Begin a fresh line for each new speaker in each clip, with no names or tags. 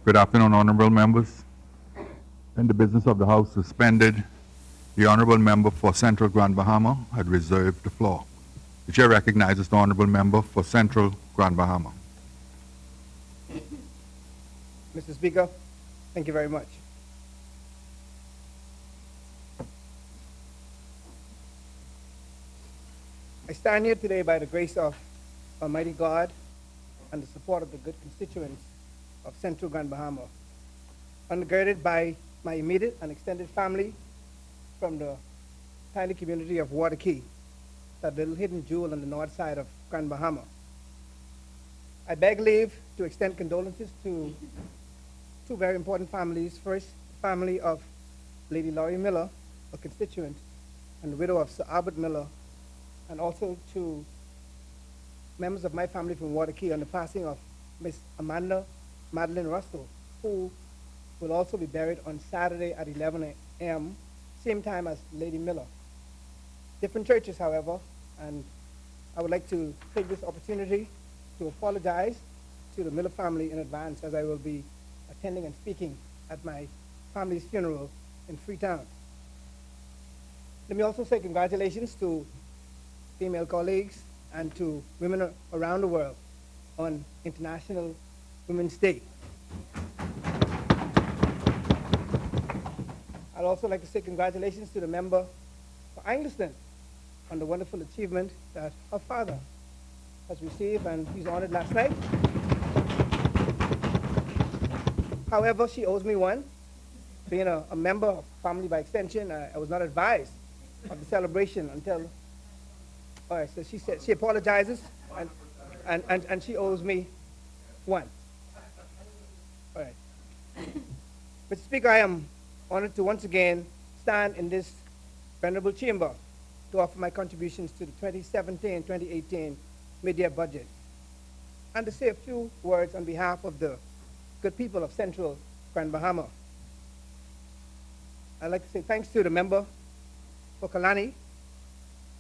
Good afternoon, honorable members. In the business of the House suspended, the honorable member for Central Grand Bahama had reserved the floor. The chair recognizes the honorable member for Central Grand Bahama.
Mr. Speaker, thank you very much. I stand here today by the grace of Almighty God and the support of the good constituents of Central Grand Bahama, undergirded by my immediate and extended family from the tiny community of Waterkey, that little hidden jewel on the north side of Grand Bahama. I beg leave to extend condolences to two very important families. First, the family of Lady Laurie Miller, a constituent, and the widow of Sir Albert Miller, and also to members of my family from Waterkey on the passing of Miss Amanda Madeline Russell, who will also be buried on Saturday at 11 a.m., same time as Lady Miller. Different churches, however, and I would like to take this opportunity to apologize to the Miller family in advance, as I will be attending and speaking at my family's funeral in Freetown. Let me also say congratulations to female colleagues and to women around the world on International Women's Day. I'd also like to say congratulations to the member for Angleton on the wonderful achievement that her father has received, and he's honored last night. However, she owes me one. Being a member of family by extension, I was not advised of the celebration until, all right, so she said she apologizes, and she owes me one. All right. Mr. Speaker, I am honored to once again stand in this venerable chamber to offer my contributions to the 2017-2018 mid-year budget, and to say a few words on behalf of the good people of Central Grand Bahama. I'd like to say thanks to the member for Kalani,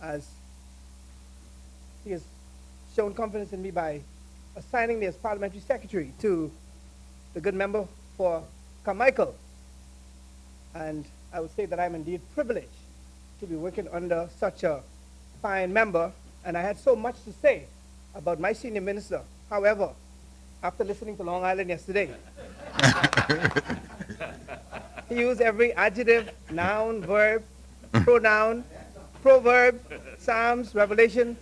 as he has shown confidence in me by assigning me as parliamentary secretary to the good member for Carmichael. And I would say that I'm indeed privileged to be working under such a fine member, and I had so much to say about my senior minister. However, after listening to Long Island yesterday, he used every adjective, noun, verb, pronoun, proverb, Psalms, Revelation,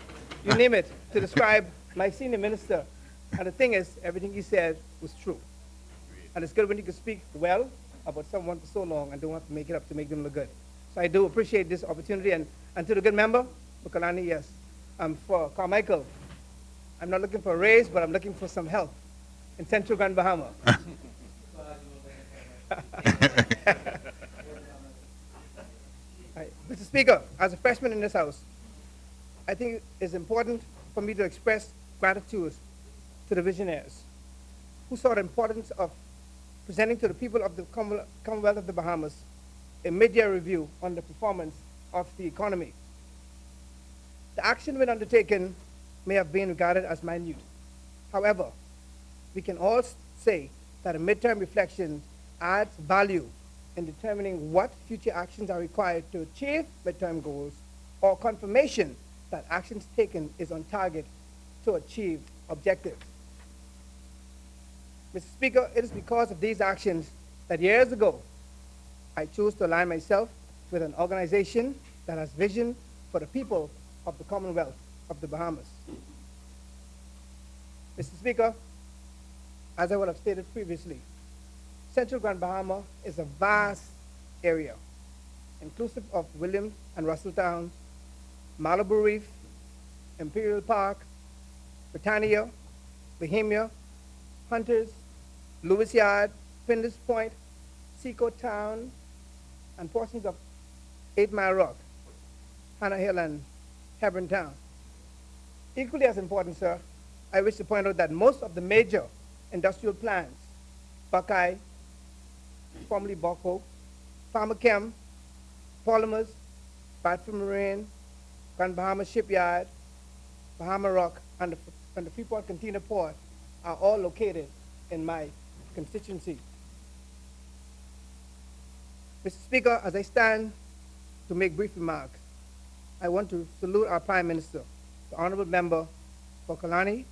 you name it, to describe my senior minister. And the thing is, everything he said was true. And it's good when you can speak well about someone for so long and don't have to make it up to make them look good. So I do appreciate this opportunity. And to the good member, for Kalani, yes. For Carmichael, I'm not looking for a raise, but I'm looking for some help in Central Grand Bahama. Right. Mr. Speaker, as a freshman in this House, I think it's important for me to express gratitude to the visionaries who saw the importance of presenting to the people of the Commonwealth of the Bahamas a mid-year review on the performance of the economy. The action when undertaken may have been regarded as minute. However, we can all say that a midterm reflection adds value in determining what future actions are required to achieve midterm goals, or confirmation that actions taken is on target to achieve objectives. Mr. Speaker, it is because of these actions that years ago, I chose to align myself with an organization that has vision for the people of the Commonwealth of the Bahamas. Mr. Speaker, as I would have stated previously, Central Grand Bahama is a vast area, inclusive of William and Russelltown, Malibu Reef, Imperial Park, Britannia, Bohemia, Hunters, Lewis Yard, Flinders Point, Seacoast Town, and portions of 8 Mile Rock, Hannah Hill, and Hebron Town. Equally as important, sir, I wish to point out that most of the major industrial plants, Buckeye, formerly Buckhoe, Pharmachem, Polymers, Bradford Marine, Grand Bahama Shipyard, Bahama Rock, and the Freeport Container Port are all located in my constituency. Mr. Speaker, as I stand to make brief remarks, I want to salute our Prime Minister, the Honorable Member for Kalani,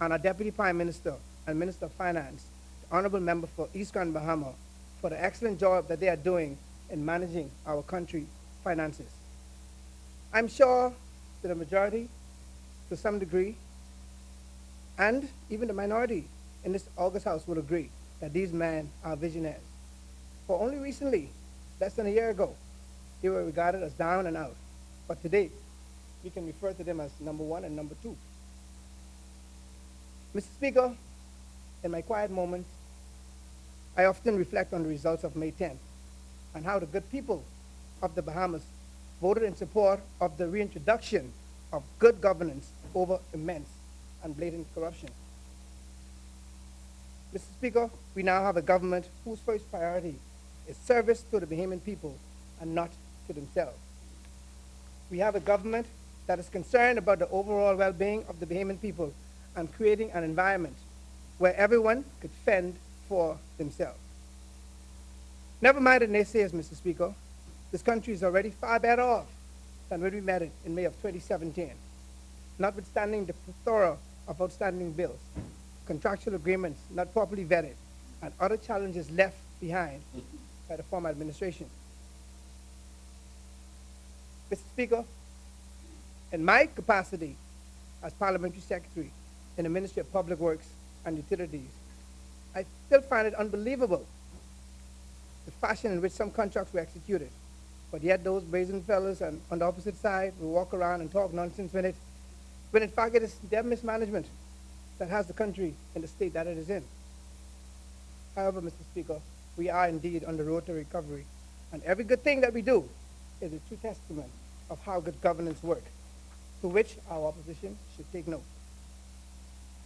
and our Deputy Prime Minister and Minister of Finance, the Honorable Member for East Grand Bahama, for the excellent job that they are doing in managing our country finances. I'm sure that the majority, to some degree, and even the minority in this August House will agree that these men are visionaries. For only recently, less than a year ago, they were regarded as down and out. But today, we can refer to them as number one and number two. Mr. Speaker, in my quiet moments, I often reflect on the results of May 10th and how the good people of the Bahamas voted in support of the reintroduction of good governance over immense and blatant corruption. Mr. Speaker, we now have a government whose first priority is service to the Bahamian people and not to themselves. We have a government that is concerned about the overall well-being of the Bahamian people and creating an environment where everyone could fend for themselves. Never mind the naysayers, Mr. Speaker. This country is already far better off than when we met it in May of 2017, notwithstanding the plethora of outstanding bills, contractual agreements not properly vetted, and other challenges left behind by the former administration. Mr. Speaker, in my capacity as Parliamentary Secretary in the Ministry of Public Works and Utilities, I still find it unbelievable the fashion in which some contracts were executed. But yet those brazen fellows on the opposite side will walk around and talk nonsense when in fact it is their mismanagement that has the country in the state that it is in. However, Mr. Speaker, we are indeed on the road to recovery, and every good thing that we do is a true testament of how good governance works, to which our opposition should take note.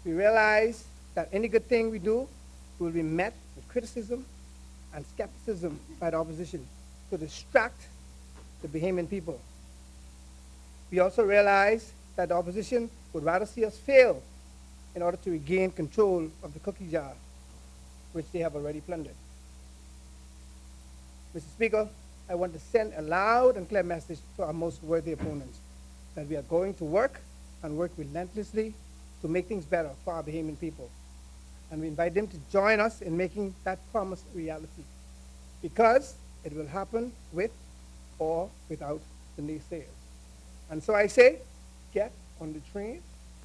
We realize that any good thing we do will be met with criticism and skepticism by the opposition to distract the Bahamian people. We also realize that the opposition would rather see us fail in order to regain control of the cookie jar, which they have already plundered. Mr. Speaker, I want to send a loud and clear message to our most worthy opponents that we are going to work and work relentlessly to make things better for our Bahamian people. And we invite them to join us in making that promise a reality, because it will happen with or without the naysayers. And so I say, get on the train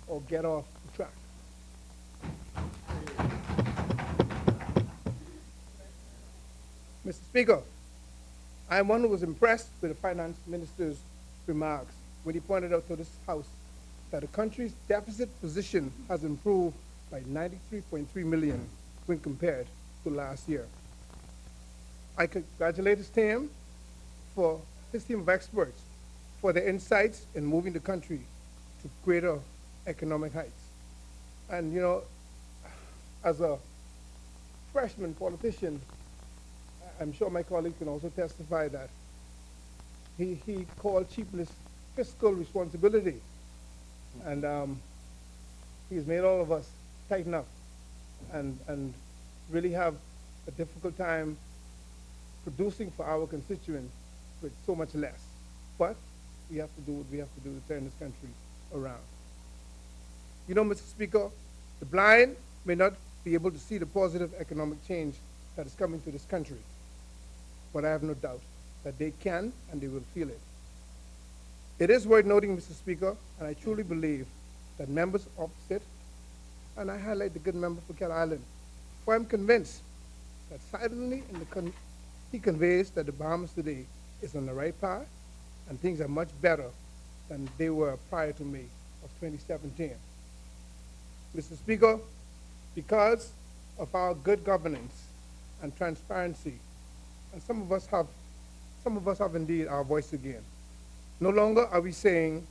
or get off the track. Mr. Speaker, I am one who was impressed with the finance minister's remarks when he pointed out to this House that the country's deficit position has improved by 93.3 million when compared to last year. I congratulate his team of experts for their insights in moving the country to greater economic heights. And you know, as a freshman politician, I'm sure my colleague can also testify that he called cheapness fiscal responsibility. And he's made all of us tighten up and really have a difficult time producing for our constituents with so much less. But we have to do what we have to do to turn this country around. You know, Mr. Speaker, the blind may not be able to see the positive economic change that is coming to this country, but I have no doubt that they can and they will feel it. It is worth noting, Mr. Speaker, and I truly believe that members opposite, and I highlight the good member for Cat Island, for I'm convinced that silently he conveys that the Bahamas today is on the right path and things are much better than they were prior to May of 2017. Mr. Speaker, because of our good governance and transparency, and some of us have indeed our voice again. No longer are we saying,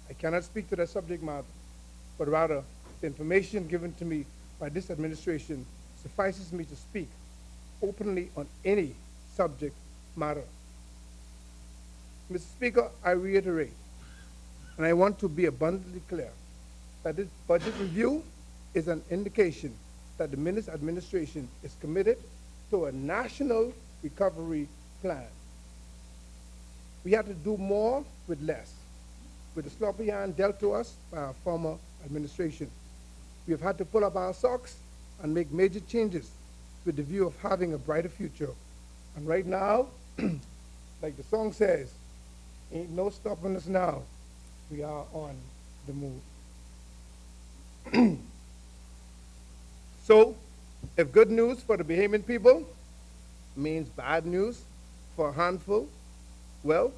I cannot speak to that subject matter, but rather the information given to me by this administration suffices me to speak openly on any subject matter. Mr. Speaker, I reiterate, and I want to be abundantly clear, that this budget review is an indication that the Minnis administration is committed to a national recovery plan. We had to do more with less. With the sloppy hand dealt to us by our former administration, we have had to pull up our socks and make major changes with the view of having a brighter future. And right now, like the song says, ain't no stopping us now. We are on the move. So, if good news for the Bahamian people means bad news for a handful, well,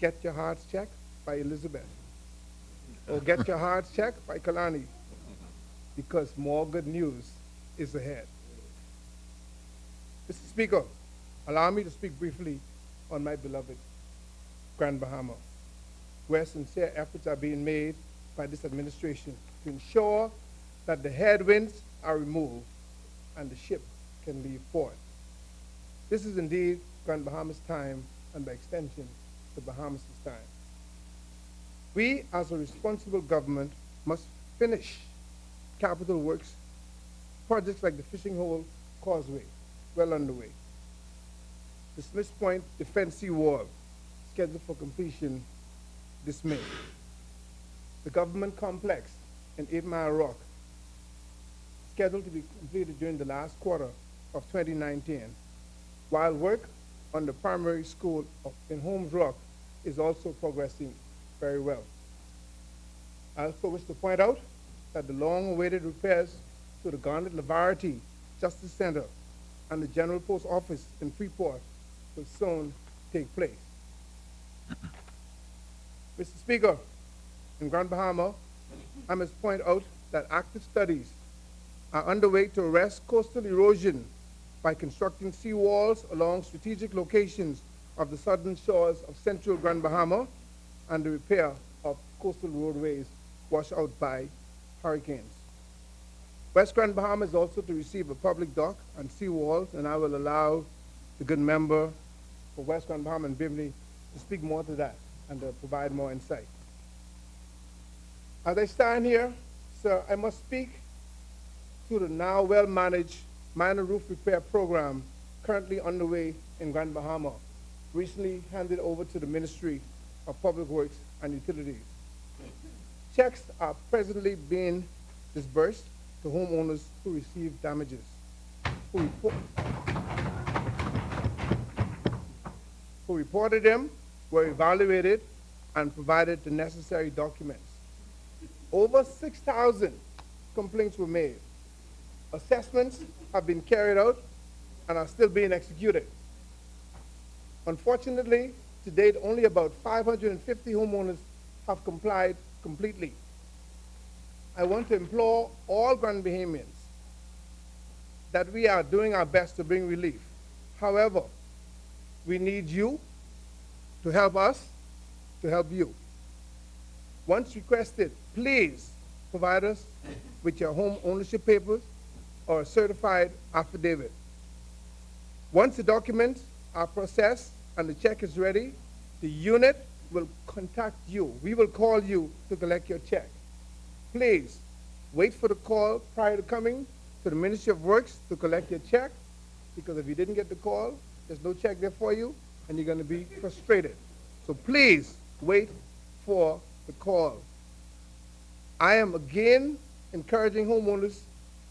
get your hearts checked by Elizabeth. Or get your hearts checked by Kalani, because more good news is ahead. Mr. Speaker, allow me to speak briefly on my beloved Grand Bahama, where sincere efforts are being made by this administration to ensure that the headwinds are removed and the ship can leave port. This is indeed Grand Bahama's time, and by extension, the Bahamas' time. We, as a responsible government, must finish capital works, projects like the Fishing Hole Causeway, well underway. The Smiths Point Defense Seawall, scheduled for completion this May. The government complex in 8 Mile Rock, scheduled to be completed during the last quarter of 2019, while work on the primary school in Holmes Rock is also progressing very well. I also wish to point out that the long-awaited repairs to the Garnet Lavarity Justice Center and the General Post Office in Freeport will soon take place. Mr. Speaker, in Grand Bahama, I must point out that active studies are underway to arrest coastal erosion by constructing seawalls along strategic locations of the southern shores of central Grand Bahama and the repair of coastal roadways washed out by hurricanes. West Grand Bahama is also to receive a public dock and seawalls, and I will allow the good member for West Grand Bahama and Bimini to speak more to that and to provide more insight. As I stand here, sir, I must speak to the now well-managed minor roof repair program currently underway in Grand Bahama, recently handed over to the Ministry of Public Works and Utilities. Checks are presently being disbursed to homeowners who received damages, who reported them, were evaluated, and provided the necessary documents. Over 6,000 complaints were made. Assessments have been carried out and are still being executed. Unfortunately, to date, only about 550 homeowners have complied completely. I want to implore all Grand Bahamians that we are doing our best to bring relief. However, we need you to help us to help you. Once requested, please provide us with your home ownership papers or a certified affidavit. Once the documents are processed and the check is ready, the unit will contact you. We will call you to collect your check. Please wait for the call prior to coming to the Ministry of Works to collect your check, because if you didn't get the call, there's no check there for you, and you're going to be frustrated. So please wait for the call. I am again encouraging homeowners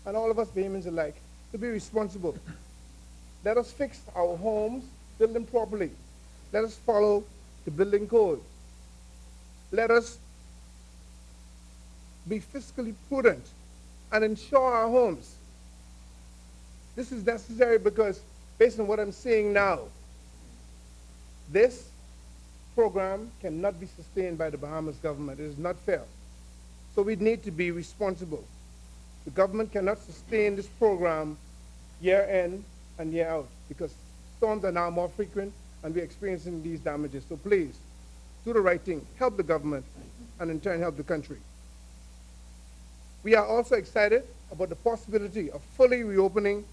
and all of us Bahamians alike to be responsible. Let us fix our homes, build them properly. Let us follow the building code. Let us be fiscally prudent and insure our homes. This is necessary because, based on what I'm seeing now, this program cannot be sustained by the Bahamas government. It is not fair. So we need to be responsible. The government cannot sustain this program year in and year out because storms are now more frequent and we're experiencing these damages. So please, do the right thing. Help the government and in turn help the country. We are also excited about the possibility of fully reopening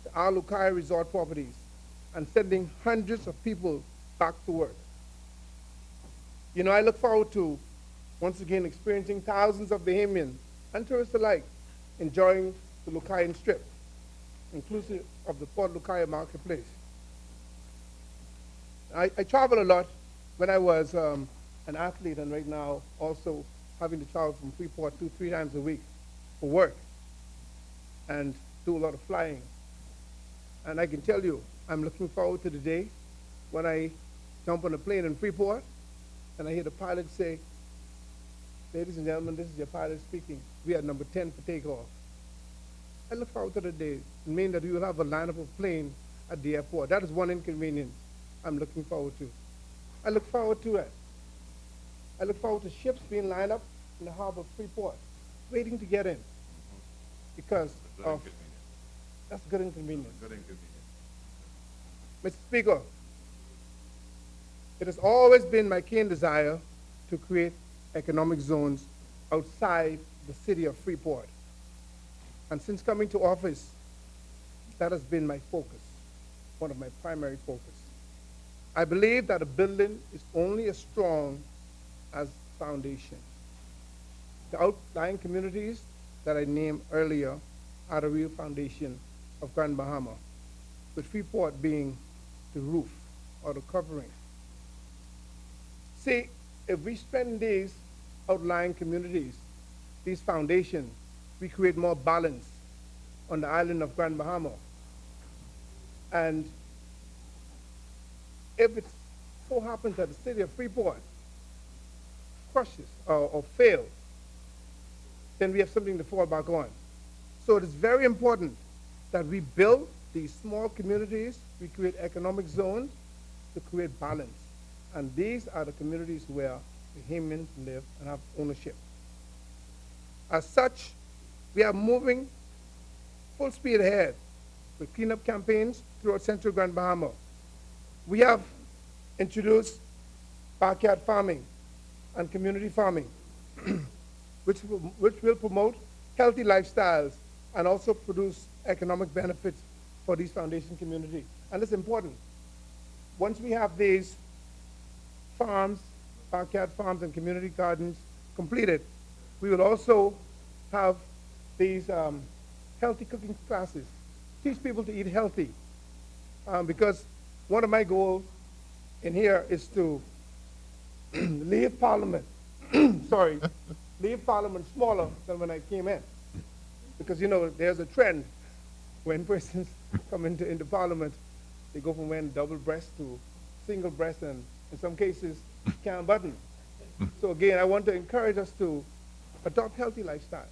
the Alukai resort properties and sending hundreds of people back to work. You know, I look forward to, once again, experiencing thousands of Bahamians and tourists alike enjoying the Lucayan Strip, inclusive of the Port Lucaya Marketplace. I travel a lot when I was an athlete, and right now also having to travel from Freeport 2-3 times a week for work and do a lot of flying. And I can tell you, I'm looking forward to the day when I jump on a plane in Freeport and I hear the pilot say, "Ladies and gentlemen, this is your pilot speaking. We are number 10 for takeoff." I look forward to the day. It means that we will have a lineup of planes at the airport. That is one inconvenience I'm looking forward to. I look forward to it. I look forward to ships being lined up in the harbor of Freeport, waiting to get in because of, that's good inconvenience. Mr. Speaker, it has always been my keen desire to create economic zones outside the city of Freeport. And since coming to office, that has been my focus, one of my primary focus. I believe that a building is only as strong as foundation. The outlying communities that I named earlier are the real foundation of Grand Bahama, with Freeport being the roof or the covering. See, if we spend these outlying communities, these foundations, we create more balance on the island of Grand Bahama. And if it so happens that the city of Freeport crushes or fails, then we have something to fall back on. So it is very important that we build these small communities, we create economic zones to create balance. And these are the communities where the Bahamians live and have ownership. As such, we are moving full speed ahead with cleanup campaigns throughout central Grand Bahama. We have introduced backyard farming and community farming, which will promote healthy lifestyles and also produce economic benefits for these foundation communities. And it's important. Once we have these farms, backyard farms and community gardens completed, we will also have these healthy cooking classes, teach people to eat healthy. Because one of my goals in here is to leave Parliament, leave Parliament smaller than when I came in. Because, you know, there's a trend when persons come into Parliament, they go from wearing double breast to single breast and in some cases can't button. So again, I want to encourage us to adopt healthy lifestyles.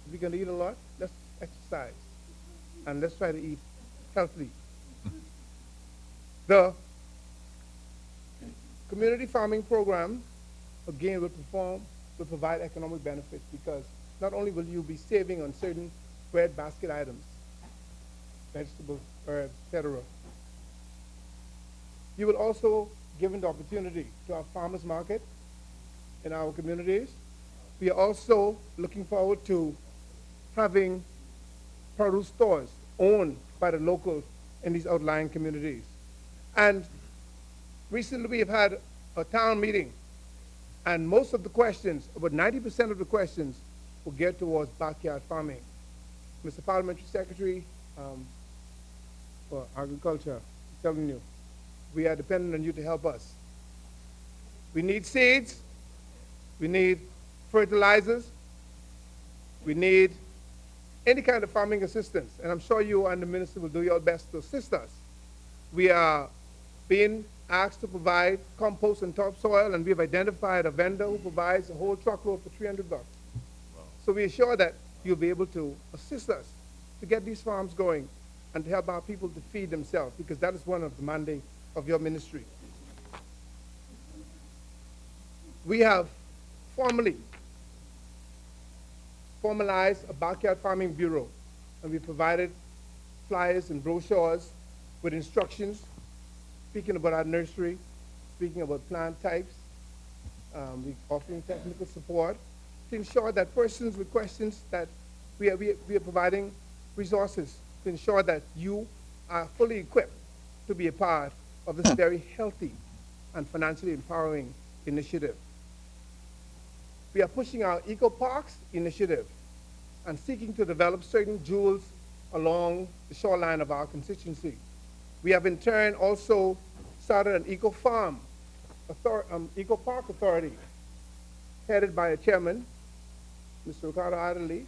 If we're going to eat a lot, let's exercise and let's try to eat healthily. The community farming program, again, will provide economic benefits because not only will you be saving on certain bread basket items, vegetables, herbs, etc., you will also given the opportunity to have farmers market in our communities. We are also looking forward to having produce stores owned by the locals in these outlying communities. And recently we have had a town meeting, and most of the questions, about 90% of the questions, will get towards backyard farming. Mr. Parliamentary Secretary for Agriculture, I'm telling you, we are dependent on you to help us. We need seeds, we need fertilizers, we need any kind of farming assistance, and I'm sure you and the minister will do your best to assist us. We are being asked to provide compost and topsoil, and we've identified a vendor who provides a whole truckload for $300. Wow. So we are sure that you'll be able to assist us to get these farms going and to help our people to feed themselves, because that is one of the mandates of your ministry. We have formalized a backyard farming bureau, and we provided flyers and brochures with instructions, speaking about our nursery, speaking about plant types, we're offering technical support to ensure that persons with questions that we are providing resources to ensure that you are fully equipped to be a part of this very healthy and financially empowering initiative. We are pushing our Eco Parks initiative, and seeking to develop certain jewels along the shoreline of our constituency. We have in turn also started an eco farm, eco park authority, headed by a chairman, Mr. Ricardo Adderley.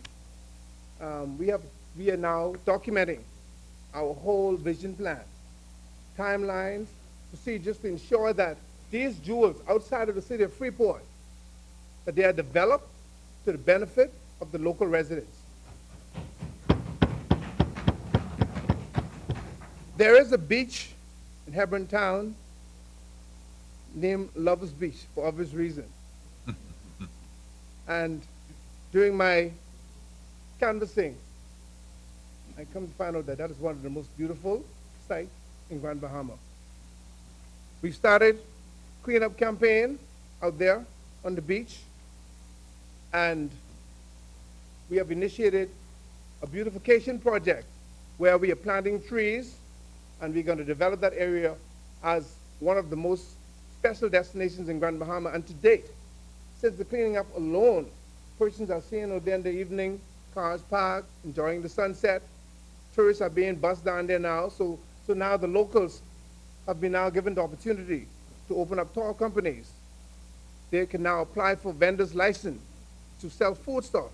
We are now documenting our whole vision plan, timelines, procedures to ensure that these jewels outside of the city of Freeport, that they are developed to the benefit of the local residents. There is a beach in Hebron Town named Lovers Beach for obvious reasons. And during my canvassing, I come to find out that that is one of the most beautiful sites in Grand Bahama. We've started cleanup campaign out there on the beach, and we have initiated a beautification project where we are planting trees, and we're going to develop that area as one of the most special destinations in Grand Bahama. And to date, since the cleaning up alone, persons are seeing out there in the evening, cars parked, enjoying the sunset. Tourists are being bussed down there now. So now the locals have been now given the opportunity to open up tour companies. They can now apply for vendor's license to sell foodstuff,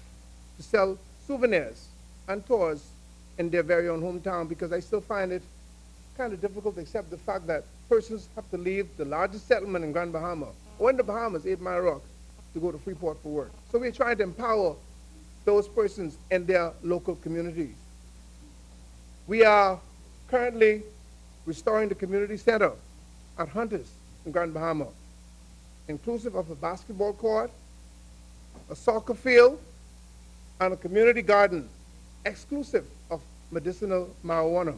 to sell souvenirs and tours in their very own hometown, because I still find it kind of difficult to accept the fact that persons have to leave the largest settlement in Grand Bahama, or in the Bahamas, 8 Mile Rock, to go to Freeport for work. So we're trying to empower those persons in their local communities. We are currently restoring the community center at Hunters in Grand Bahama, inclusive of a basketball court, a soccer field, and a community garden exclusive of medicinal marijuana.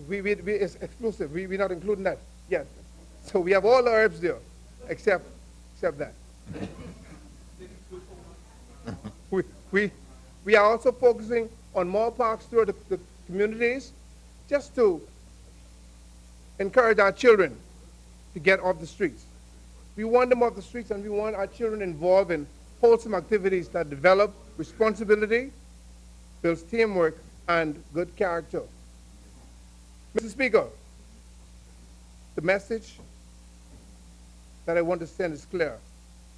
It's exclusive. We're not including that yet. So we have all the herbs there, except that. We are also focusing on more parks throughout the communities, just to encourage our children to get off the streets. We want them off the streets, and we want our children involved in wholesome activities that develop responsibility, builds teamwork, and good character. Mr. Speaker, the message that I want to send is clear,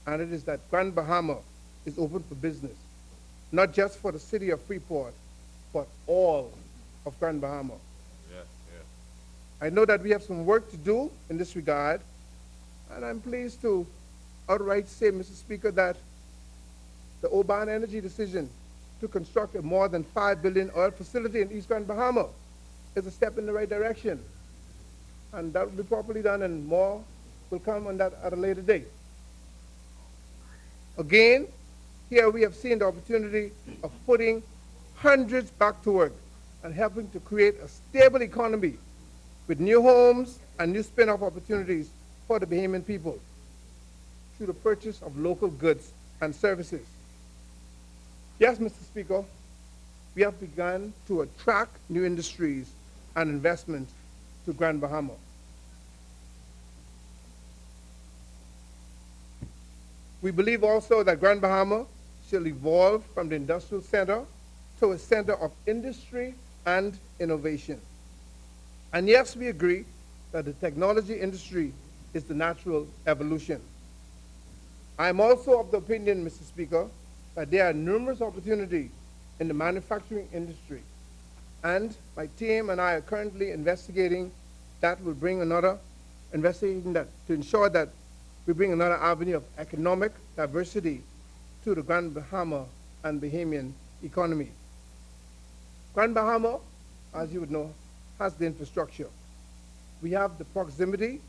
and it is that Grand Bahama is open for business, not just for the city of Freeport, but all of Grand Bahama.
Yes, yes.
I know that we have some work to do in this regard, and I'm pleased to outright say, Mr. Speaker, that the Oban Energy decision to construct a more than $5 billion oil facility in East Grand Bahama is a step in the right direction. And that will be properly done, and more will come on that at a later date. Again, here we have seen the opportunity of putting hundreds back to work and helping to create a stable economy with new homes and new spin-off opportunities for the Bahamian people through the purchase of local goods and services. Yes, Mr. Speaker, we have begun to attract new industries and investment to Grand Bahama. We believe also that Grand Bahama shall evolve from the industrial center to a center of industry and innovation. And yes, we agree that the technology industry is the natural evolution. I am also of the opinion, Mr. Speaker, that there are numerous opportunities in the manufacturing industry. And my team and I are currently investigating that to ensure that we bring another avenue of economic diversity to the Grand Bahama and Bahamian economy. Grand Bahama, as you would know, has the infrastructure. We have the proximity,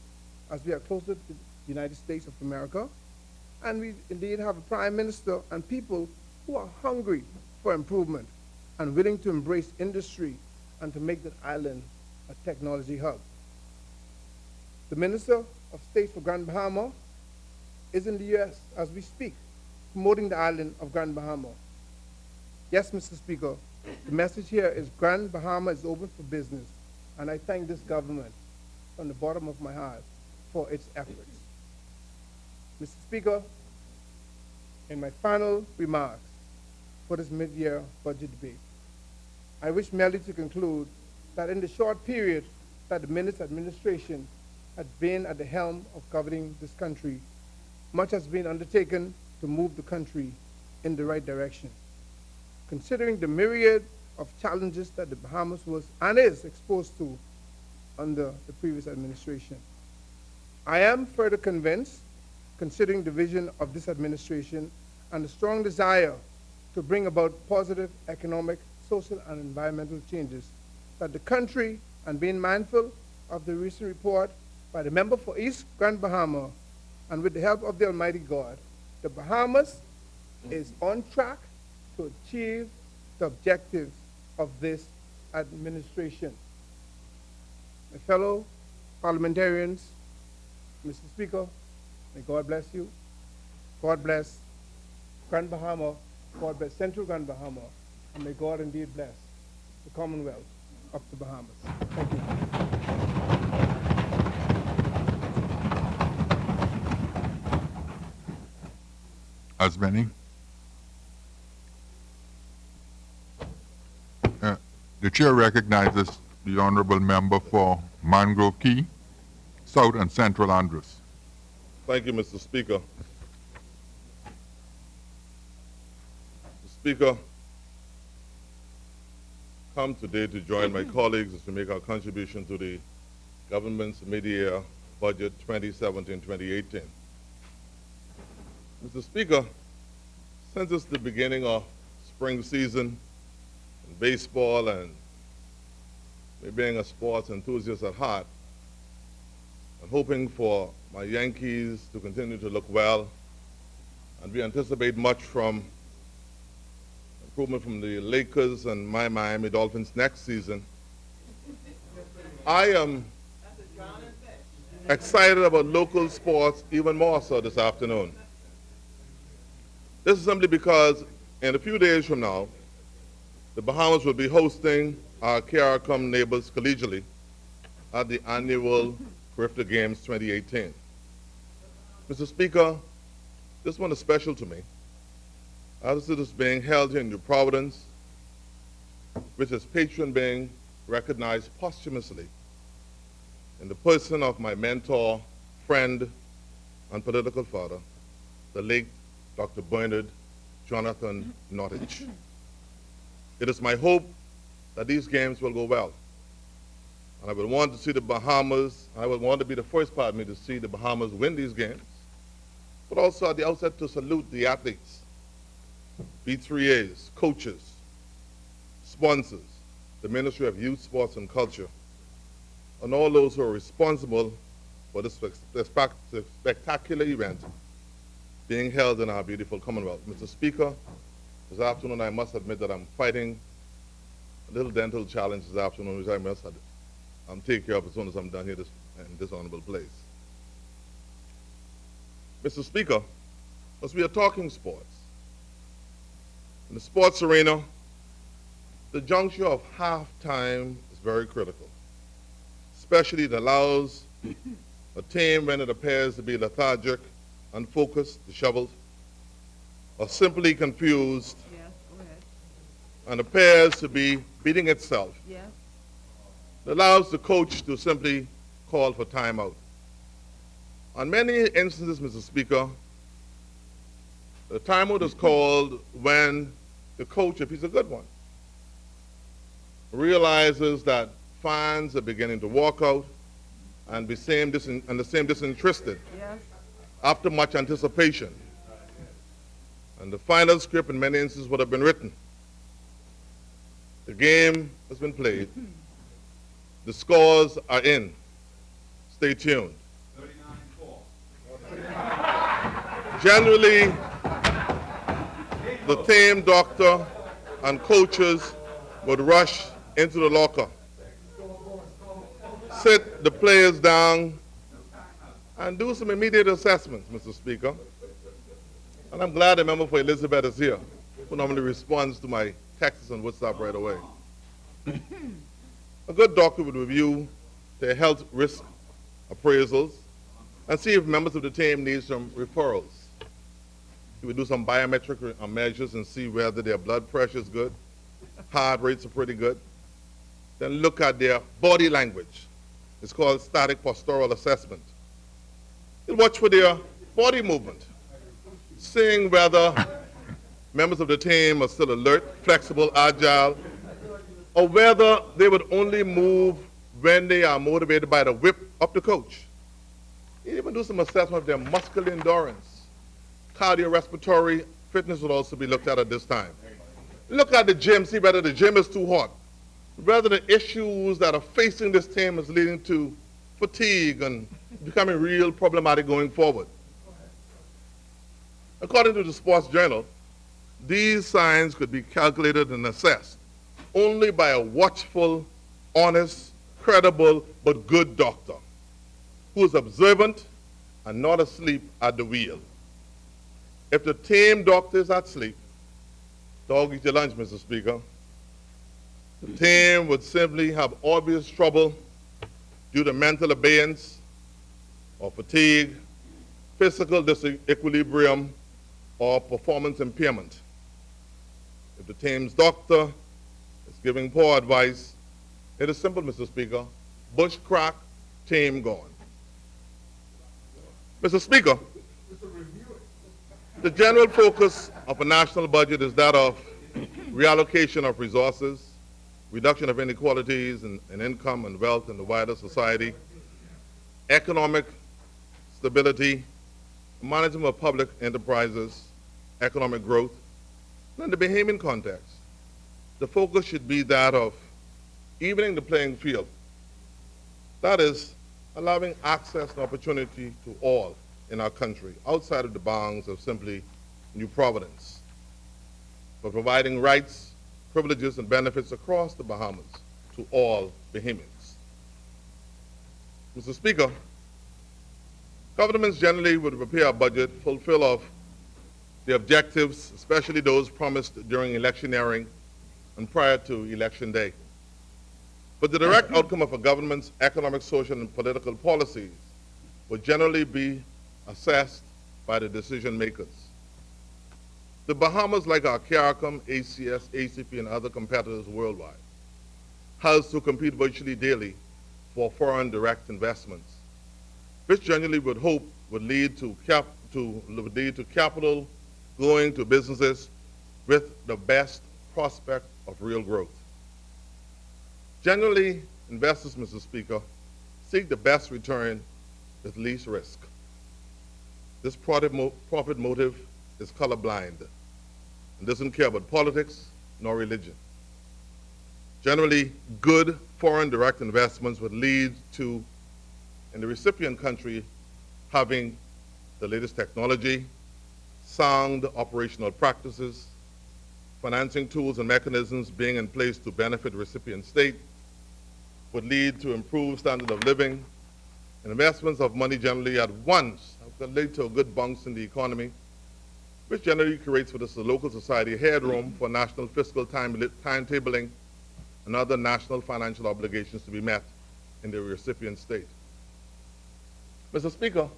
as we are closer to the United States of America, and we indeed have a prime minister and people who are hungry for improvement and willing to embrace industry and to make the island a technology hub. The Minister of State for Grand Bahama is in the U.S. as we speak, promoting the island of Grand Bahama. Yes, Mr. Speaker, the message here is Grand Bahama is open for business, and I thank this government from the bottom of my heart for its efforts. Mr. Speaker, in my final remarks, for this mid-year budget debate. I wish merely to conclude that in the short period that the Minutes administration had been at the helm of governing this country, much has been undertaken to move the country in the right direction. Considering the myriad of challenges that the Bahamas was and is exposed to under the previous administration, I am further convinced, considering the vision of this administration and the strong desire to bring about positive economic, social, and environmental changes, that the country, and being mindful of the recent report by the member for East Grand Bahama, and with the help of the Almighty God, the Bahamas is on track to achieve the objectives of this administration. My fellow parliamentarians, Mr. Speaker, may God bless you. God bless Grand Bahama, God bless Central Grand Bahama, and may God indeed bless the Commonwealth of the Bahamas. Thank you.
As many. The chair recognizes the honorable member for Mangrove Key, South and Central Andros.
Thank you, Mr. Speaker. Mr. Speaker, come today to join my colleagues as we make our contribution to the government's mid-year budget 2017-2018. Mr. Speaker, since it's the beginning of spring season in baseball, and me being a sports enthusiast at heart, I'm hoping for my Yankees to continue to look well, and we anticipate much from improvement from the Lakers and my Miami Dolphins next season. I am excited about local sports even more so this afternoon. This is simply because in a few days from now, the Bahamas will be hosting our KRCOM neighbors collegially at the annual Grifter Games 2018. Mr. Speaker, this one is special to me, as it is being held here in New Providence, with its patron being recognized posthumously in the person of my mentor, friend, and political father, the late Dr. Bernard Jonathan Nottage. It is my hope that these games will go well. And I would want to see the Bahamas, I would want to be the first part of me to see the Bahamas win these games, but also at the outset to salute the athletes, B3As, coaches, sponsors, the Ministry of Youth, Sports, and Culture, and all those who are responsible for this spectacular event being held in our beautiful Commonwealth. Mr. Speaker, this afternoon I must admit that I'm fighting a little dental challenge this afternoon, which I must take care of as soon as I'm done here in this honorable place. Mr. Speaker, as we are talking sports, in the sports arena, the juncture of halftime is very critical. Especially it allows a team when it appears to be lethargic, unfocused, disheveled, or simply confused, and appears to be beating itself. It allows the coach to simply call for timeout. On many instances, Mr. Speaker, the timeout is called when the coach, if he's a good one, realizes that fans are beginning to walk out and the same disinterested after much anticipation. And the final script in many instances would have been written. The game has been played. The scores are in. Stay tuned. 39-4. Generally, the team doctor and coaches would rush into the locker, sit the players down, and do some immediate assessments, Mr. Speaker. And I'm glad the member for Elizabeth is here, who normally responds to my texts on WhatsApp right away. A good doctor would review their health risk appraisals and see if members of the team need some referrals. We do some biometric measures and see whether their blood pressure is good, heart rates are pretty good. Then look at their body language. It's called static postural assessment. You watch for their body movement, seeing whether members of the team are still alert, flexible, agile, or whether they would only move when they are motivated by the whip of the coach. You even do some assessment of their muscular endurance. Cardiorespiratory fitness will also be looked at this time. Look at the gym, see whether the gym is too hot, whether the issues that are facing this team is leading to fatigue and becoming real problematic going forward. According to the Sports Journal, these signs could be calculated and assessed only by a watchful, honest, credible, but good doctor who is observant and not asleep at the wheel. If the team doctor is asleep, dog eat your lunch, Mr. Speaker. The team would simply have obvious trouble due to mental abeyance or fatigue, physical disequilibrium, or performance impairment. If the team's doctor is giving poor advice, it is simple, Mr. Speaker. Bush crack, team gone. Mr. Speaker, the general focus of a national budget is that of reallocation of resources, reduction of inequalities in income and wealth in the wider society, economic stability, management of public enterprises, economic growth. And in the Bahamian context, the focus should be that of evening the playing field. That is, allowing access and opportunity to all in our country, outside of the bounds of simply New Providence, but providing rights, privileges, and benefits across the Bahamas to all Bahamians. Mr. Speaker, governments generally would prepare a budget fulfill of the objectives, especially those promised during electioneering and prior to Election Day. But the direct outcome of a government's economic, social, and political policies would generally be assessed by the decision makers. The Bahamas, like our CARICOM, ACS, ACP, and other competitors worldwide, has to compete virtually daily for foreign direct investments, which generally would lead to capital going to businesses with the best prospect of real growth. Generally, investors, Mr. Speaker, seek the best return with least risk. This profit motive is colorblind and doesn't care about politics nor religion. Generally, good foreign direct investments would lead to, in the recipient country, having the latest technology, sound operational practices, financing tools and mechanisms being in place to benefit the recipient state, would lead to improved standard of living, and investments of money generally at once can lead to a good bounce in the economy, which generally creates for the local society headroom for national fiscal timetabling and other national financial obligations to be met in the recipient state. Mr. Speaker,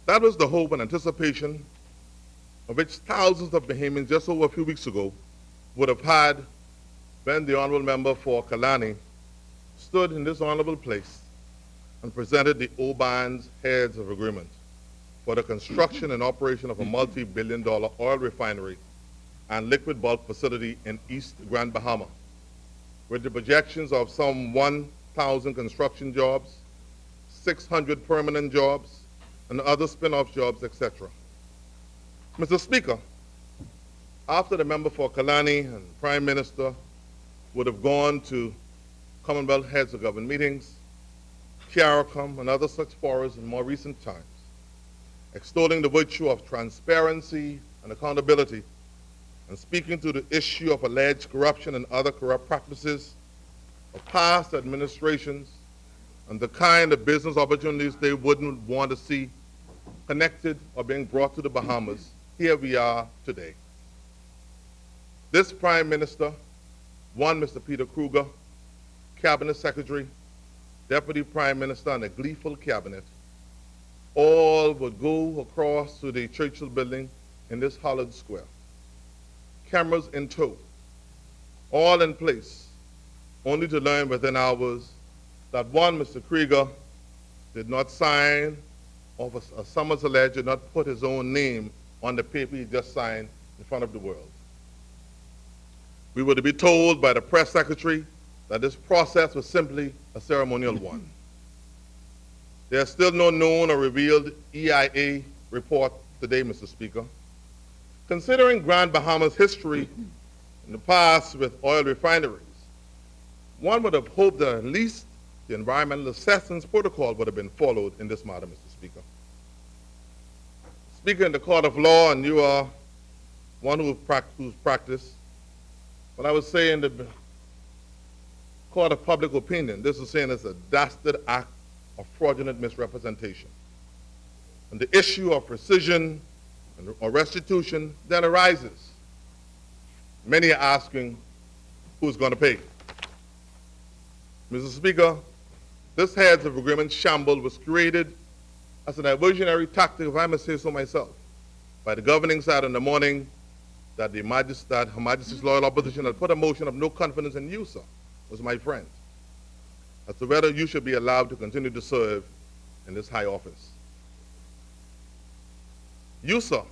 that was the hope and anticipation of which thousands of Bahamians just over a few weeks ago would have had when the Honorable Member for Kalani stood in this honorable place and presented the OBAN's heads of agreement for the construction and operation of a multi-billion-dollar oil refinery and liquid bulk facility in East Grand Bahama, with the projections of some 1,000 construction jobs, 600 permanent jobs, and other spin-off jobs, etc. Mr. Speaker, after the member for Kalani and Prime Minister would have gone to Commonwealth heads of government meetings, CARICOM, and other such forums in more recent times, extolling the virtue of transparency and accountability, and speaking to the issue of alleged corruption and other corrupt practices of past administrations and the kind of business opportunities they wouldn't want to see connected or being brought to the Bahamas, here we are today. This Prime Minister, one Mr. Peter Kruger, Cabinet Secretary, Deputy Prime Minister, and a gleeful cabinet, all would go across to the Churchill building in this hallowed square. Cameras in tow, all in place, only to learn within hours that one, Mr. Krieger, did not sign, or a Summers alleged did not put his own name on the paper he just signed in front of the world. We were to be told by the press secretary that this process was simply a ceremonial one. There is still no known or revealed EIA report today, Mr. Speaker. Considering Grand Bahama's history in the past with oil refineries, one would have hoped that at least the environmental assessments protocol would have been followed in this matter, Mr. Speaker. Speaker, in the court of law, and you are one who's practiced, but I would say in the court of public opinion, this is saying it's a dastard act of fraudulent misrepresentation. And the issue of rescission or restitution then arises. Many are asking, who's going to pay? Mr. Speaker, this heads of agreement shamble was created as a diversionary tactic, if I must say so myself, by the governing side in the morning that Her Majesty's loyal opposition had put a motion of no confidence in you, sir, was my friend, as to whether you should be allowed to continue to serve in this high office. You, sir,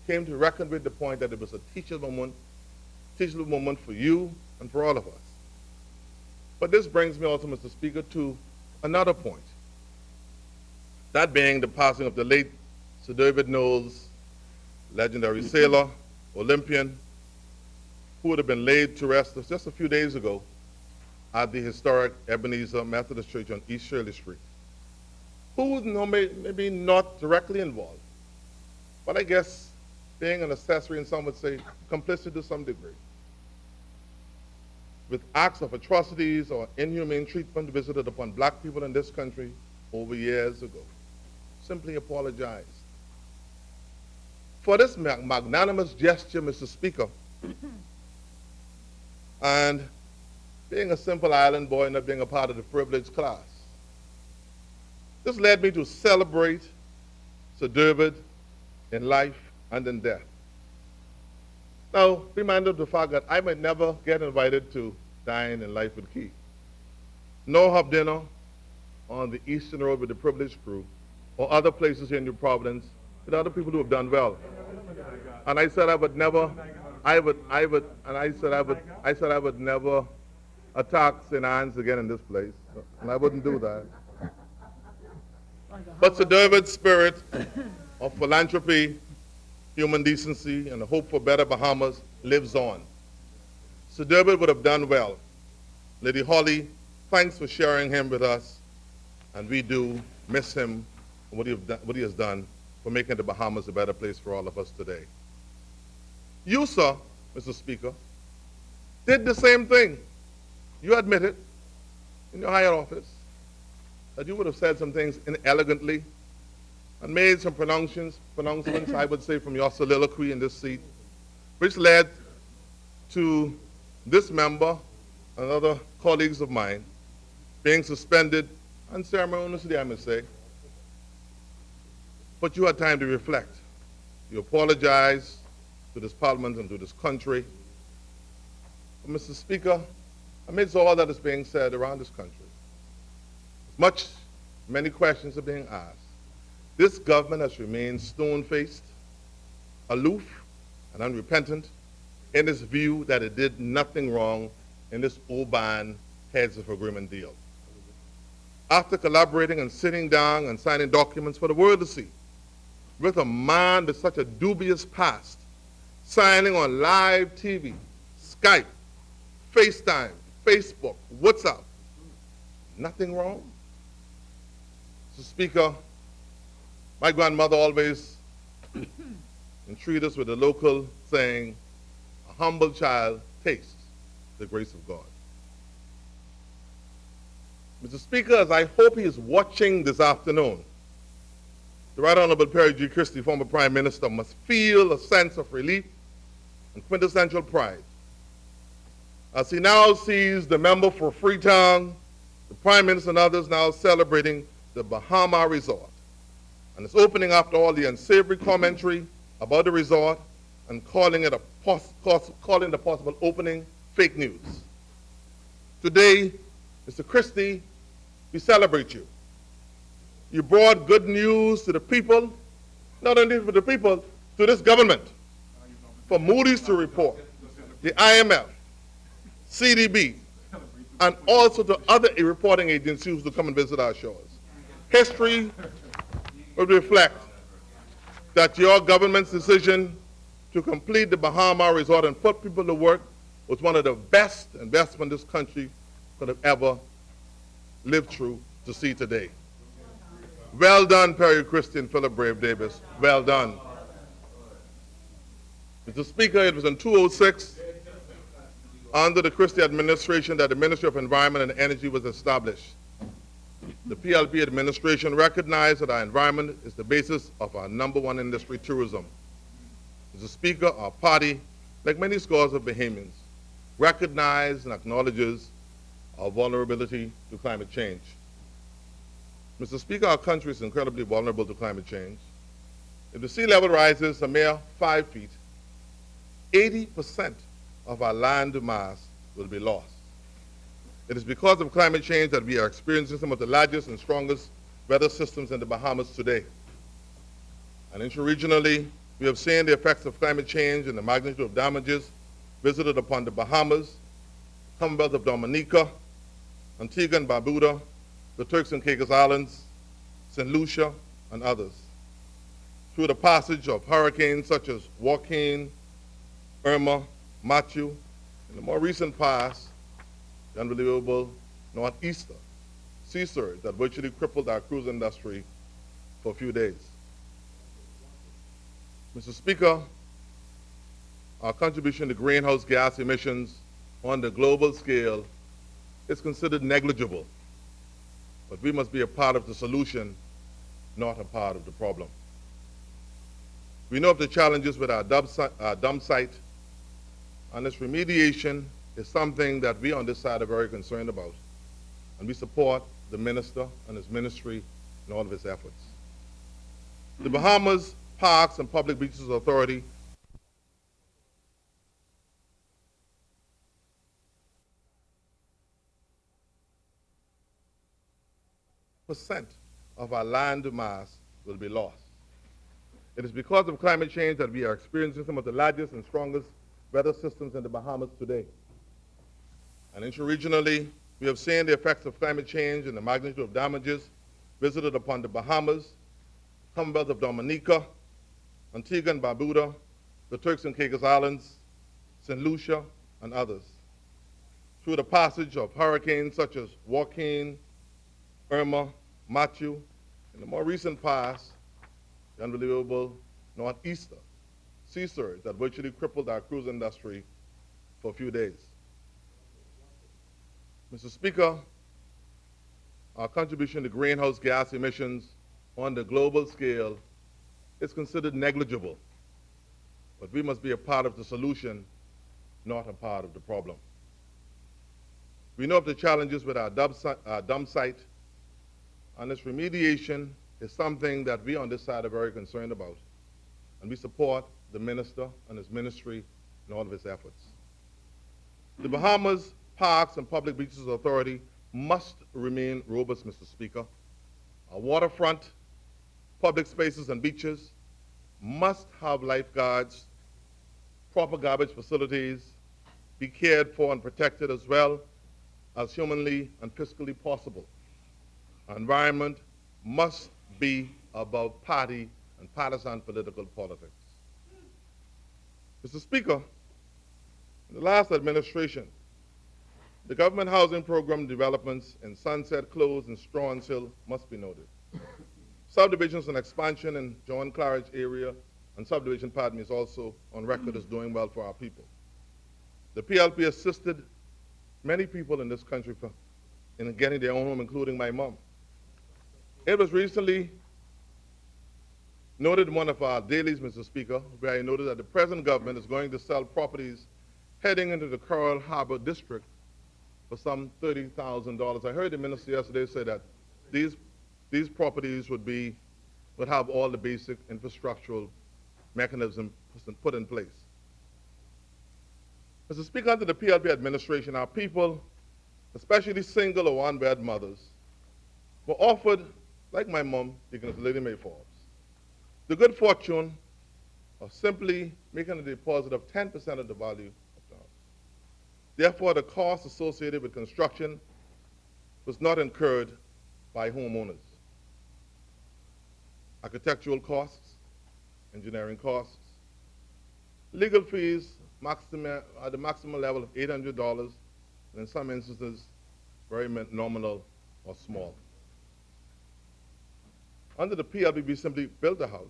came to reckon with the point that it was a teachable moment for you and for all of us. But this brings me also, Mr. Speaker, to another point. That being the passing of the late Sir David Knowles, legendary sailor, Olympian, who would have been laid to rest just a few days ago at the historic Ebenezer Methodist Church on East Shirley Street, who was maybe not directly involved, but I guess being an accessory, and some would say complicit to some degree, with acts of atrocities or inhumane treatment visited upon black people in this country over years ago. Simply apologize. For this magnanimous gesture, Mr. Speaker, and being a simple island boy, not being a part of the privileged class, this led me to celebrate Sir David in life and in death. Now, reminded of the fact that I might never get invited to dine in Life with Key, nor have dinner on the Eastern Road with the privileged crew, or other places here in New Providence with other people who have done well. And I said I would never attack St. Anne's again in this place, and I wouldn't do that. But Sir David's spirit of philanthropy, human decency, and the hope for better Bahamas lives on. Sir David would have done well. Lady Holly, thanks for sharing him with us, and we do miss him and what he has done for making the Bahamas a better place for all of us today. You, sir, Mr. Speaker, did the same thing. You admitted in your higher office that you would have said some things inelegantly and made some pronouncements, I would say, from your soliloquy in this seat, which led to this member and other colleagues of mine being suspended unceremoniously, I must say. But you had time to reflect. You apologized to this Parliament and to this country. But Mr. Speaker, amidst all that is being said around this country, many questions are being asked. This government has remained stone-faced, aloof, and unrepentant in its view that it did nothing wrong in this Oban Heads of Agreement deal. After collaborating and sitting down and signing documents for the world to see, with a man with such a dubious past, signing on live TV, Skype, FaceTime, Facebook, WhatsApp, nothing wrong? Mr. Speaker, my grandmother always entreated us with a local saying, a humble child tastes the grace of God. Mr. Speaker, as I hope he is watching this afternoon, the Right Honorable Perry G. Christie, former Prime Minister, must feel a sense of relief and quintessential pride as he now sees the member for Freetown, the Prime Minister and others now celebrating the Bahama Resort. and its opening after all the unsavory commentary about the resort and calling the possible opening fake news. Today, Mr. Christie, we celebrate you. You brought good news to the people, not only for the people, to this government. For Moody's to report, the IMF, CDB, and also to other reporting agencies to come and visit our shores. History will reflect that your government's decision to complete the Bahama Resort and put people to work was one of the best investments this country could have ever lived through to see today. Well done, Perry Christie and Philip Brave Davis. Well done. Mr. Speaker, it was in 2006, under the Christie administration, that the Ministry of Environment and Energy was established. The PLP administration recognized that our environment is the basis of our #1 industry, tourism. Mr. Speaker, our party, like many scores of Bahamians, recognizes and acknowledges our vulnerability to climate change. Mr. Speaker, our country is incredibly vulnerable to climate change. If the sea level rises a mere 5 feet, 80% of our land mass will be lost. It is because of climate change that we are experiencing some of the largest and strongest weather systems in the Bahamas today. And interregionally, we have seen the effects of climate change and the magnitude of damages visited upon the Bahamas, Commonwealth of Dominica, Antigua and Barbuda, the Turks and Caicos Islands, St. Lucia, and others, through the passage of hurricanes such as Joaquin, Irma, Matthew, in the more recent past, the unbelievable northeaster sea surge that virtually crippled our cruise industry for a few days. Mr. Speaker, our contribution to greenhouse gas emissions on the global scale is considered negligible, but we must be a part of the solution, not a part of the problem. We know of the challenges with our dump site, and its remediation is something that we on this side are very concerned about, and we support the minister and his ministry in all of his efforts. The Bahamas Parks and Public Beaches Authority percent of our land mass will be lost. It is because of climate change that we are experiencing some of the largest and strongest weather systems in the Bahamas today. And interregionally, we have seen the effects of climate change and the magnitude of damages visited upon the Bahamas, Commonwealth of Dominica, Antigua and Barbuda, the Turks and Caicos Islands, St. Lucia, and others, through the passage of hurricanes such as Joaquin, Irma, Matthew, in the more recent past, the unbelievable northeaster sea surge that virtually crippled our cruise industry for a few days. Mr. Speaker, our contribution to greenhouse gas emissions on the global scale is considered negligible, but we must be a part of the solution, not a part of the problem. We know of the challenges with our dump site, and its remediation is something that we on this side are very concerned about, and we support the minister and his ministry in all of his efforts. The Bahamas Parks and Public Beaches Authority must remain robust, Mr. Speaker. Our waterfront, public spaces, and beaches must have lifeguards, proper garbage facilities, be cared for and protected as well as humanly and fiscally possible. Our environment must be above party and partisan political politics. Mr. Speaker, in the last administration, the government housing program developments in Sunset Close and Straughans Hill must be noted. Subdivisions and expansion in John Claridge area and subdivision, pardon me, is also on record as doing well for our people. The PLP assisted many people in this country in getting their own home, including my mom. It was recently noted in one of our dailies, Mr. Speaker, where I noted that the present government is going to sell properties heading into the Coral Harbor District for some $30,000. I heard the minister yesterday say that these properties would be would have all the basic infrastructural mechanisms put in place. Mr. Speaker, under the PLP administration, our people, especially single or one-bed mothers, were offered, like my mom, Deaconess Lady Mae Forbes, the good fortune of simply making a deposit of 10% of the value of the house. Therefore, the cost associated with construction was not incurred by homeowners. Architectural costs, engineering costs, legal fees at the maximum level of $800, and in some instances, very nominal or small. Under the PLP, we simply built the house.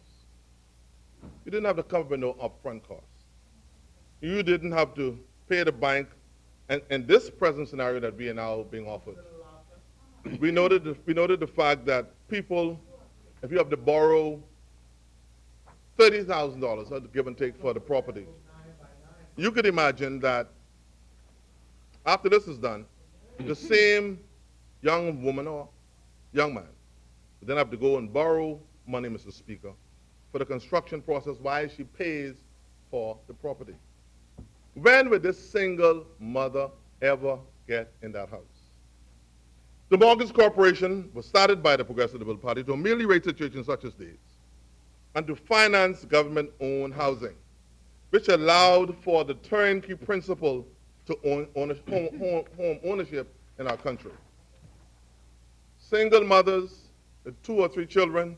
You didn't have to come up with no upfront costs. You didn't have to pay the bank. And in this present scenario that we are now being offered, we noted the fact that people, if you have to borrow $30,000, give and take, for the property, you could imagine that after this is done, the same young woman or young man would then have to go and borrow money, Mr. Speaker, for the construction process while she pays for the property. When would this single mother ever get in that house? The Mortgage Corporation was started by the Progressive Liberal Party to ameliorate situations such as these and to finance government-owned housing, which allowed for the turnkey principle to home ownership in our country. Single mothers with 2 or 3 children,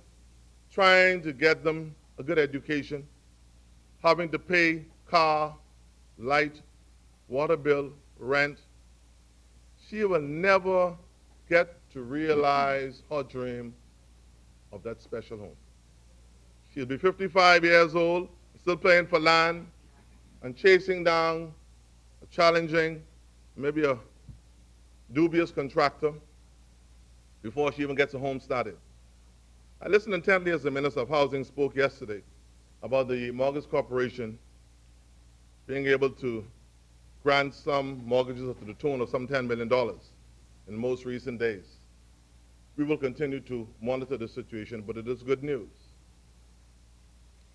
trying to get them a good education, having to pay car, light, water bill, rent, she will never get to realize her dream of that special home. She'll be 55 years old, still playing for land and chasing down a challenging, maybe a dubious contractor before she even gets a home started. I listened intently as the Minister of Housing spoke yesterday about the Mortgage Corporation being able to grant some mortgages up to the tune of some $10 million in most recent days. We will continue to monitor the situation, but it is good news.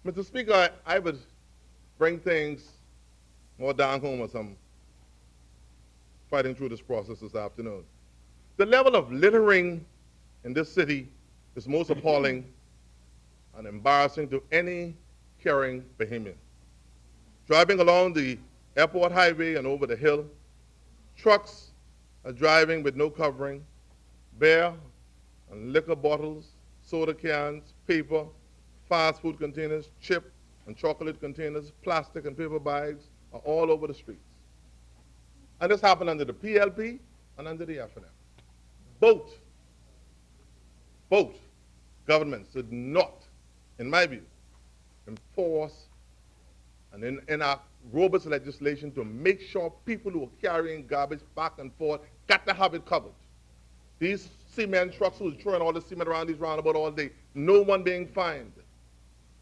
Mr. Speaker, I would bring things more down home as I'm fighting through this process this afternoon. The level of littering in this city is most appalling and embarrassing to any caring Bahamian. Driving along the airport highway and over the hill, trucks are driving with no covering, beer and liquor bottles, soda cans, paper, fast food containers, chip and chocolate containers, plastic and paper bags are all over the streets. And this happened under the PLP and under the FNM. Both governments did not, in my view, enforce and enact robust legislation to make sure people who are carrying garbage back and forth got to have it covered. These cement trucks who are throwing all the cement around these roundabouts all day, no one being fined.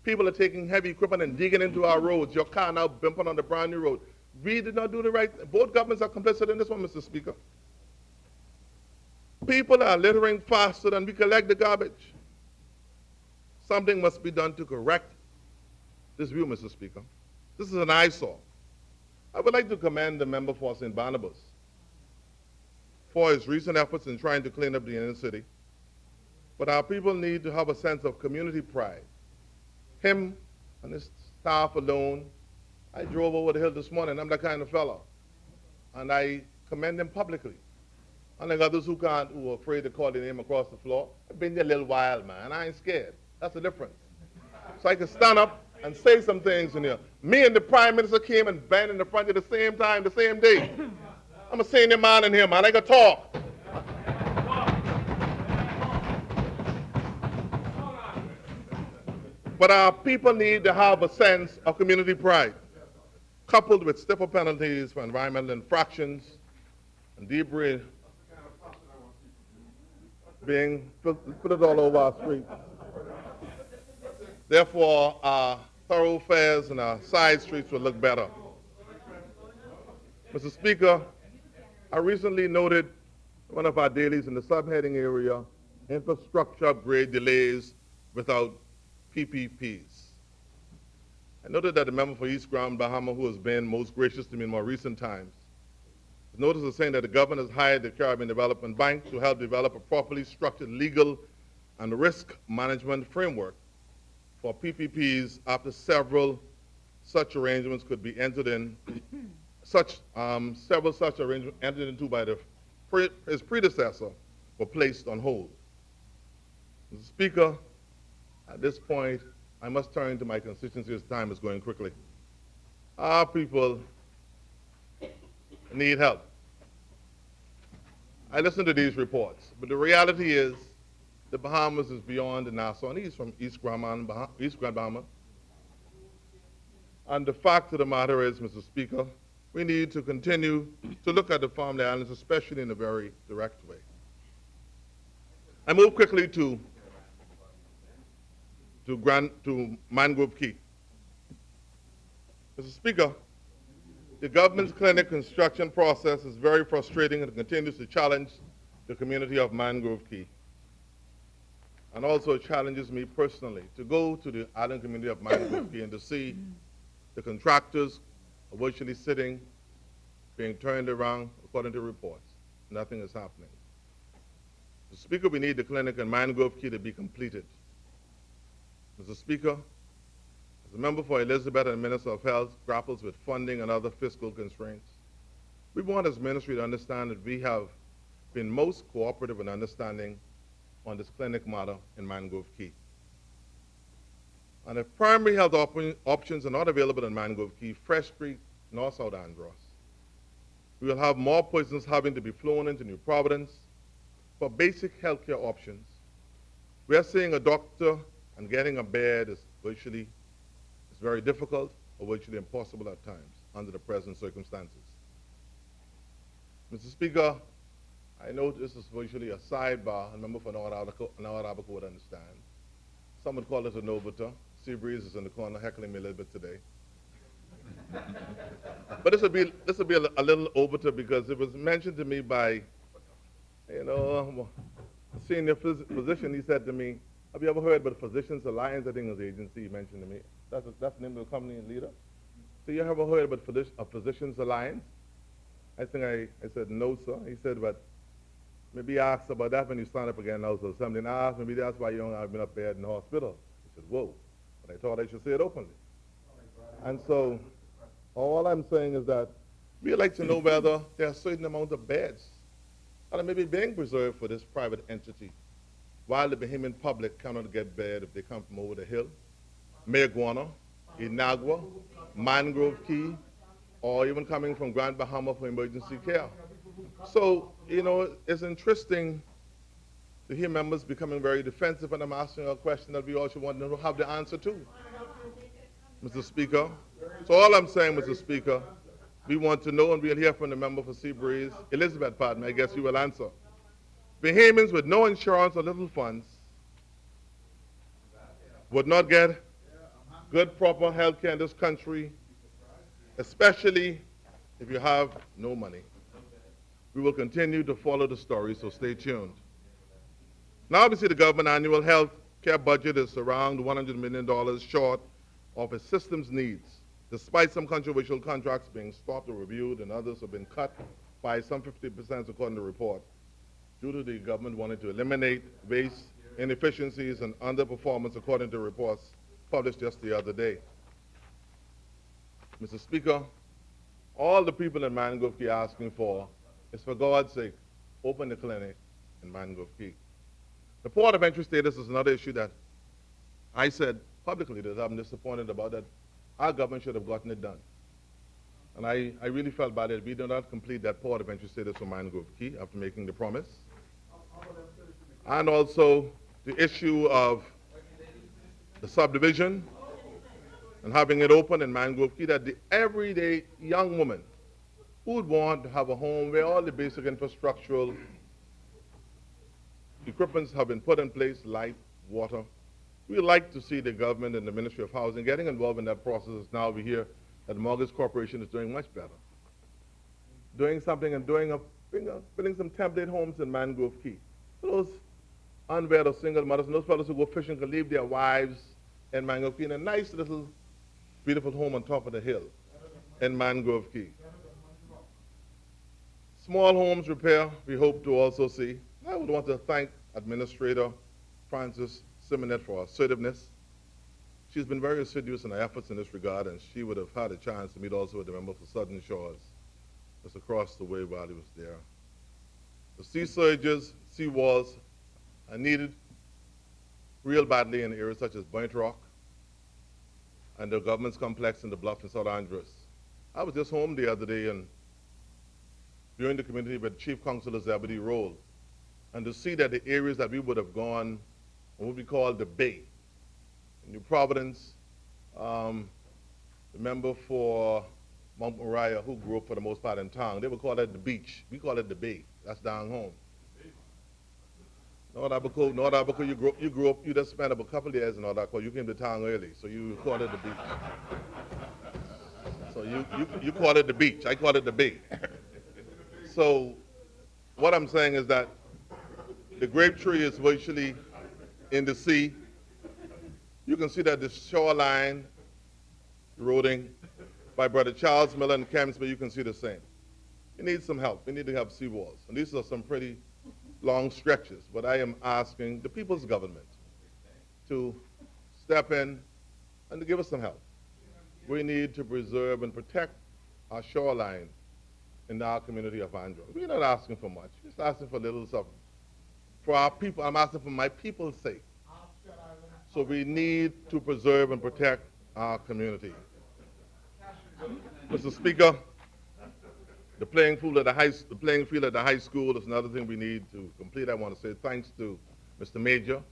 People are taking heavy equipment and digging into our roads. Your car now bumping on the brand new road. We did not do the right thing. Both governments are complicit in this one, Mr. Speaker. People are littering faster than we collect the garbage. Something must be done to correct this view, Mr. Speaker. This is an eyesore. I would like to commend the member for St. Barnabas for his recent efforts in trying to clean up the inner city. But our people need to have a sense of community pride. Him and his staff alone, I drove over the hill this morning. I'm that kind of fellow. And I commend him publicly. Unlike others who are afraid to call their name across the floor, I've been there a little while, man. I ain't scared. That's the difference. So I can stand up and say some things in here. Me and the Prime Minister came and banged in the front at the same time, the same day. I'm a senior man in here, man. I can talk. But our people need to have a sense of community pride, coupled with stiffer penalties for environmental infractions and debris being put all over our streets. Therefore, our thoroughfares and our side streets will look better. Mr. Speaker, I recently noted one of our dailies in the subheading area, infrastructure upgrade delays without PPPs. I noted that the member for East Grand Bahama, who has been most gracious to me in more recent times, has noticed as saying that the government has hired the Caribbean Development Bank to help develop a properly structured legal and risk management framework for PPPs after several such arrangements could be entered in, several such arrangements entered into by his predecessor were placed on hold. Mr. Speaker, at this point, I must turn to my constituency as time is going quickly. Our people need help. I listen to these reports, but the reality is the Bahamas is beyond the Nassau and he's from East Grand Bahama. And the fact of the matter is, Mr. Speaker, we need to continue to look at the Farmland Islands, especially in a very direct way. I move quickly to Mangrove Key. Mr. Speaker, the government's clinic construction process is very frustrating and continues to challenge the community of Mangrove Key. And also it challenges me personally to go to the island community of Mangrove Key and to see the contractors are virtually sitting, being turned around according to reports. Nothing is happening. Mr. Speaker, we need the clinic in Mangrove Key to be completed. Mr. Speaker, as a member for Elizabeth and Minister of Health grapples with funding and other fiscal constraints, we want as ministry to understand that we have been most cooperative and understanding on this clinic matter in Mangrove Key. And if primary health options are not available in Mangrove Key, Fresh Creek, nor South Andros, we will have more persons having to be flown into New Providence for basic healthcare options. We are seeing a doctor and getting a bed is very difficult or virtually impossible at times under the present circumstances. Mr. Speaker, I know this is virtually a sidebar. A member for North Abaco would understand. Some would call it a no-butter. Seabreeze is in the corner heckling me a little bit today. But this will be a little obiter because it was mentioned to me by, a senior physician. He said to me, "Have you ever heard about the Physicians Alliance?" I think it was the agency he mentioned to me. That's the name of the company and leader. So you ever heard about a Physicians Alliance? I said, "No, sir." He said, "But maybe ask about that when you stand up again now." So something I asked, maybe that's why you haven't been up there in the hospital. He said, "Whoa." But I thought I should say it openly. And so all I'm saying is that we'd like to know whether there are a certain amount of beds that are maybe being reserved for this private entity, while the Bahamian public cannot get bed if they come from over the hill, Mayaguana, Inagua, Mangrove Key, or even coming from Grand Bahama for emergency care. So, it's interesting to hear members becoming very defensive, and I'm asking a question that we all should want to have the answer to, Mr. Speaker. So all I'm saying, Mr. Speaker, we want to know, and we'll hear from the member for Seabreeze, Elizabeth, pardon me, I guess you will answer. Bahamians with no insurance or little funds would not get good, proper health care in this country, especially if you have no money. We will continue to follow the story, so stay tuned. Now, obviously, the government annual health care budget is around $100 million short of its system's needs, despite some controversial contracts being stopped or reviewed and others have been cut by some 50% according to the report, due to the government wanting to eliminate waste, inefficiencies, and underperformance according to reports published just the other day. Mr. Speaker, all the people in Mangrove Key are asking for is, for God's sake, open the clinic in Mangrove Key. The port of entry status is another issue that I said publicly that I'm disappointed about, that our government should have gotten it done. And I really felt bad that we did not complete that port of entry status for Mangrove Key after making the promise. And also the issue of the subdivision and having it open in Mangrove Key, that the everyday young woman who would want to have a home where all the basic infrastructural equipments have been put in place, light, water. We'd like to see the government and the Ministry of Housing getting involved in that process. Now we hear that the Mortgage Corporation is doing much better. Doing something and building some template homes in Mangrove Key. Those unwed or single mothers, and those fellows who go fishing can leave their wives in Mangrove Key in a nice little beautiful home on top of the hill in Mangrove Key. Small homes repair, we hope to also see. I would want to thank Administrator Frances Simonet for her assertiveness. She's been very assiduous in her efforts in this regard, and she would have had a chance to meet also with the member for Southern Shores just across the way while he was there. The sea surges, sea walls are needed real badly in areas such as Buoyant Rock and the government's complex in the Bluff in South Andros. I was just home the other day and viewing the community with Chief Councilor Zebedee Roll, and to see that the areas that we would have gone, what we call the Bay, New Providence, the member for Mount Moriah, who grew up for the most part in town, they would call that the beach. We call it the Bay. That's down home. North Abaco, you grew up, you just spent about a couple of years in North Abaco. You came to town early, so you call it the beach. So you call it the beach. I call it the Bay. So what I'm saying is that the grape tree is virtually in the sea. You can see that the shoreline eroding. By Brother Charles Miller and Kempsville, you can see the same. We need some help. We need to have seawalls. And these are some pretty long stretches, but I am asking the people's government to step in and to give us some help. We need to preserve and protect our shoreline in our community of Andros. We're not asking for much. We're just asking for a little something. For our people, I'm asking for my people's sake. So we need to preserve and protect our community. Mr. Speaker, the playing field at the high school is another thing we need to complete. I want to say thanks to Mr. Major.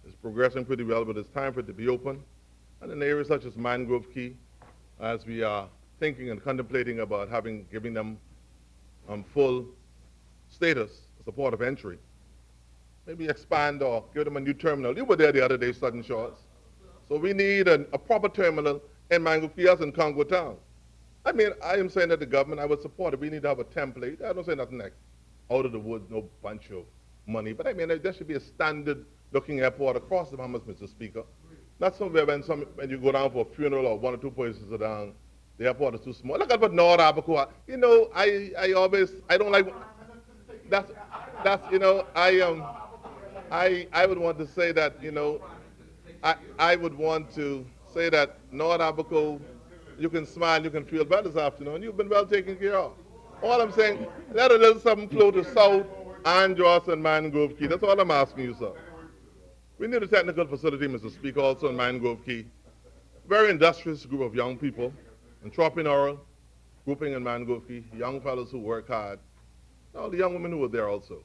It's progressing pretty well, but it's time for it to be open. And in areas such as Mangrove Key, as we are thinking and contemplating about giving them full status as a port of entry, maybe expand or give them a new terminal. You were there the other day, Southern Shores. So we need a proper terminal in Mangrove Key as in Congo Town. I mean, I am saying that the government, I would support it. We need to have a template. I don't say nothing like out of the woods, no bunch of money. But I mean, there should be a standard-looking airport across the Bahamas, Mr. Speaker. Not somewhere when you go down for a funeral or one or two places are down, the airport is too small. Look at what North Abaco. You know, I don't like, I would want to say that, you know, I would want to say that North Abaco, you can smile, you can feel better this afternoon. You've been well taken care of. All I'm saying, let a little something flow to South, Andros, and Mangrove Key. That's all I'm asking you, sir. We need a technical facility, Mr. Speaker, also in Mangrove Key. Very industrious group of young people, entrepreneurial, grouping in Mangrove Key, young fellows who work hard. All the young women who are there also.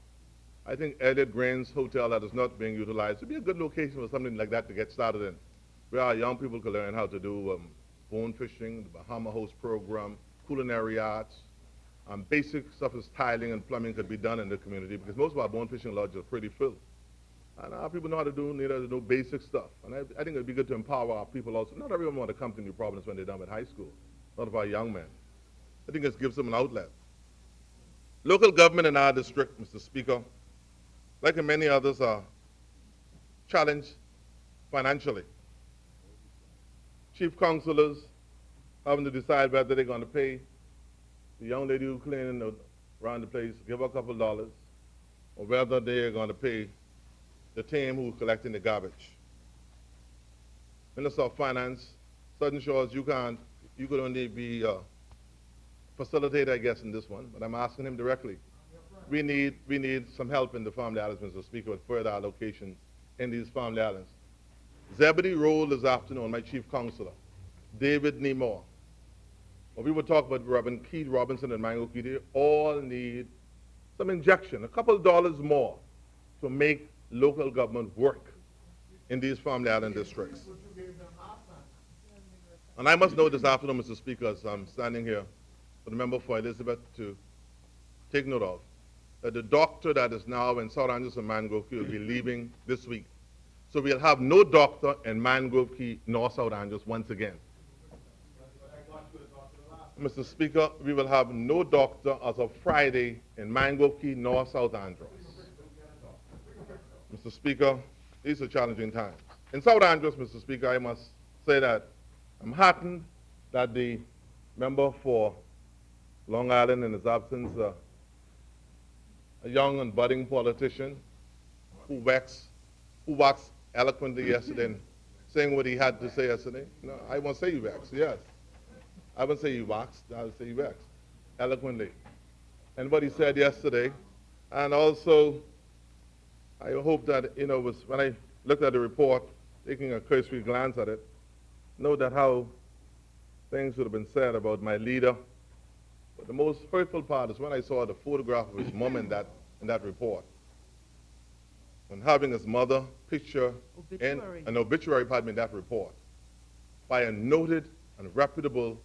I think Elliott Grange Hotel that is not being utilized would be a good location for something like that to get started in, where our young people could learn how to do bone fishing, the Bahama Host program, culinary arts, basic stuff as tiling and plumbing could be done in the community because most of our bone fishing lodges are pretty full. And our people know how to do basic stuff. And I think it would be good to empower our people also. Not everyone want to come to New Providence when they're done with high school. A lot of our young men. I think it gives them an outlet. Local government in our district, Mr. Speaker, like in many others, are challenged financially. Chief councilors having to decide whether they're going to pay the young lady who cleaning around the place, give her a couple of dollars, or whether they're going to pay the team who's collecting the garbage. Minister of Finance, Southern Shores, you could only be facilitator, I guess, in this one, but I'm asking him directly. We need some help in the Family Islands, Mr. Speaker, with further allocations in these Family Islands. Zebedee Roll this afternoon, my chief counselor, David Nemore. When we would talk about Reverend Keith Robinson and Mangrove Key, they all need some injection, a couple of dollars more to make local government work in these Family Island districts. And I must know this afternoon, Mr. Speaker, as I'm standing here for the member for Elizabeth to take note of, that the doctor that is now in South Andros and Mangrove Key will be leaving this week. So we'll have no doctor in Mangrove Key nor South Andros once again. Mr. Speaker, we will have no doctor as of Friday in Mangrove Key nor South Andros. Mr. Speaker, these are challenging times. In South Andros, Mr. Speaker, I must say that I'm heartened that the member for Long Island in his absence, a young and budding politician who waxed eloquently yesterday and saying what he had to say yesterday. No, I won't say he waxed, yes. I won't say he waxed, I would say he waxed eloquently. And what he said yesterday, and also I hope that, was when I looked at the report, taking a cursory glance at it, know that how things would have been said about my leader. But the most hurtful part is when I saw the photograph of his mom in that report. And having his mother picture in an obituary, in that report by a noted and reputable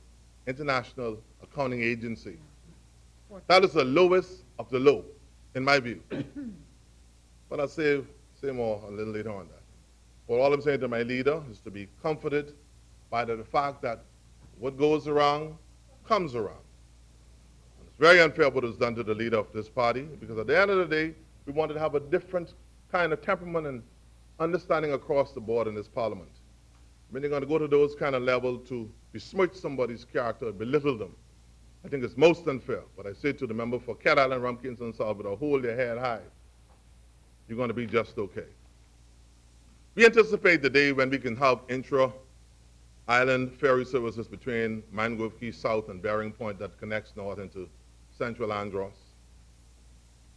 international accounting agency. That is the lowest of the low, in my view. But I'll say more a little later on that. But all I'm saying to my leader is to be comforted by the fact that what goes around comes around. And it's very unfair what was done to the leader of this party, because at the end of the day, we wanted to have a different kind of temperament and understanding across the board in this parliament. When you're going to go to those kind of levels to besmirch somebody's character, belittle them, I think it's most unfair. But I say to the member for Cat Island, Rumpkins, and Salvador, hold your head high. You're going to be just okay. We anticipate the day when we can have intra-island ferry services between Mangrove Key South and Bering Point that connects north into central Andros.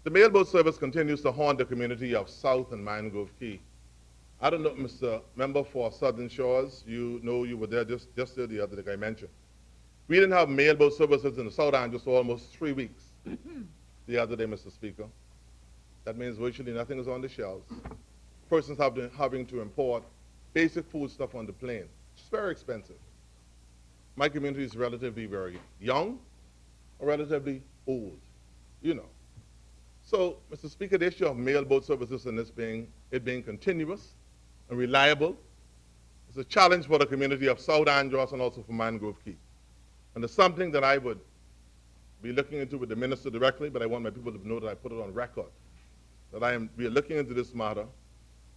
The mailboat service continues to haunt the community of South and Mangrove Key. I don't know, Mr. Member for Southern Shores, you know you were there just the other day, I mentioned. We didn't have mailboat services in the South Andros for almost 3 weeks the other day, Mr. Speaker. That means virtually nothing is on the shelves. Persons having to import basic food stuff on the plane. It's very expensive. My community is relatively very young or relatively old, So, Mr. Speaker, the issue of mailboat services and it being continuous and reliable is a challenge for the community of South Andros and also for Mangrove Key. And it's something that I would be looking into with the minister directly, but I want my people to know that I put it on record, that we are looking into this matter,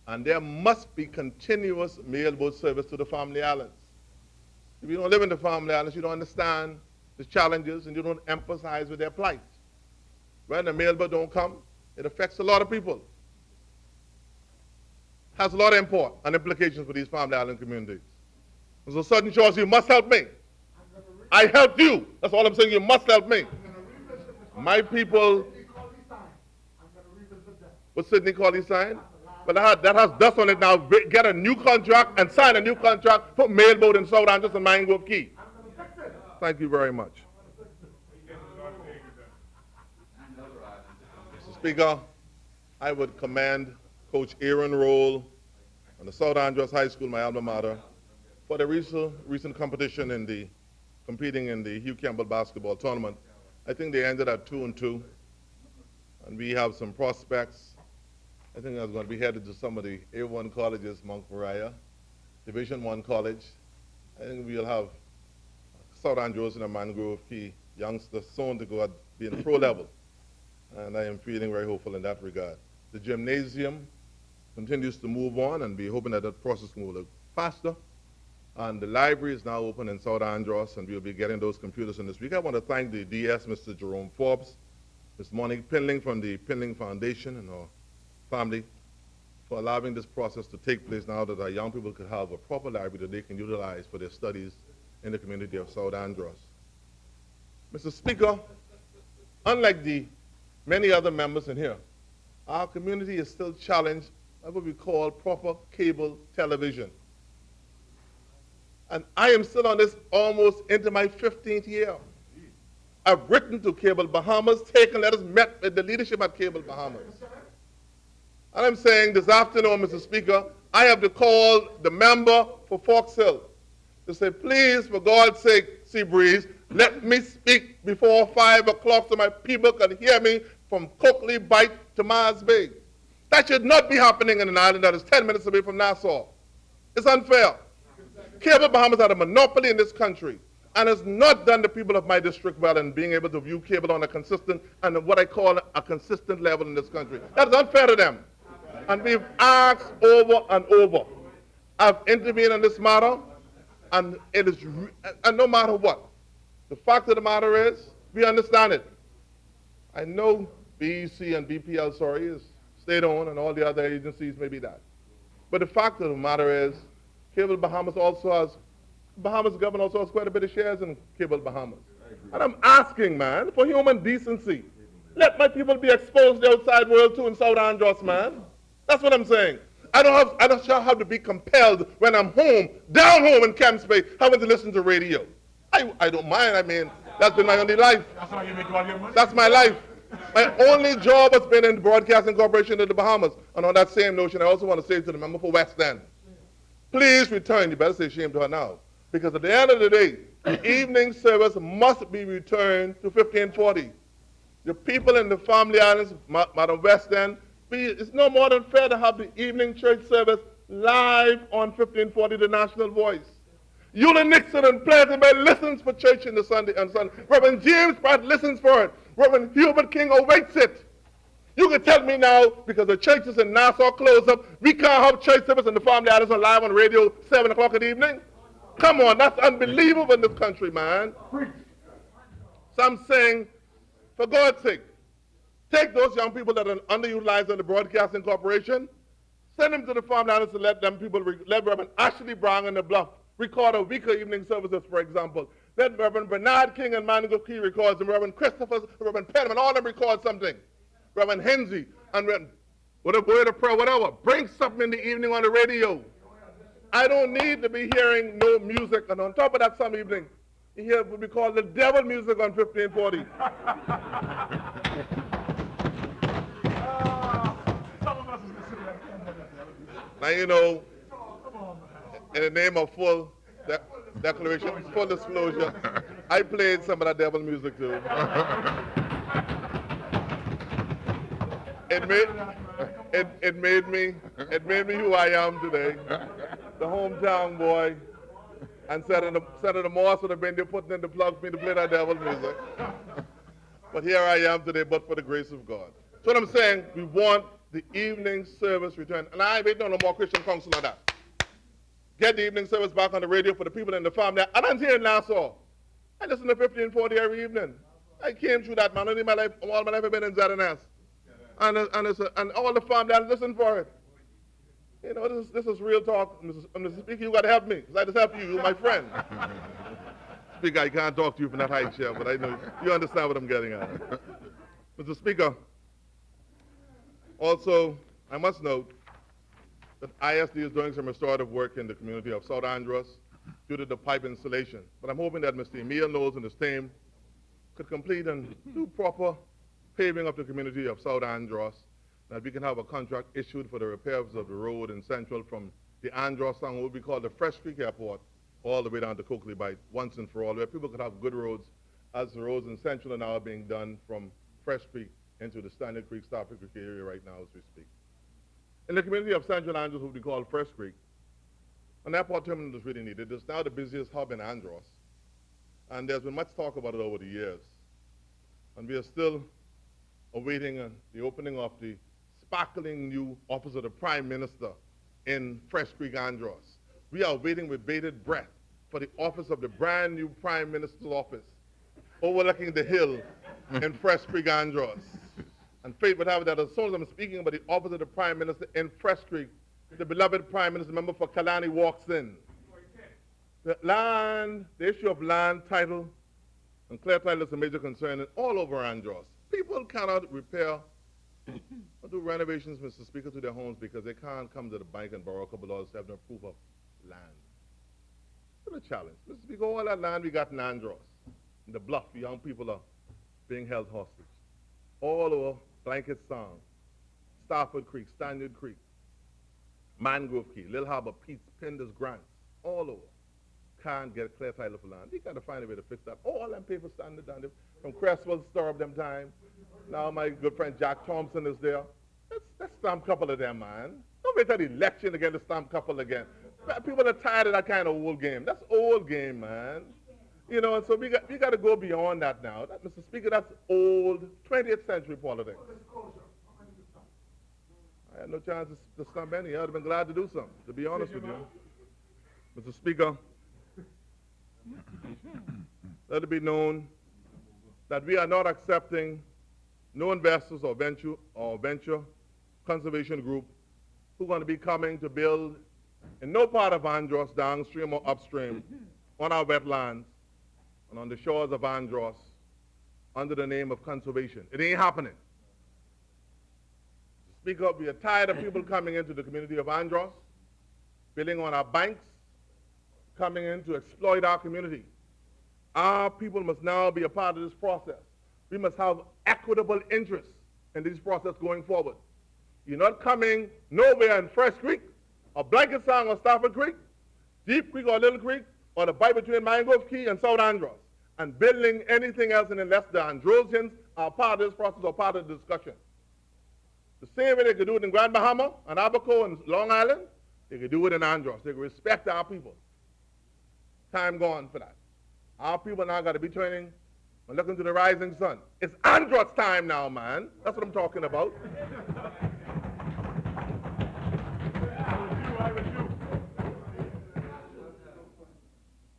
and there must be continuous mailboat service to the family islands. If you don't live in the family islands, you don't understand the challenges and you don't empathize with their plight. When the mailboat don't come, it affects a lot of people. Has a lot of import and implications for these family island communities. And so Southern Shores, you must help me. I helped you. That's all I'm saying. You must help me. My people. What Sidney Colley signed? But that has dust on it now. Get a new contract and sign a new contract for mailboat in South Andros and Mangrove Key. Thank you very much. Mr. Speaker, I would commend Coach Aaron Roll and the South Andros High School, my alma mater, for the recent competition competing in the Hugh Campbell basketball tournament. I think they ended at 2-2, and we have some prospects. I think I was going to be headed to some of the A1 colleges, Mount Moriah, Division I college. I think we'll have South Andros and Mangrove Key youngsters soon to go at being pro level, and I am feeling very hopeful in that regard. The gymnasium continues to move on, and we're hoping that process can go faster. And the library is now open in South Andros, and we'll be getting those computers in this week. I want to thank the DS, Mr. Jerome Forbes, Ms. Monique Pinling from the Pinling Foundation and her family for allowing this process to take place now that our young people could have a proper library that they can utilize for their studies in the community of South Andros. Mr. Speaker, unlike the many other members in here, our community is still challenged by what we call proper cable television. And I am still on this almost into my 15th year. I've written to Cable Bahamas, taken letters, met with the leadership at Cable Bahamas. And I'm saying this afternoon, Mr. Speaker, I have to call the member for Fox Hill to say, please, for God's sake, Seabreeze, let me speak before 5 o'clock so my people can hear me from Coakley Bight to Mars Bay. That should not be happening in an island that is 10 minutes away from Nassau. It's unfair. Cable Bahamas had a monopoly in this country and has not done the people of my district well in being able to view cable on a consistent and what I call a consistent level in this country. That is unfair to them. And we've asked over and over. I've intervened in this matter, and it is, and no matter what, the fact of the matter is, we understand it. I know BEC and BPL, is state-owned, and all the other agencies may be that. But the fact of the matter is, Cable Bahamas also has, Bahamas government also has quite a bit of shares in Cable Bahamas. And I'm asking, man, for human decency, let my people be exposed to the outside world too in South Andros, man. That's what I'm saying. I don't have to be compelled when I'm home, down home in Camps Bay, having to listen to radio. I don't mind. I mean, that's been my only life.
That's how you make all your money.
That's my life. My only job has been in the Broadcasting Corporation of the Bahamas. And on that same notion, I also want to say to the member for West End, please return. You better say shame to her now. Because at the end of the day, the evening service must be returned to 1540. The people in the Family Islands, Madam West End, it's no more than fair to have the evening church service live on 1540, the national voice. Eula Nixon and Pleasant Bay listens for church on Sunday. Reverend James Pratt listens for it. Reverend Hubert King awaits it. You can tell me now, because the churches in Nassau closed up, we can't have church service in the Family Islands on live on radio 7 o'clock in the evening? Come on, that's unbelievable in this country, man. So I'm saying, for God's sake, take those young people that are underutilized in the Broadcasting Corporation, send them to the Family Islands to let Reverend Ashley Brown and the Bluff record a weaker evening services, for example. Let Reverend Bernard King and Manigo Key record them, Reverend Christopher, Reverend Penman, all of them record something. Reverend Hensey, and with a word of prayer, whatever. Bring something in the evening on the radio. I don't need to be hearing no music. And on top of that, some evening, you hear what we call the devil music on 1540. Now, you know, in the name of full declaration, full disclosure, I played some of that devil music too. It made me who I am today, the hometown boy, and Senator Moss would have been there putting in the plug for me to play that devil music. But here I am today, but for the grace of God. So what I'm saying, we want the evening service returned, and I ain't waiting on no more Christian council on that. Get the evening service back on the radio for the people in the farm there. And I'm here in Nassau. I listen to 1540 every evening. I came through that, man. All my life I've been in ZNS. And all the farm there listen for it. You know, this is real talk. Mr. Speaker, you got to help me. Because I just help you. You're my friend. Speaker, I can't talk to you from that high chair, but I know you understand what I'm getting at. Mr. Speaker, also, I must note that ISD is doing some restorative work in the community of South Andros due to the pipe installation. But I'm hoping that Mr. Emil Knowles and his team could complete and do proper paving of the community of South Andros, that we can have a contract issued for the repairs of the road in Central from the Andros town, what we call the Fresh Creek Airport, all the way down to Coakley Bight, once and for all, where people could have good roads, as the roads in Central are now being done from Fresh Creek into the Standard Creek, Stafford Creek area right now as we speak. In the community of Central Andros, what we call Fresh Creek, an airport terminal is really needed. It's now the busiest hub in Andros, and there's been much talk about it over the years. And we are still awaiting the opening of the sparkling new office of the Prime Minister in Fresh Creek, Andros. We are waiting with bated breath for the office of the brand new Prime Minister's office overlooking the hill in Fresh Creek, Andros. And fate would have it that as soon as I'm speaking about the office of the Prime Minister in Fresh Creek, the beloved Prime Minister, member for Kalani, walks in. The issue of land title and clear title is a major concern all over Andros. People cannot repair or do renovations, Mr. Speaker, to their homes because they can't come to the bank and borrow a couple dollars to have no proof of land. It's a challenge. Mr. Speaker, all that land we got in Andros, in the Bluff, young people are being held hostage. All over Blanket Sound, Stafford Creek, Standard Creek, Mangrove Key, Little Harbor, Pete's, Pinders, Grants, all over. Can't get a clear title for land. We got to find a way to fix that. All them papers standing down there from Cresswell stir up them time. Now my good friend Jack Thompson is there. Let's stamp a couple of them, man. Don't wait till the election again to stamp a couple again. People are tired of that kind of old game. That's old game, man. You know, and so we got to go beyond that now. Mr. Speaker, that's old 20th century politics. I had no chance to stump any. I would have been glad to do something, to be honest with you. Mr. Speaker, let it be known that we are not accepting no investors or venture conservation group who are going to be coming to build in no part of Andros, downstream or upstream, on our wetlands and on the shores of Andros under the name of conservation. It ain't happening. To speak up, we are tired of people coming into the community of Andros, building on our banks, coming in to exploit our community. Our people must now be a part of this process. We must have equitable interest in this process going forward. You're not coming nowhere in Fresh Creek, or Blanket Sound, or Stafford Creek, Deep Creek or Little Creek, or the bight between Mangrove Key and South Andros, and building anything else unless the Androsians are part of this process or part of the discussion. The same way they could do it in Grand Bahama and Abaco and Long Island, they could do it in Andros. They could respect our people. Time gone for that. Our people now got to be turning and looking to the rising sun. It's Andros time now, man. That's what I'm talking about.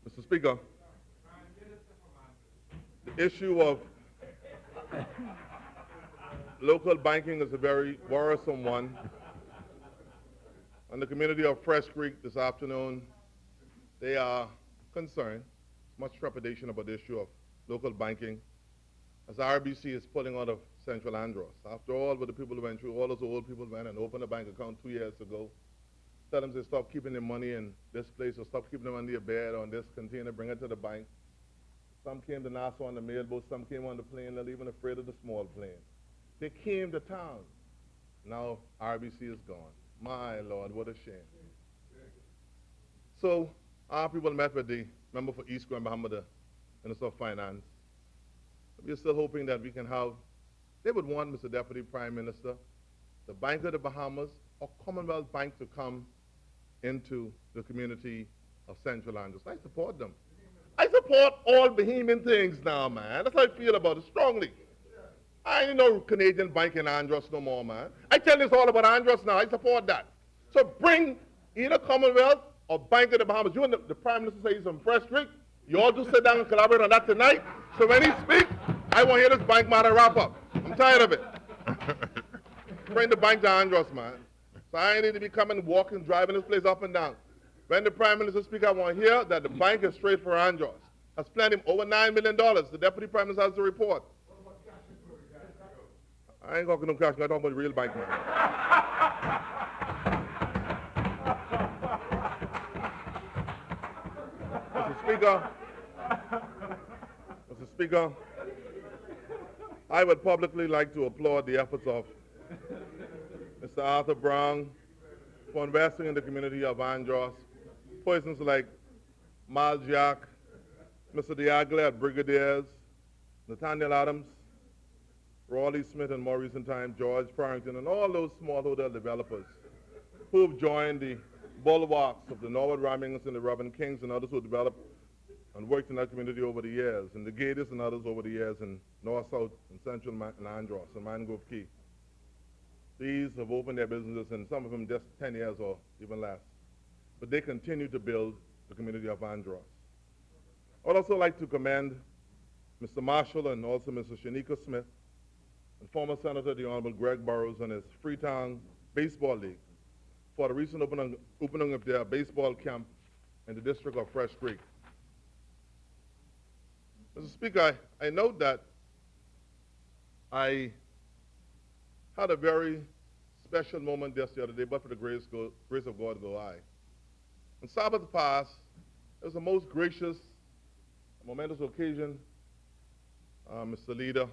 Mr. Speaker, the issue of local banking is a very worrisome one. And the community of Fresh Creek this afternoon, they are concerned, much trepidation about the issue of local banking, as RBC is pulling out of Central Andros. After all, what the people went through, all those old people went and opened a bank account 2 years ago. Tell them to stop keeping their money in this place or stop keeping them under your bed or in this container, bring it to the bank. Some came to Nassau on the mailboat, some came on the plane, they're even afraid of the small plane. They came to town. Now RBC is gone. My Lord, what a shame. So our people met with the member for East Grand Bahama, the Minister of Finance. We are still hoping that we can have, they would want, Mr. Deputy Prime Minister, the Bank of the Bahamas or Commonwealth Bank to come into the community of Central Andros. I support them. I support all Bahamian things now, man. That's how I feel about it strongly. I ain't no Canadian bank in Andros no more, man. I tell you it's all about Andros now. I support that. So bring either Commonwealth or Bank of the Bahamas. You and the Prime Minister say he's from Fresh Creek. You all do sit down and collaborate on that tonight. So when he speaks, I want to hear this bank matter wrap up. I'm tired of it. Bring the bank to Andros, man. So I ain't need to be coming, walking, driving this place up and down. When the Prime Minister speaks, I want to hear that the bank is straight for Andros. I spent him over $9 million. The Deputy Prime Minister has the report. I ain't talking no cash, I'm talking about the real bank, man. Mr. Speaker, I would publicly like to applaud the efforts of Mr. Arthur Brown for investing in the community of Andros. Persons like Mal Jack, Mr. Diagle at Brigadiers, Nathaniel Adams, Raleigh Smith, and more recent time, George Farrington, and all those smallholder developers who have joined the bulwarks of the Norwood Ramings and the Robin Kings and others who developed and worked in that community over the years, and the Gators and others over the years in North, South, and Central Andros and Mangrove Key. These have opened their businesses, and some of them just 10 years or even less. But they continue to build the community of Andros. I would also like to commend Mr. Marshall and also Mrs. Shanika Smith and former Senator the Honorable Greg Burrows and his Freetown Baseball League for the recent opening of their baseball camp in the district of Fresh Creek. Mr. Speaker, I note that I had a very special moment just the other day, but for the grace of God go I. On Sabbath past, it was the most gracious, momentous occasion, Mr. Leader,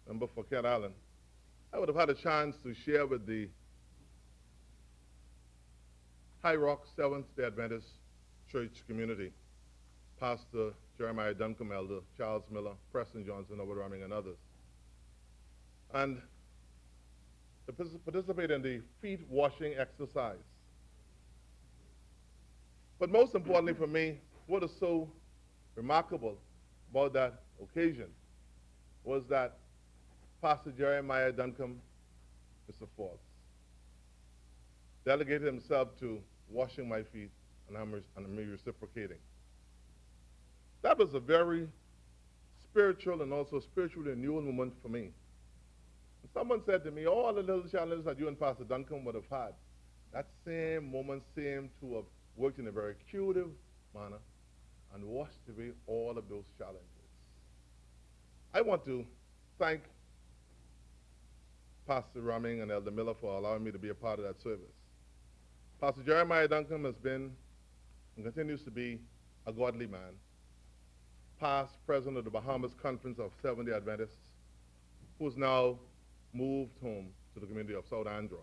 member for Cat Island. I would have had a chance to share with the High Rock Seventh-day Adventist Church community, Pastor Jeremiah Duncombe, Elder Charles Miller, Preston Johnson, Norwood Raming, and others. And to participate in the feet washing exercise. But most importantly for me, what is so remarkable about that occasion was that Pastor Jeremiah Duncombe, Mr. Forbes, delegated himself to washing my feet, and I'm reciprocating. That was a very spiritual and also spiritual renewal moment for me. And someone said to me, all the little challenges that you and Pastor Duncan would have had, that same moment seemed to have worked in a very curative manner and washed away all of those challenges. I want to thank Pastor Ramming and Elder Miller for allowing me to be a part of that service. Pastor Jeremiah Duncan has been and continues to be a godly man, past president of the Bahamas Conference of Seventh-day Adventists, who has now moved home to the community of South Andros.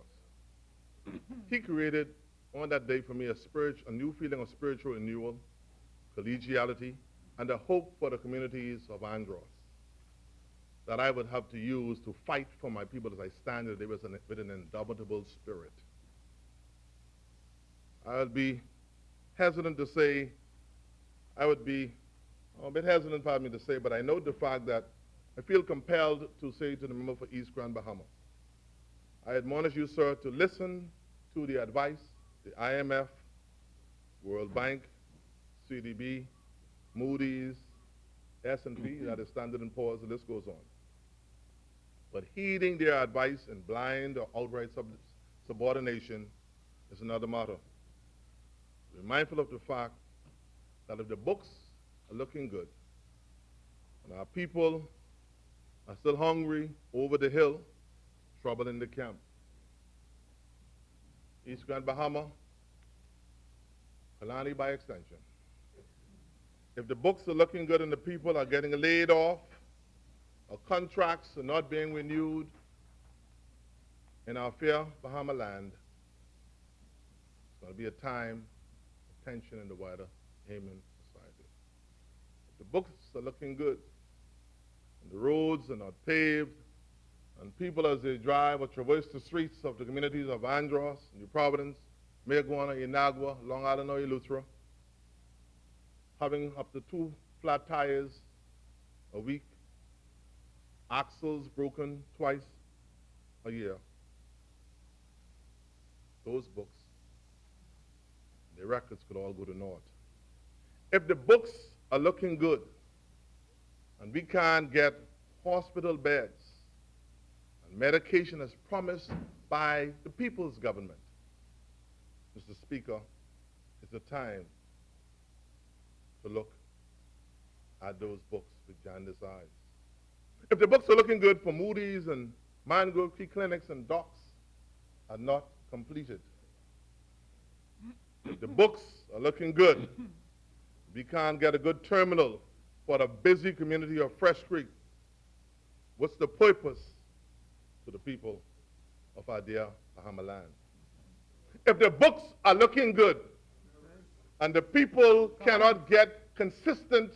He created on that day for me a new feeling of spiritual renewal, collegiality, and a hope for the communities of Andros that I would have to use to fight for my people as I stand today with an indomitable spirit. I would be hesitant to say, a bit hesitant, pardon me to say, but I note the fact that I feel compelled to say to the member for East Grand Bahama, I admonish you, sir, to listen to the advice the IMF, World Bank, CDB, Moody's, S&P, that is Standard & Poor's, the list goes on. But heeding their advice in blind or outright subordination is another matter. Be mindful of the fact that if the books are looking good, and our people are still hungry over the hill, trouble in the camp. East Grand Bahama, Kalani by extension. If the books are looking good and the people are getting laid off, or contracts are not being renewed in our fair Bahama land, it's going to be a time of tension in the wider Bahamian society. If the books are looking good, and the roads are not paved, and people as they drive or traverse the streets of the communities of Andros, New Providence, Mayaguana, Inagua, Long Island, or Eleuthera, having up to 2 flat tires a week, axles broken twice a year. Those books, the records could all go to naught. If the books are looking good and we can't get hospital beds and medication as promised by the people's government, Mr. Speaker, it's a time to look at those books with jaundiced eyes. If the books are looking good for Moody's and Mangrove Key clinics and docks are not completed, if the books are looking good, we can't get a good terminal for the busy community of Fresh Creek, what's the purpose to the people of our dear Bahama land? If the books are looking good and the people cannot get consistent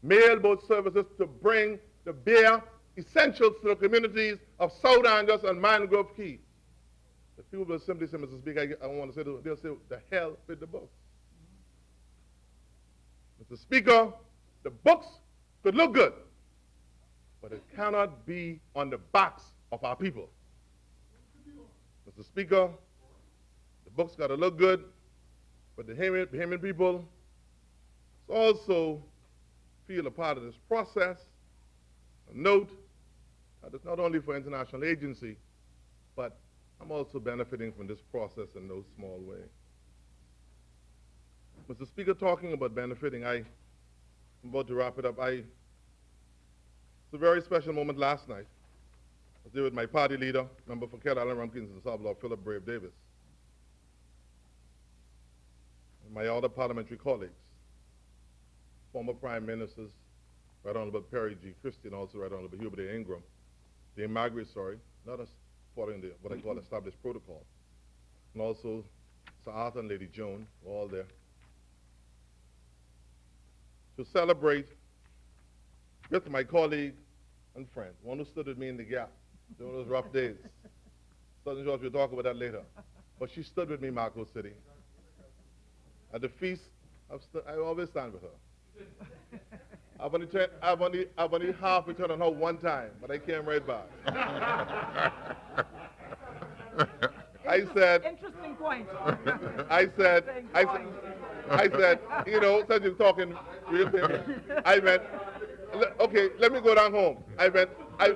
mailboat services to bring the bare essentials to the communities of South Andros and Mangrove Key, the people will simply say, Mr. Speaker, I want to say, they'll say, the hell with the books. Mr. Speaker, the books could look good, but it cannot be on the backs of our people. Mr. Speaker, the books got to look good, but the Bahamian people also feel a part of this process. Note that it's not only for international agency, but I'm also benefiting from this process in no small way. Mr. Speaker, talking about benefiting, I'm about to wrap it up. It's a very special moment last night. I was there with my party leader, member for Cat Island Rumpkins and Salvador, Philip Brave Davis, and my other parliamentary colleagues, former prime ministers, Right Honorable Perry G. Christie, and also Right Honorable Hubert A. Ingram, Dame Margaret, not as following what I call established protocol, and also Sir Arthur and Lady Joan, were all there, to celebrate with my colleague and friend, one who stood with me in the gap during those rough days. Southern George, we'll talk about that later. But she stood with me in Marco City. At the feast, I always stand with her. I've only half returned on her one time, but I came right back. I said,
Interesting point.
I said,
Same
I
point.
said, I said, you know, since you're talking real paper, I went, okay, let me go down home. I went, I,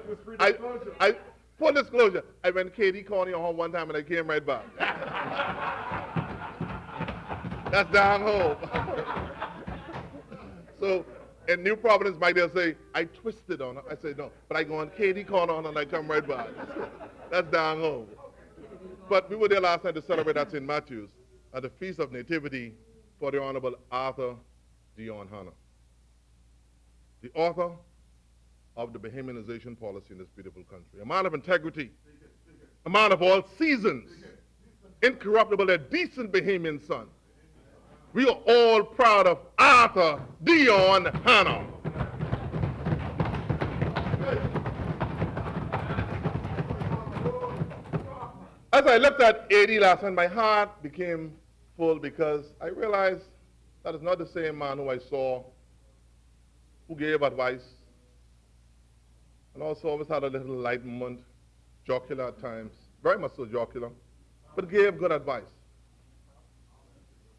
full disclosure, I went Katie Corney on home one time and I came right back. That's down home. So, in New Providence, Mike, they'll say, I twisted on her. I say, no, but I go on Katie Corner on her and I come right back. That's down home. But we were there last night to celebrate at St. Matthew's at the Feast of Nativity for the Honorable Arthur Dion Hanna, the author of the Bahamianization policy in this beautiful country. A man of integrity, a man of all seasons, incorruptible, a decent Bahamian son. We are all proud of Arthur Dion Hanna. As I looked at AD last night, my heart became full because I realized that is not the same man who I saw, who gave advice, and also always had a little light moment, jocular at times, very much so jocular, but gave good advice.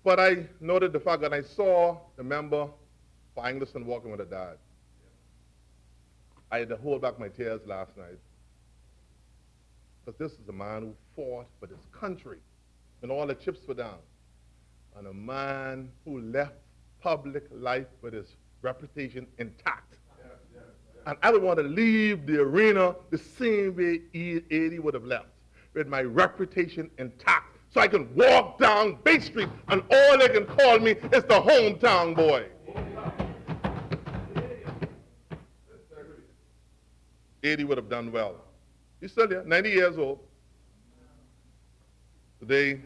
But I noted the fact that I saw the member for Angleston walking with her dad. I had to hold back my tears last night, because this is a man who fought for this country when all the chips were down, and a man who left public life with his reputation intact. And I would want to leave the arena the same way Eddie would have left, with my reputation intact, so I can walk down Bay Street and all they can call me is the hometown boy. Eddie would have done well. He's still there, 90 years old. Today,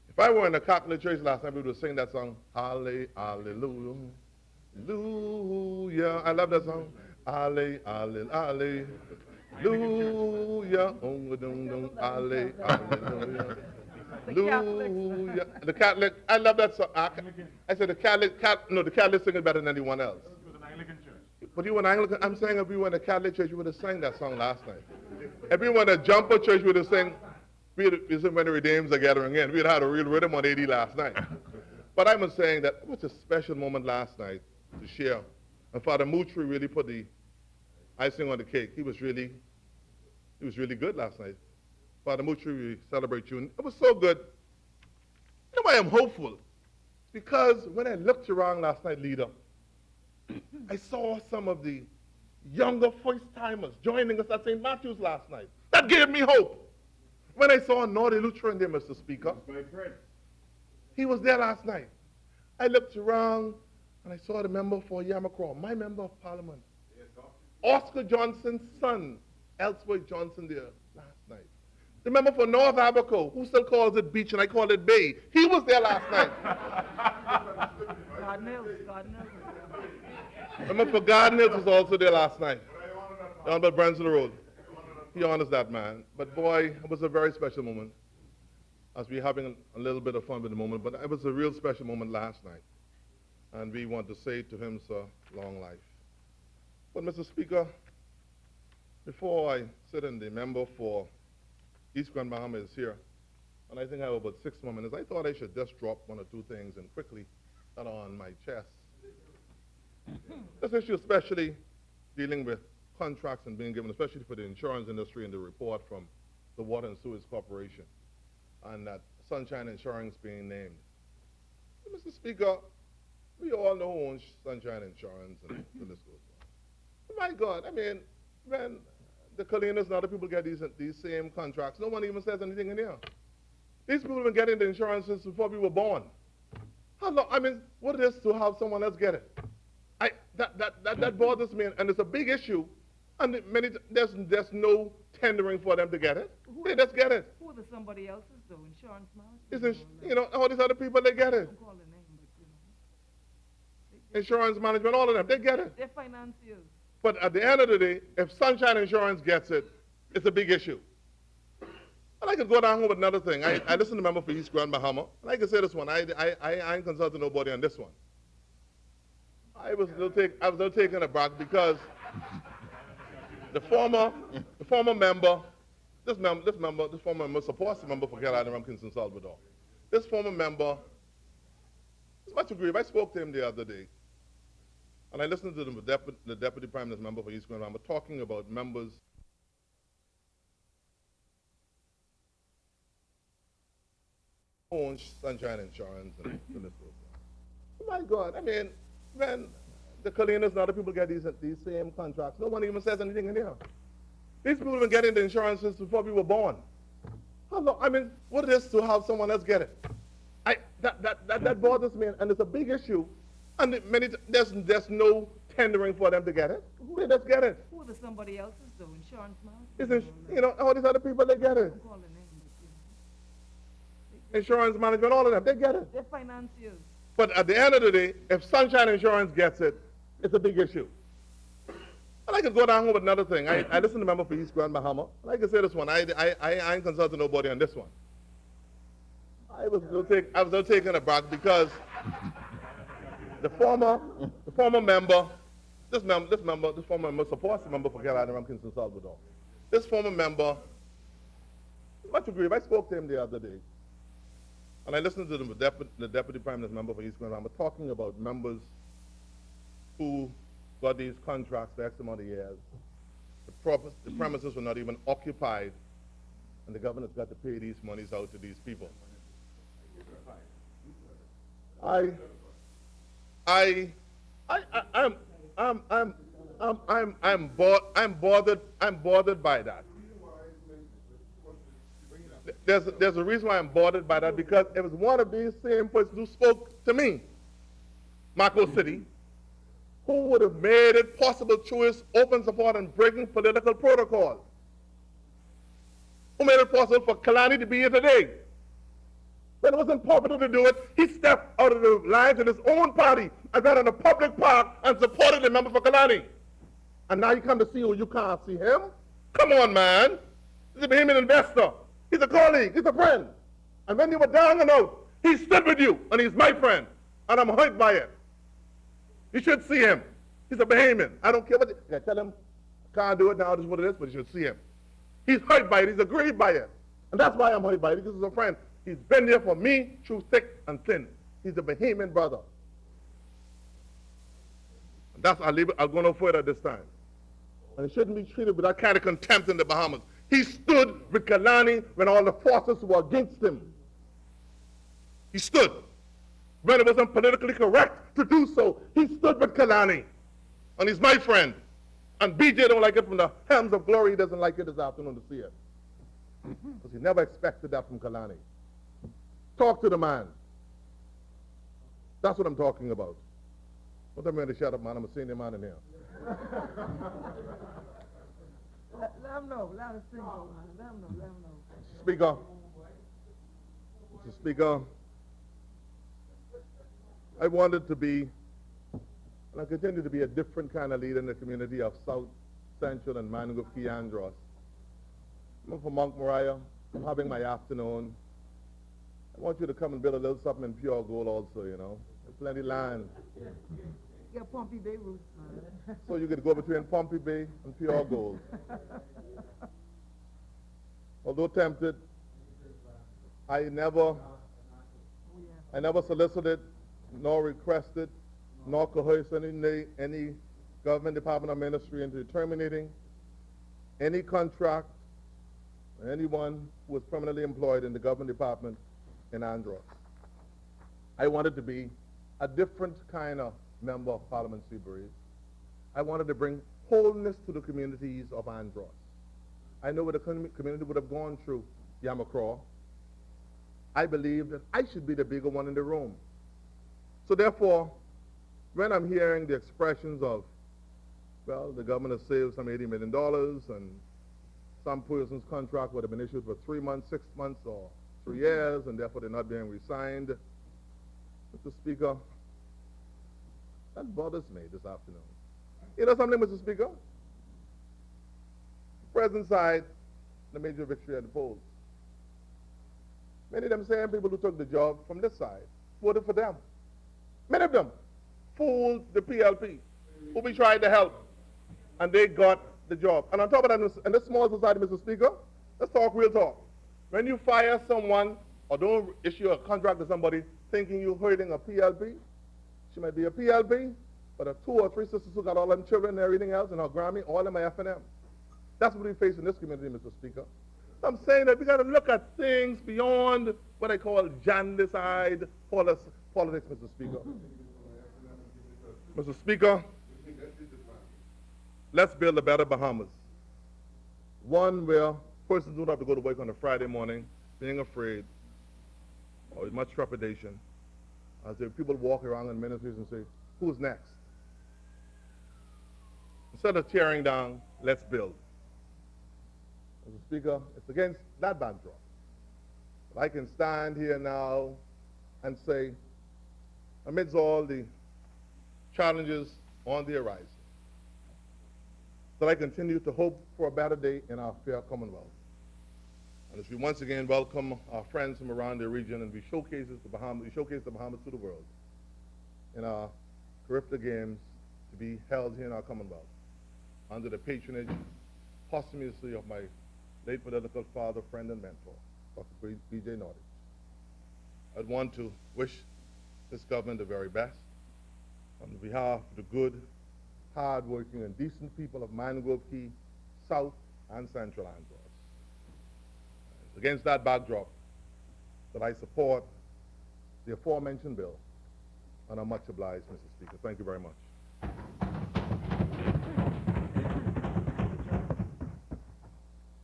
if I were in a Catholic church last night, we would sing that song, Hallelujah, Hallelujah. I love that song. Hallelujah, Hallelujah. Hallelujah. Hallelujah. The Catholic, I love that song. I said the Catholic sing it better than anyone else. But you were an Anglican, I'm saying if we were in a Catholic church, you would have sang that song last night. If we were in a jumper church, we would have sang, we sang When the Redeemed Are Gathering In. We would have had a real rhythm on 80 last night. But I'm saying that it was a special moment last night to share. And Father Mutri really put the icing on the cake. He was really good last night. Father Mutri, we celebrate you. And it was so good. You know why I'm hopeful? Because when I looked around last night, leader, I saw some of the younger first-timers joining us at St. Matthew's last night. That gave me hope. When I saw Nordy Lutheran there, Mr. Speaker, he was there last night. I looked around and I saw the member for Yamacraw, my member of parliament, Oscar Johnson's son, Ellsworth Johnson there last night. The member for North Abaco, who still calls it beach and I call it bay, he was there last night.
God knows.
Member for Gardner was also there last night. Down by Brunswick Road. He honors that man. But boy, it was a very special moment. As we're having a little bit of fun with the moment, but it was a real special moment last night. And we want to say to him, sir, long life. But Mr. Speaker, before I sit in, the member for East Grand Bahama is here, and I think I have about 6 more minutes. I thought I should just drop one or two things and quickly that are on my chest. This issue especially dealing with contracts and being given, especially for the insurance industry, and the report from the Water and Sewage Corporation, and that Sunshine Insurance being named. Mr. Speaker, we all know who owns Sunshine Insurance, and the list goes on. My God, I mean, when the Colinas and other people get these same contracts, no one even says anything in here. These people have been getting the insurance since before we were born. How long? I mean, what is this to have someone else get it? That bothers me, and it's a big issue. And there's no tendering for them to get it. They just get it.
Who are the somebody else's though? Insurance management?
All these other people, they get it.
Don't call the name, but
Insurance management, all of them, they get it.
they're financiers.
But at the end of the day, if Sunshine Insurance gets it, it's a big issue. And I could go down home with another thing. I listen to the member for East Grand Bahama, and I can say this one. I ain't consulting nobody on this one. I was a little taken aback because the former member this former member supports the member for Carolina, Kingston, Salvador. This former member is much aggrieved. I spoke to him the other day, and I listened to the Deputy Prime Minister member for East Grand Bahama talking about members own Sunshine Insurance and this program. My God, I mean, when the Colinas and other people get these same contracts, no one even says anything in there. These people have been getting the insurances before we were born. How long? I mean, what is this to have someone else get it? That bothers me, and it's a big issue. And there's no tendering for them to get it. They just get it.
Who are the somebody else's though? Insurance Mouse?
Isn't, all these other people, they get it.
Don't call the name, but
Insurance management, all of them, they get it.
they're financiers.
But at the end of the day, if Sunshine Insurance gets it, it's a big issue. And I could go down with another thing. I listened to the member for East Grand Bahama, and I can say this one. I ain't consulting nobody on this one. I was a little taken aback because the former member, this former member supports the member for Carolina, Kingston, Salvador. This former member is much aggrieved. I spoke to him the other day, and I listened to the Deputy Prime Minister member for East Grand Bahama talking about members who got these contracts for X amount of years. The premises were not even occupied, and the governor's got to pay these monies out to these people. I'm bothered by that. There's a reason why I'm bothered by that, because it was one of these same persons who spoke to me, Marco City, who would have made it possible through his open support and breaking political protocol, who made it possible for Kalani to be here today. When it wasn't popular to do it, he stepped out of the lines in his own party and ran in a public park and supported the member for Kalani. And now you come to see who you can't see him? Come on, man. He's a Bahamian investor. He's a colleague. He's a friend. And when you were down and out, he stood with you, and he's my friend. And I'm hurt by it. You should see him. He's a Bahamian. I don't care what I tell him. I can't do it now, this is what it is, but you should see him. He's hurt by it. He's aggrieved by it. And that's why I'm hurt by it, because he's a friend. He's been there for me through thick and thin. He's a Bahamian brother. And that's, I'll go no further this time. And he shouldn't be treated with that kind of contempt in the Bahamas. He stood with Kalani when all the forces were against him. He stood. When it wasn't politically correct to do so, he stood with Kalani. And he's my friend. And BJ don't like it from the helms of glory. He doesn't like it this afternoon to see it. Because he never expected that from Kalani. Talk to the man. That's what I'm talking about. Don't tell me to shut up, man. I'm a senior man in here.
Let them know. Let them single, man. Let them know. Let them know.
Speaker. Mr. Speaker. I wanted to be, and I continue to be, a different kind of leader in the community of South Central and Mangrove Key Andros. I'm from Mount Moriah. I'm having my afternoon. I want you to come and build a little something in Pure Gold also, you know. There's plenty of land.
You got Pompey Bay roots, man.
So you could go between Pompey Bay and Pure Gold. Although tempted, I never solicited, nor requested, nor coerced any government department or ministry into terminating any contract or anyone who was permanently employed in the government department in Andros. I wanted to be a different kind of member of Parliament, Seabreeze. I wanted to bring wholeness to the communities of Andros. I know what the community would have gone through Yamacraw. I believe that I should be the bigger one in the room. So therefore, when I'm hearing the expressions of, well, the government has saved some $80 million and some person's contract would have been issued for 3 months, 6 months, or 3 years, and therefore they're not being re-signed, Mr. Speaker, that bothers me this afternoon. You know something, Mr. Speaker? Present side, the major victory at the polls. Many of them same people who took the job from this side voted for them. Many of them fooled the PLP, who we tried to help, and they got the job. And on top of that, in this small society, Mr. Speaker, Let's talk real talk. When you fire someone or don't issue a contract to somebody thinking you're hurting a PLB, she might be a PLB, but her 2 or 3 sisters who got all them children and everything else, and her Grammy, all them are F&M. That's what we face in this community, Mr. Speaker. So I'm saying that we got to look at things beyond what I call Janus-eyed politics, Mr. Speaker. Mr. Speaker, let's build a better Bahamas. One where persons don't have to go to work on a Friday morning being afraid or with much trepidation as the people walk around in ministries and say, who's next? Instead of tearing down, let's build. Mr. Speaker, it's against that backdrop. But I can stand here now and say, amidst all the challenges on the horizon, that I continue to hope for a better day in our fair Commonwealth. And as we once again welcome our friends from around the region and we showcase the Bahamas to the world in our Carifta Games to be held here in our Commonwealth under the patronage posthumously of my late political father, friend, and mentor, Dr. B.J. Nordich. I'd want to wish this government the very best on behalf of the good, hard-working, and decent people of Mangrove Key, South, and Central Andros. It's against that backdrop that I support the aforementioned bill, and I'm much obliged, Mr. Speaker. Thank you very much.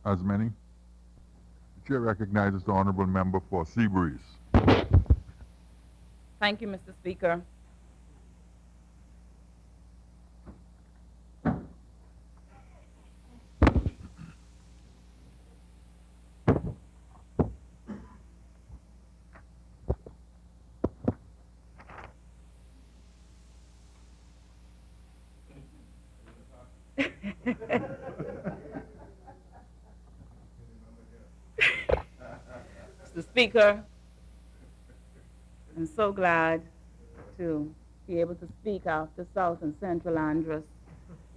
As many. The chair recognizes the honorable member for Seabreeze.
Thank you, Mr. Speaker. Mr. Speaker, I'm so glad to be able to speak after South and Central Andros.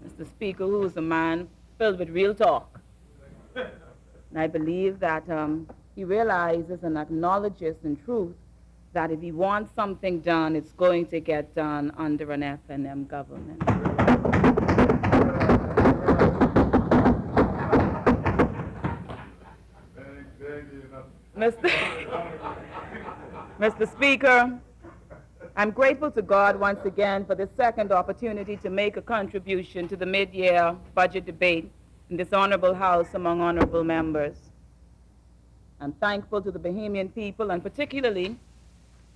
Mr. Speaker, who is a man filled with real talk. And I believe that he realizes and acknowledges in truth that if he wants something done, it's going to get done under an F&M government. Mr. Speaker, I'm grateful to God once again for this second opportunity to make a contribution to the mid-year budget debate in this honorable House among honorable members. I'm thankful to the Bahamian people and particularly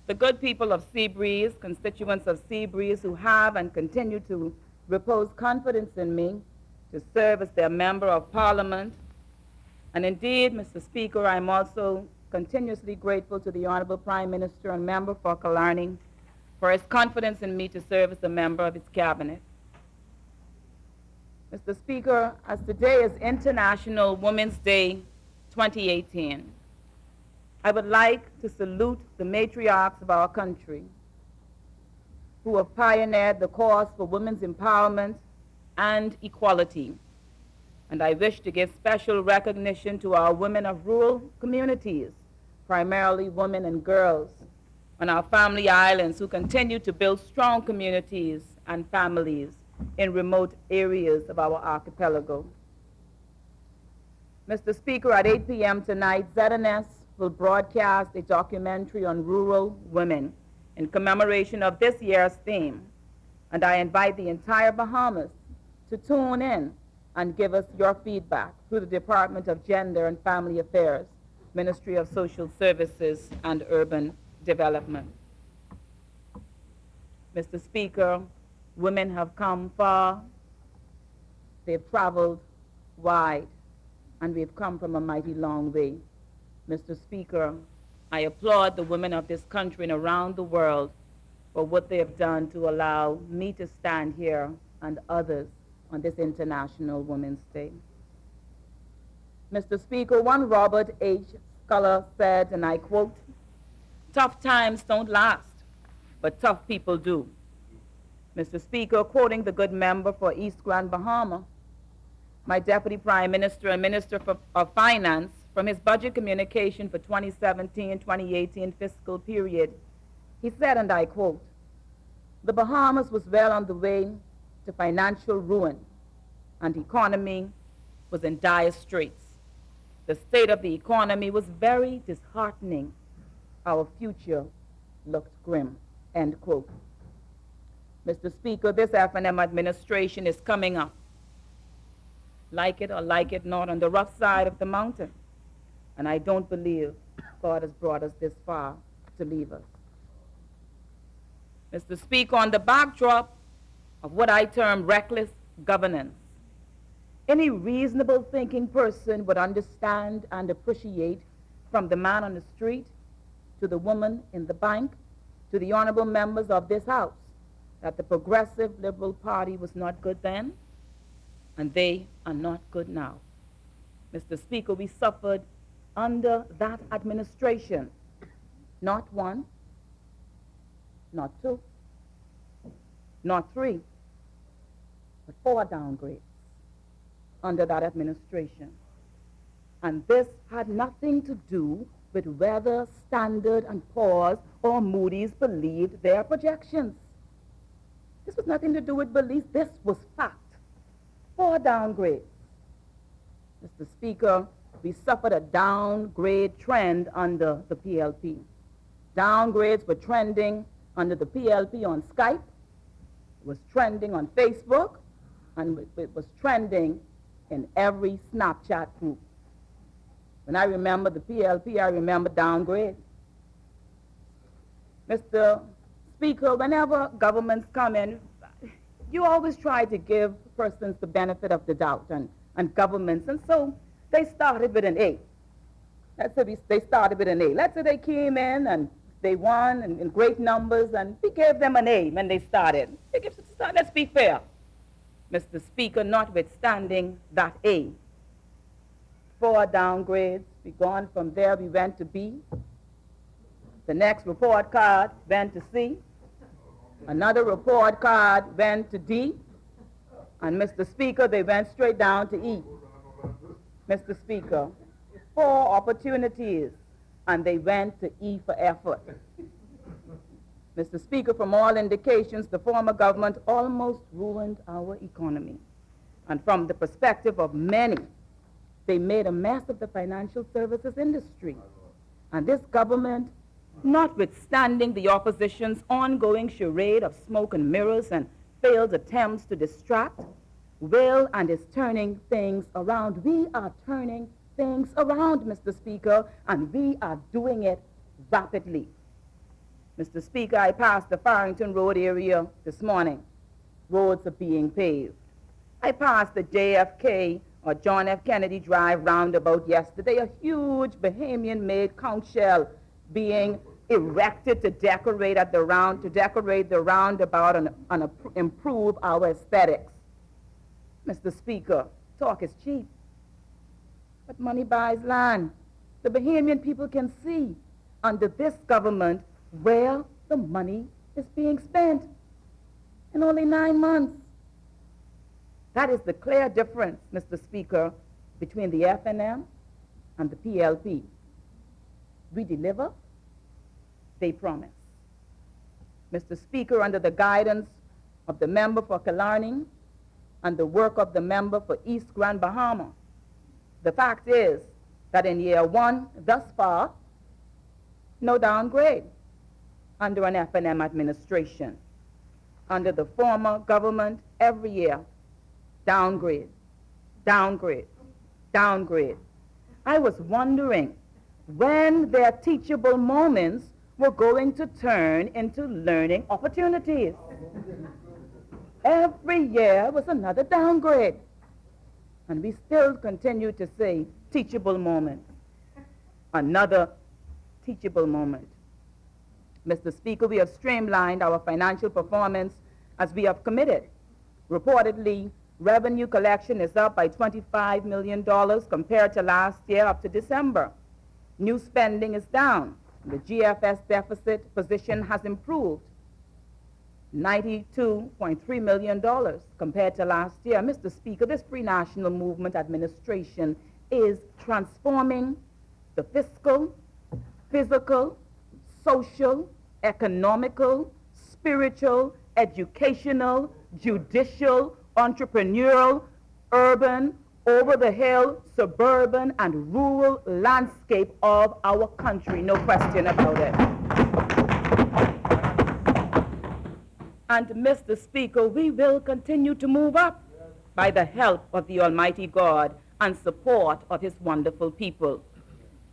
the good people of Seabreeze, constituents of Seabreeze who have and continue to repose confidence in me to serve as their member of Parliament. And indeed, Mr. Speaker, I'm also continuously grateful to the Honorable Prime Minister and member for Killarney for his confidence in me to serve as a member of his cabinet. Mr. Speaker, as today is International Women's Day 2018, I would like to salute the matriarchs of our country who have pioneered the cause for women's empowerment and equality. And I wish to give special recognition to our women of rural communities, primarily women and girls, on our family islands who continue to build strong communities and families in remote areas of our archipelago. Mr. Speaker, at 8 p.m. tonight, ZNS will broadcast a documentary on rural women in commemoration of this year's theme. And I invite the entire Bahamas to tune in and give us your feedback through the Department of Gender and Family Affairs, Ministry of Social Services and Urban Development. Mr. Speaker, women have come far, they've traveled wide, and we've come from a mighty long way. Mr. Speaker, I applaud the women of this country and around the world for what they have done to allow me to stand here and others on this International Women's Day. Mr. Speaker, one Robert H. Scholar said, and I quote, "Tough times don't last, but tough people do." Mr. Speaker, quoting the good member for East Grand Bahama, my Deputy Prime Minister and Minister of Finance from his budget communication for 2017-2018 fiscal period. He said, and I quote, "The Bahamas was well on the way to financial ruin, and the economy was in dire straits. The state of the economy was very disheartening. Our future looked grim," end quote. Mr. Speaker, this F&M administration is coming up, like it or like it not, on the rough side of the mountain. And I don't believe God has brought us this far to leave us. Mr. Speaker, on the backdrop of what I term reckless governance, any reasonable thinking person would understand and appreciate, from the man on the street to the woman in the bank to the honorable members of this House, that the Progressive Liberal Party was not good then, and they are not good now. Mr. Speaker, we suffered under that administration not one, not two, not three, but 4 downgrades under that administration. And this had nothing to do with whether Standard and Poor's or Moody's believed their projections. This was nothing to do with belief. This was fact. 4 downgrades. Mr. Speaker, we suffered a downgrade trend under the PLP. Downgrades were trending under the PLP on Skype, it was trending on Facebook, and it was trending in every Snapchat group. When I remember the PLP, I remember downgrade. Mr. Speaker, whenever governments come in, you always try to give persons the benefit of the doubt and governments, and so they started with an A. Let's say they started with an A. Let's say they came in and they won in great numbers, and we gave them an A when they started. Let's be fair. Mr. Speaker, notwithstanding that A, 4 downgrades, we gone from there, we went to B. The next report card went to C. Another report card went to D. And Mr. Speaker, they went straight down to E. Mr. Speaker, 4 opportunities, and they went to E for effort. Mr. Speaker, from all indications, the former government almost ruined our economy. And from the perspective of many, they made a mess of the financial services industry. And this government, notwithstanding the opposition's ongoing charade of smoke and mirrors and failed attempts to distract, will and is turning things around. We are turning things around, Mr. Speaker, and we are doing it rapidly. Mr. Speaker, I passed the Farrington Road area this morning. Roads are being paved. I passed the JFK or John F. Kennedy Drive roundabout yesterday, a huge Bahamian-made conch shell being erected to decorate the roundabout and improve our aesthetics. Mr. Speaker, talk is cheap, but money buys land. The Bahamian people can see under this government where the money is being spent in only 9 months. That is the clear difference, Mr. Speaker, between the F&M and the PLP. We deliver, they promise. Mr. Speaker, under the guidance of the member for Killarney and the work of the member for East Grand Bahama, the fact is that in year 1 thus far, no downgrade under an F&M administration. Under the former government, every year, downgrade, downgrade, downgrade. I was wondering when their teachable moments were going to turn into learning opportunities. Every year was another downgrade. And we still continue to say teachable moment. Another teachable moment. Mr. Speaker, we have streamlined our financial performance as we have committed. Reportedly, revenue collection is up by $25 million compared to last year up to December. New spending is down. The GFS deficit position has improved. $92.3 million compared to last year. Mr. Speaker, this Free National Movement administration is transforming the fiscal, physical, social, economical, spiritual, educational, judicial, entrepreneurial, urban, over-the-hill, suburban, and rural landscape of our country. No question about it. And Mr. Speaker, we will continue to move up by the help of the Almighty God and support of his wonderful people.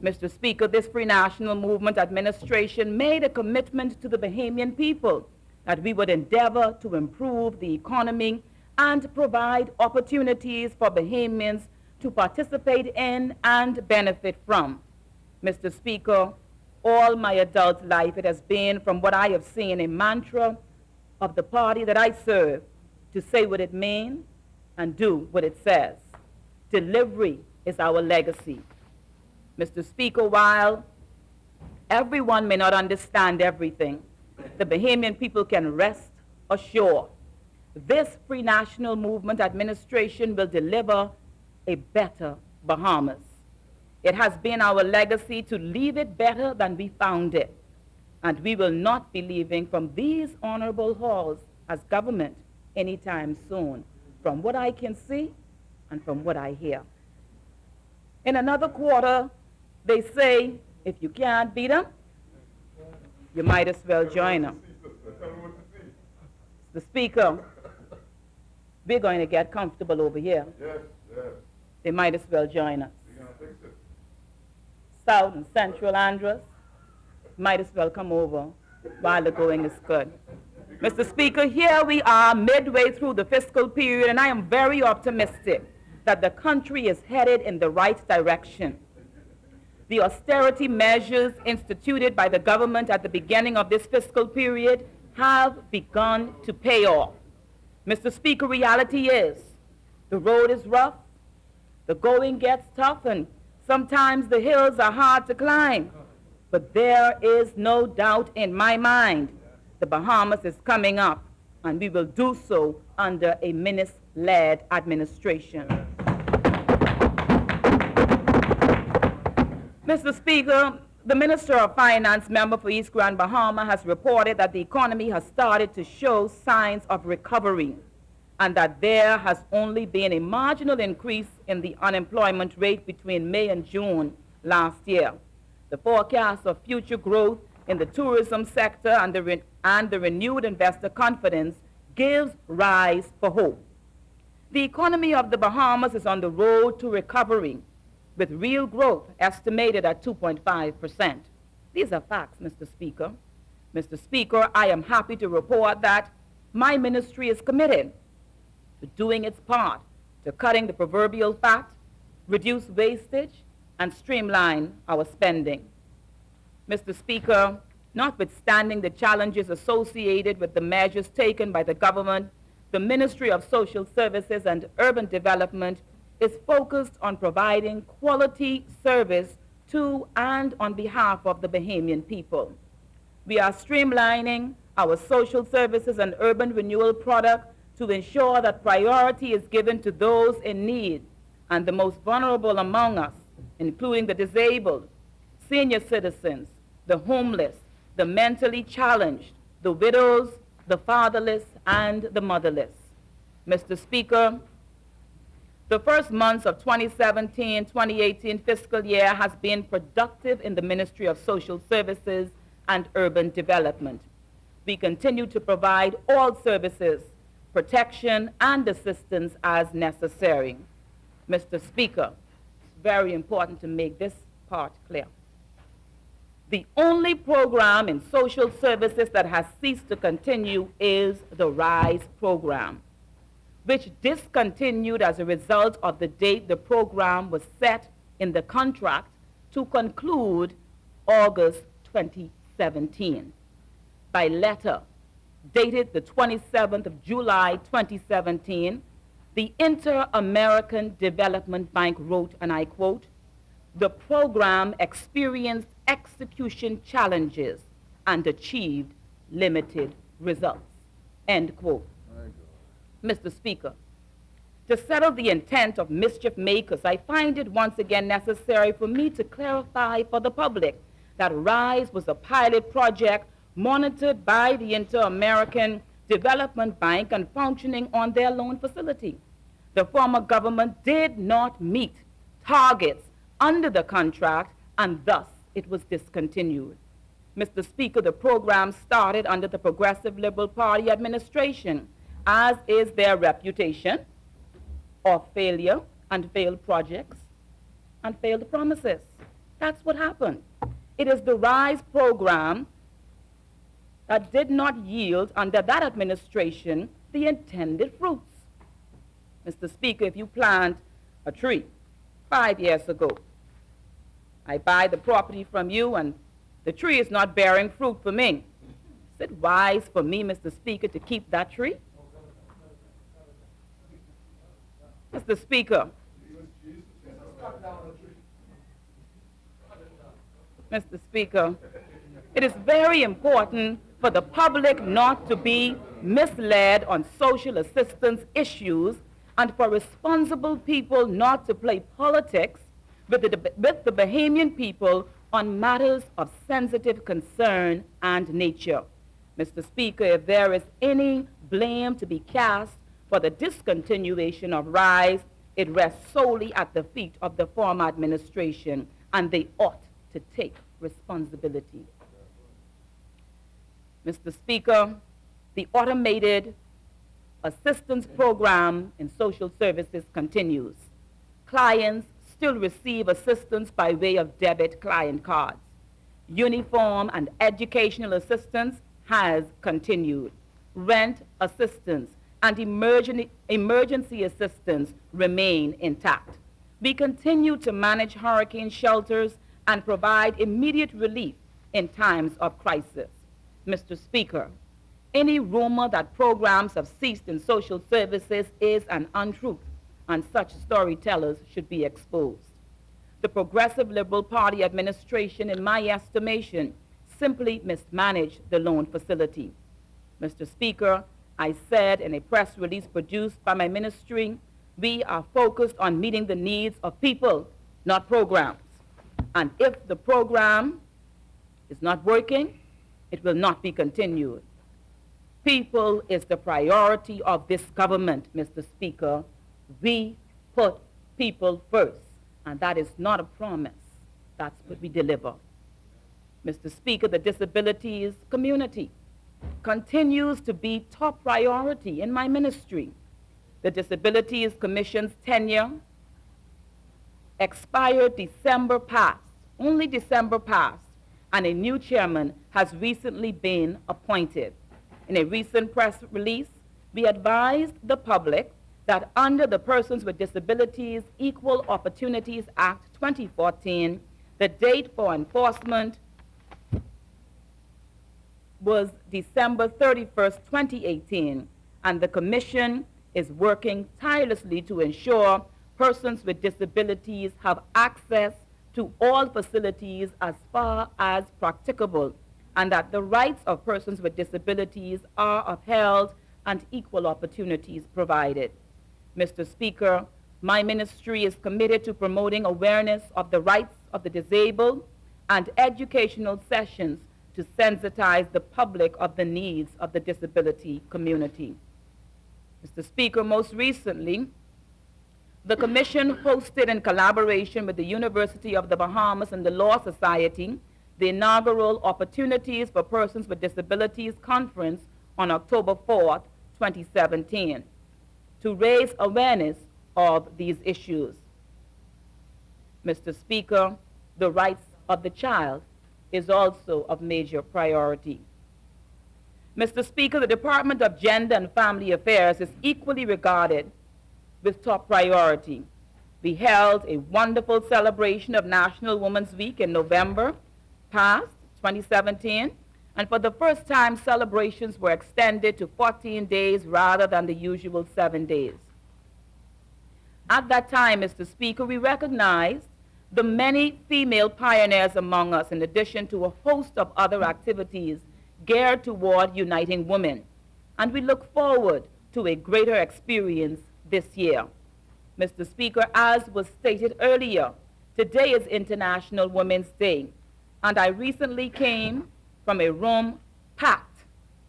Mr. Speaker, this Free National Movement administration made a commitment to the Bahamian people that we would endeavor to improve the economy and provide opportunities for Bahamians to participate in and benefit from. Mr. Speaker, all my adult life it has been, from what I have seen, a mantra of the party that I serve to say what it means and do what it says. Delivery is our legacy. Mr. Speaker, while everyone may not understand everything, the Bahamian people can rest assured this Free National Movement administration will deliver a better Bahamas. It has been our legacy to leave it better than we found it, and we will not be leaving from these honorable halls as government anytime soon, from what I can see and from what I hear. In another quarter, they say, if you can't beat them, you might as well join them. The Speaker, we're going to get comfortable over here.
Yes, yes.
They might as well join us.
We're going to fix it.
South and Central Andros might as well come over while the going is good. Mr. Speaker, here we are midway through the fiscal period, and I am very optimistic that the country is headed in the right direction. The austerity measures instituted by the government at the beginning of this fiscal period have begun to pay off. Mr. Speaker, reality is the road is rough, the going gets tough, and sometimes the hills are hard to climb. But there is no doubt in my mind the Bahamas is coming up, and we will do so under a minister-led administration. Mr. Speaker, the Minister of Finance member for East Grand Bahama has reported that the economy has started to show signs of recovery and that there has only been a marginal increase in the unemployment rate between May and June last year. The forecast of future growth in the tourism sector and the renewed investor confidence gives rise for hope. The economy of the Bahamas is on the road to recovery, with real growth estimated at 2.5%. These are facts, Mr. Speaker. Mr. Speaker, I am happy to report that my ministry is committed to doing its part to cutting the proverbial fat, reduce wastage, and streamline our spending. Mr. Speaker, notwithstanding the challenges associated with the measures taken by the government, the Ministry of Social Services and Urban Development is focused on providing quality service to and on behalf of the Bahamian people. We are streamlining our social services and urban renewal product to ensure that priority is given to those in need and the most vulnerable among us, including the disabled, senior citizens, the homeless, the mentally challenged, the widows, the fatherless, and the motherless. Mr. Speaker, the first months of 2017-2018 fiscal year has been productive in the Ministry of Social Services and Urban Development. We continue to provide all services, protection, and assistance as necessary. Mr. Speaker, it's very important to make this part clear. The only program in social services that has ceased to continue is the RISE program, which discontinued as a result of the date the program was set in the contract to conclude August 2017. By letter dated the 27th of July 2017, the Inter-American Development Bank wrote, and I quote, "The program experienced execution challenges and achieved limited results." End quote. Mr. Speaker, to settle the intent of mischief makers, I find it once again necessary for me to clarify for the public that RISE was a pilot project monitored by the Inter-American Development Bank and functioning on their loan facility. The former government did not meet targets under the contract, and thus it was discontinued. Mr. Speaker, the program started under the Progressive Liberal Party administration, as is their reputation of failure and failed projects and failed promises. That's what happened. It is the RISE program that did not yield under that administration the intended fruits. Mr. Speaker, if you plant a tree 5 years ago, I buy the property from you and the tree is not bearing fruit for me. Is it wise for me, Mr. Speaker, to keep that tree? Mr. Speaker. Mr. Speaker, it is very important for the public not to be misled on social assistance issues and for responsible people not to play politics with the Bahamian people on matters of sensitive concern and nature. Mr. Speaker, if there is any blame to be cast for the discontinuation of RISE, it rests solely at the feet of the former administration, and they ought to take responsibility. Mr. Speaker, the automated assistance program in social services continues. Clients still receive assistance by way of debit client cards. Uniform and educational assistance has continued. Rent assistance and emergency assistance remain intact. We continue to manage hurricane shelters and provide immediate relief in times of crisis. Mr. Speaker, any rumor that programs have ceased in social services is an untruth, and such storytellers should be exposed. The Progressive Liberal Party administration, in my estimation, simply mismanaged the loan facility. Mr. Speaker, I said in a press release produced by my ministry, we are focused on meeting the needs of people, not programs. And if the program is not working, it will not be continued. People is the priority of this government, Mr. Speaker. We put people first, and that is not a promise. That's what we deliver. Mr. Speaker, the disabilities community continues to be top priority in my ministry. The Disabilities Commission's tenure expired December past, only December past, and a new chairman has recently been appointed. In a recent press release, we advised the public that under the Persons with Disabilities Equal Opportunities Act 2014, the date for enforcement was December 31st, 2018, and the Commission is working tirelessly to ensure persons with disabilities have access to all facilities as far as practicable, and that the rights of persons with disabilities are upheld and equal opportunities provided. Mr. Speaker, my ministry is committed to promoting awareness of the rights of the disabled and educational sessions to sensitize the public of the needs of the disability community. Mr. Speaker, most recently, the Commission hosted in collaboration with the University of the Bahamas and the Law Society the inaugural Opportunities for Persons with Disabilities Conference on October 4th, 2017, to raise awareness of these issues. Mr. Speaker, the rights of the child is also of major priority. Mr. Speaker, the Department of Gender and Family Affairs is equally regarded with top priority. We held a wonderful celebration of National Women's Week in November past, 2017, and for the first time, celebrations were extended to 14 days rather than the usual 7 days. At that time, Mr. Speaker, we recognized the many female pioneers among us, in addition to a host of other activities geared toward uniting women. and we look forward to a greater experience this year. Mr. Speaker, as was stated earlier, today is International Women's Day, and I recently came from a room packed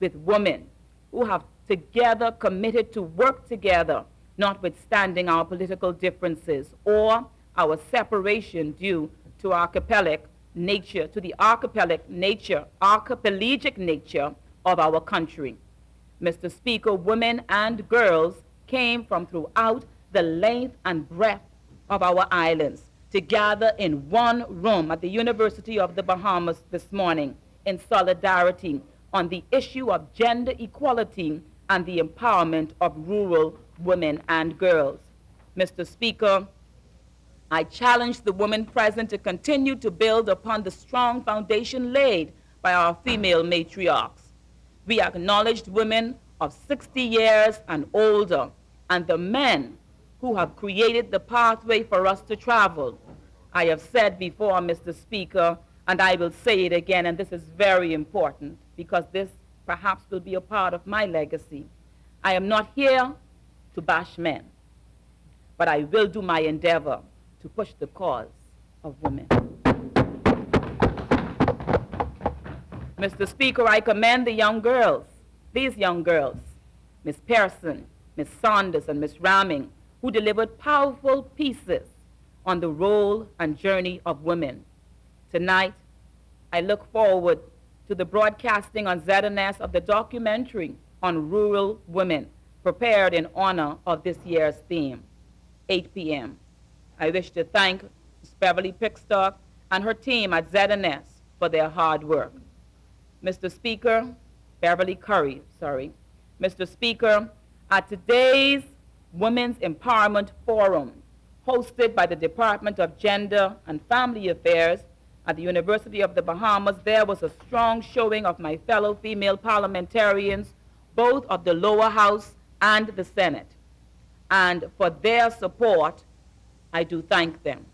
with women who have together committed to work together, notwithstanding our political differences or our separation due to archipelagic nature, to the archipelagic nature of our country. Mr. Speaker, women and girls came from throughout the length and breadth of our islands to gather in one room at the University of the Bahamas this morning in solidarity on the issue of gender equality and the empowerment of rural women and girls. Mr. Speaker, I challenge the women present to continue to build upon the strong foundation laid by our female matriarchs. We acknowledged women of 60 years and older, and the men who have created the pathway for us to travel. I have said before, Mr. Speaker, and I will say it again, and this is very important, because this perhaps will be a part of my legacy. I am not here to bash men, but I will do my endeavor to push the cause of women. Mr. Speaker, I commend the young girls, these young girls, Ms. Pearson, Ms. Saunders, and Ms. Ramming, who delivered powerful pieces on the role and journey of women. Tonight, I look forward to the broadcasting on ZNS of the documentary on rural women, prepared in honor of this year's theme, 8 p.m. I wish to thank Ms. Beverly Pickstock and her team at ZNS for their hard work. Mr. Speaker, Mr. Speaker, at today's Women's Empowerment Forum, hosted by the Department of Gender and Family Affairs at the University of the Bahamas, there was a strong showing of my fellow female parliamentarians, both of the lower house and the Senate. And for their support, I do thank them.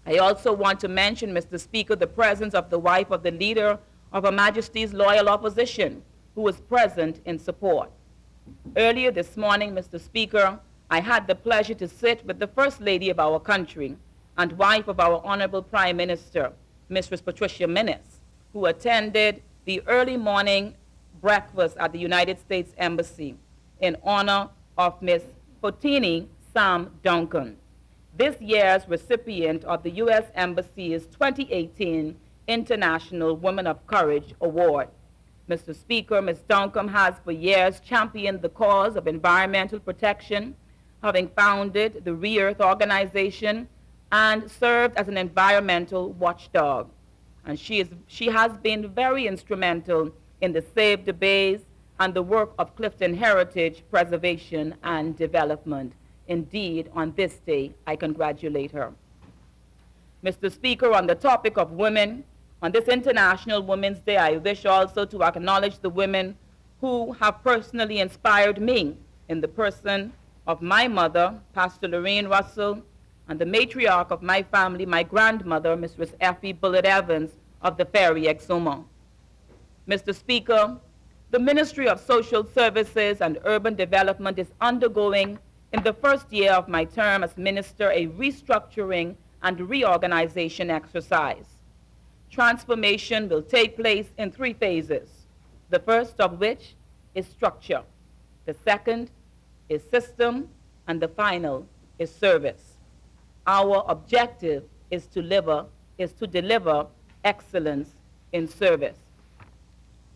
I also want to mention, Mr. Speaker, the presence of the wife of the leader of Her Majesty's loyal opposition, who was present in support. Earlier this morning, Mr. Speaker, I had the pleasure to sit with the First Lady of our country and wife of our Honorable Prime Minister, Mistress Patricia Minnis, who attended the early morning breakfast at the United States Embassy in honor of Ms. Fotini Sam Duncan, this year's recipient of the U.S. Embassy's 2018 International Women of Courage Award. Mr. Speaker, Ms. Duncan has for years championed the cause of environmental protection, having founded the Re-Earth organization and served as an environmental watchdog. And she has been very instrumental in the Save the Bays and the work of Clifton Heritage Preservation and Development. Indeed, on this day, I congratulate her. Mr. Speaker, on the topic of women, on this International Women's Day, I wish also to acknowledge the women who have personally inspired me in the person of my mother, Pastor Lorraine Russell, and the matriarch of my family, my grandmother, Mistress Effie Bullitt Evans of the Ferry Exuma. Mr. Speaker, the Ministry of Social Services and Urban Development is undergoing, in the first year of my term as minister, a restructuring and reorganization exercise. Transformation will take place in 3 phases, the first of which is structure, the second is system, and the final is service. Our objective is to deliver excellence in service.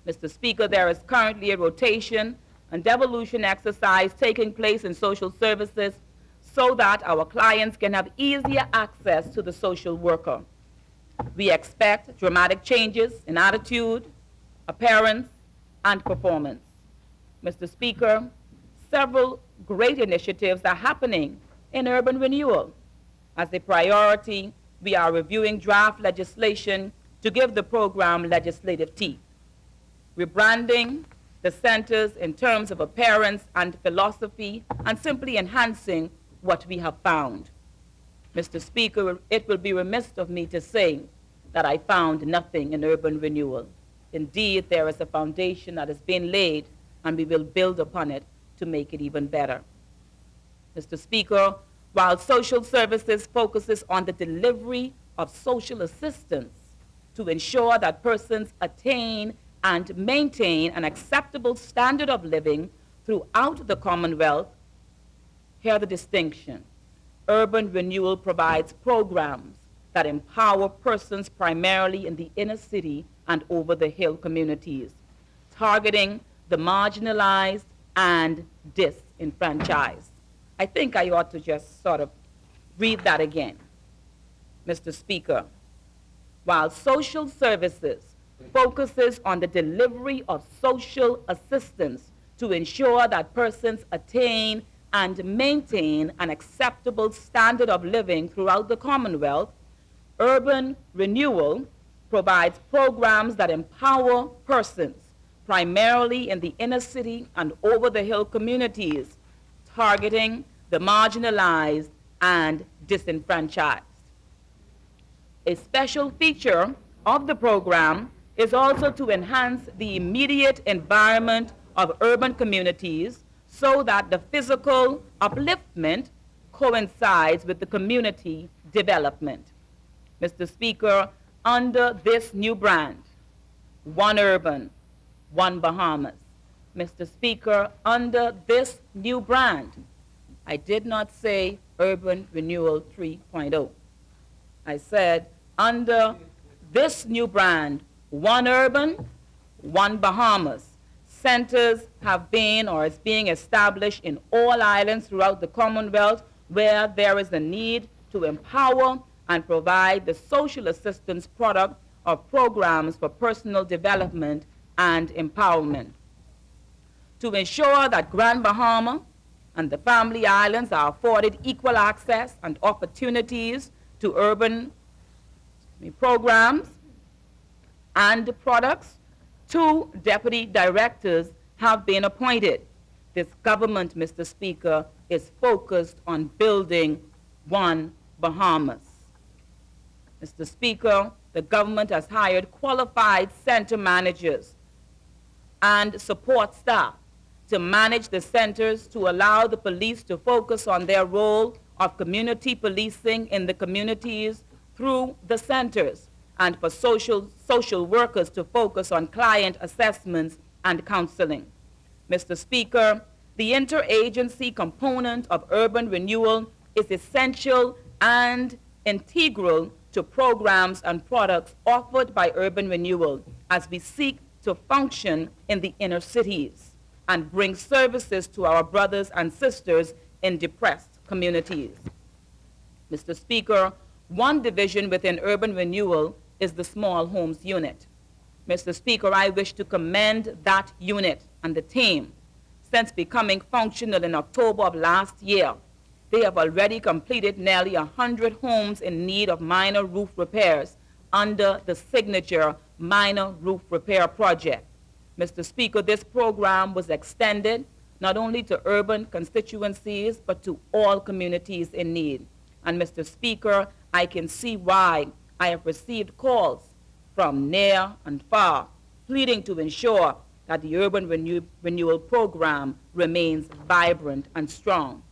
Mr. Speaker, there is currently a rotation and devolution exercise taking place in social services so that our clients can have easier access to the social worker. We expect dramatic changes in attitude, appearance, and performance. Mr. Speaker, several great initiatives are happening in urban renewal. As a priority, we are reviewing draft legislation to give the program legislative teeth. Rebranding the centers in terms of appearance and philosophy, and simply enhancing what we have found. Mr. Speaker, it will be remiss of me to say that I found nothing in urban renewal. Indeed, there is a foundation that has been laid and we will build upon it to make it even better. Mr. Speaker, while social services focuses on the delivery of social assistance to ensure that persons attain and maintain an acceptable standard of living throughout the Commonwealth, hear the distinction. Urban Renewal provides programs that empower persons primarily in the inner city and over-the-hill communities, targeting the marginalized and disenfranchised. I think I ought to just sort of read that again. Mr. Speaker, while social services focuses on the delivery of social assistance to ensure that persons attain and maintain an acceptable standard of living throughout the Commonwealth, Urban Renewal provides programs that empower persons, primarily in the inner city and over-the-hill communities, targeting the marginalized and disenfranchised. A special feature of the program is also to enhance the immediate environment of urban communities so that the physical upliftment coincides with the community development. Mr. Speaker, under this new brand, One Urban, One Bahamas. Mr. Speaker, under this new brand, I did not say Urban Renewal 3.0. I said under this new brand, One Urban, One Bahamas, centers have been or is being established in all islands throughout the Commonwealth where there is a need to empower and provide the social assistance product of programs for personal development and empowerment. To ensure that Grand Bahama and the Family Islands are afforded equal access and opportunities to urban programs and products, 2 deputy directors have been appointed. This government, Mr. Speaker, is focused on building One Bahamas. Mr. Speaker, the government has hired qualified center managers and support staff to manage the centers to allow the police to focus on their role of community policing in the communities through the centers, and for social workers to focus on client assessments and counseling. Mr. Speaker, the interagency component of urban renewal is essential and integral to programs and products offered by urban renewal as we seek to function in the inner cities and bring services to our brothers and sisters in depressed communities. Mr. Speaker, one division within urban renewal is the small homes unit. Mr. Speaker, I wish to commend that unit and the team. Since becoming functional in October of last year, they have already completed nearly 100 homes in need of minor roof repairs under the signature Minor Roof Repair Project. Mr. Speaker, this program was extended not only to urban constituencies, but to all communities in need. And Mr. Speaker, I can see why I have received calls from near and far, pleading to ensure that the urban renewal program remains vibrant and strong.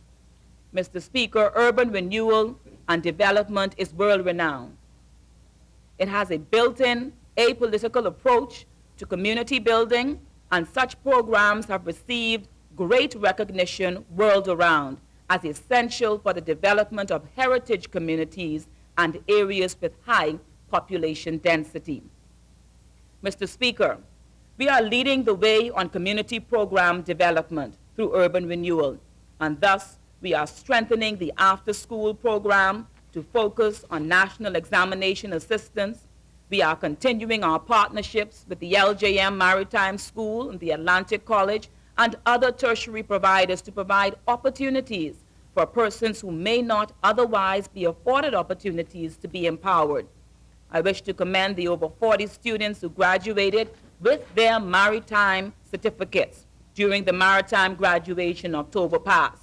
Mr. Speaker, urban renewal and development is world-renowned. It has a built-in apolitical approach to community building, and such programs have received great recognition world around as essential for the development of heritage communities and areas with high population density. Mr. Speaker, we are leading the way on community program development through urban renewal, and thus we are strengthening the after-school program to focus on national examination assistance. We are continuing our partnerships with the LJM Maritime School and the Atlantic College and other tertiary providers to provide opportunities for persons who may not otherwise be afforded opportunities to be empowered. I wish to commend the over 40 students who graduated with their maritime certificates during the maritime graduation October past,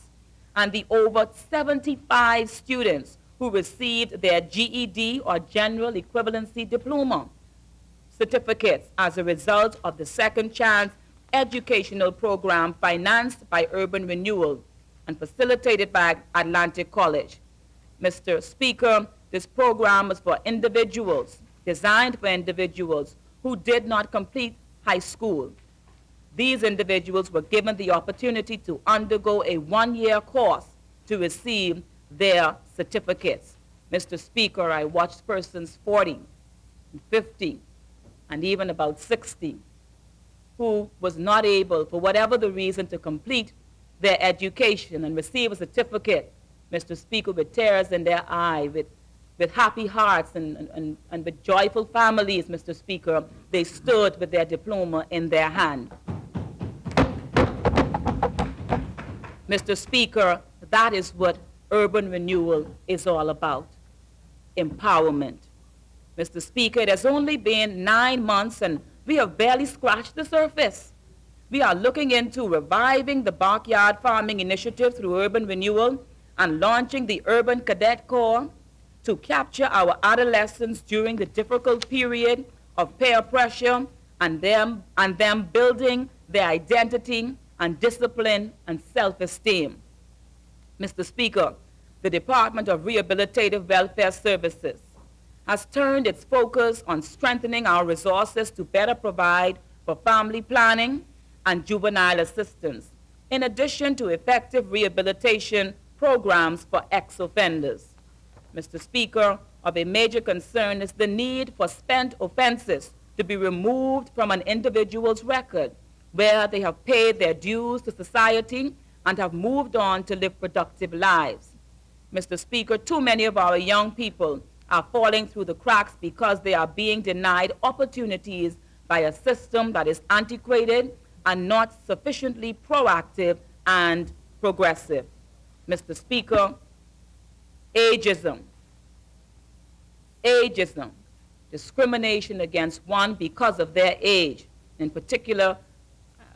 and the over 75 students who received their GED or General Equivalency Diploma certificates as a result of the Second Chance educational program financed by Urban Renewal and facilitated by Atlantic College. Mr. Speaker, this program is for individuals, designed for individuals who did not complete high school. These individuals were given the opportunity to undergo a one-year course to receive their certificates. Mr. Speaker, I watched persons 40, 50, and even about 60 who was not able, for whatever the reason, to complete their education and receive a certificate, Mr. Speaker, with tears in their eye, with happy hearts and with joyful families, Mr. Speaker, they stood with their diploma in their hand. Mr. Speaker, that is what urban renewal is all about, empowerment. Mr. Speaker, it has only been 9 months and we have barely scratched the surface. We are looking into reviving the backyard farming initiative through urban renewal and launching the Urban Cadet Corps to capture our adolescents during the difficult period of peer pressure and them building their identity and discipline and self-esteem. Mr. Speaker, the Department of Rehabilitative Welfare Services has turned its focus on strengthening our resources to better provide for family planning and juvenile assistance, in addition to effective rehabilitation programs for ex-offenders. Mr. Speaker, of a major concern is the need for spent offenses to be removed from an individual's record where they have paid their dues to society and have moved on to live productive lives. Mr. Speaker, too many of our young people are falling through the cracks because they are being denied opportunities by a system that is antiquated and not sufficiently proactive and progressive. Mr. Speaker, ageism, discrimination against one because of their age, in particular,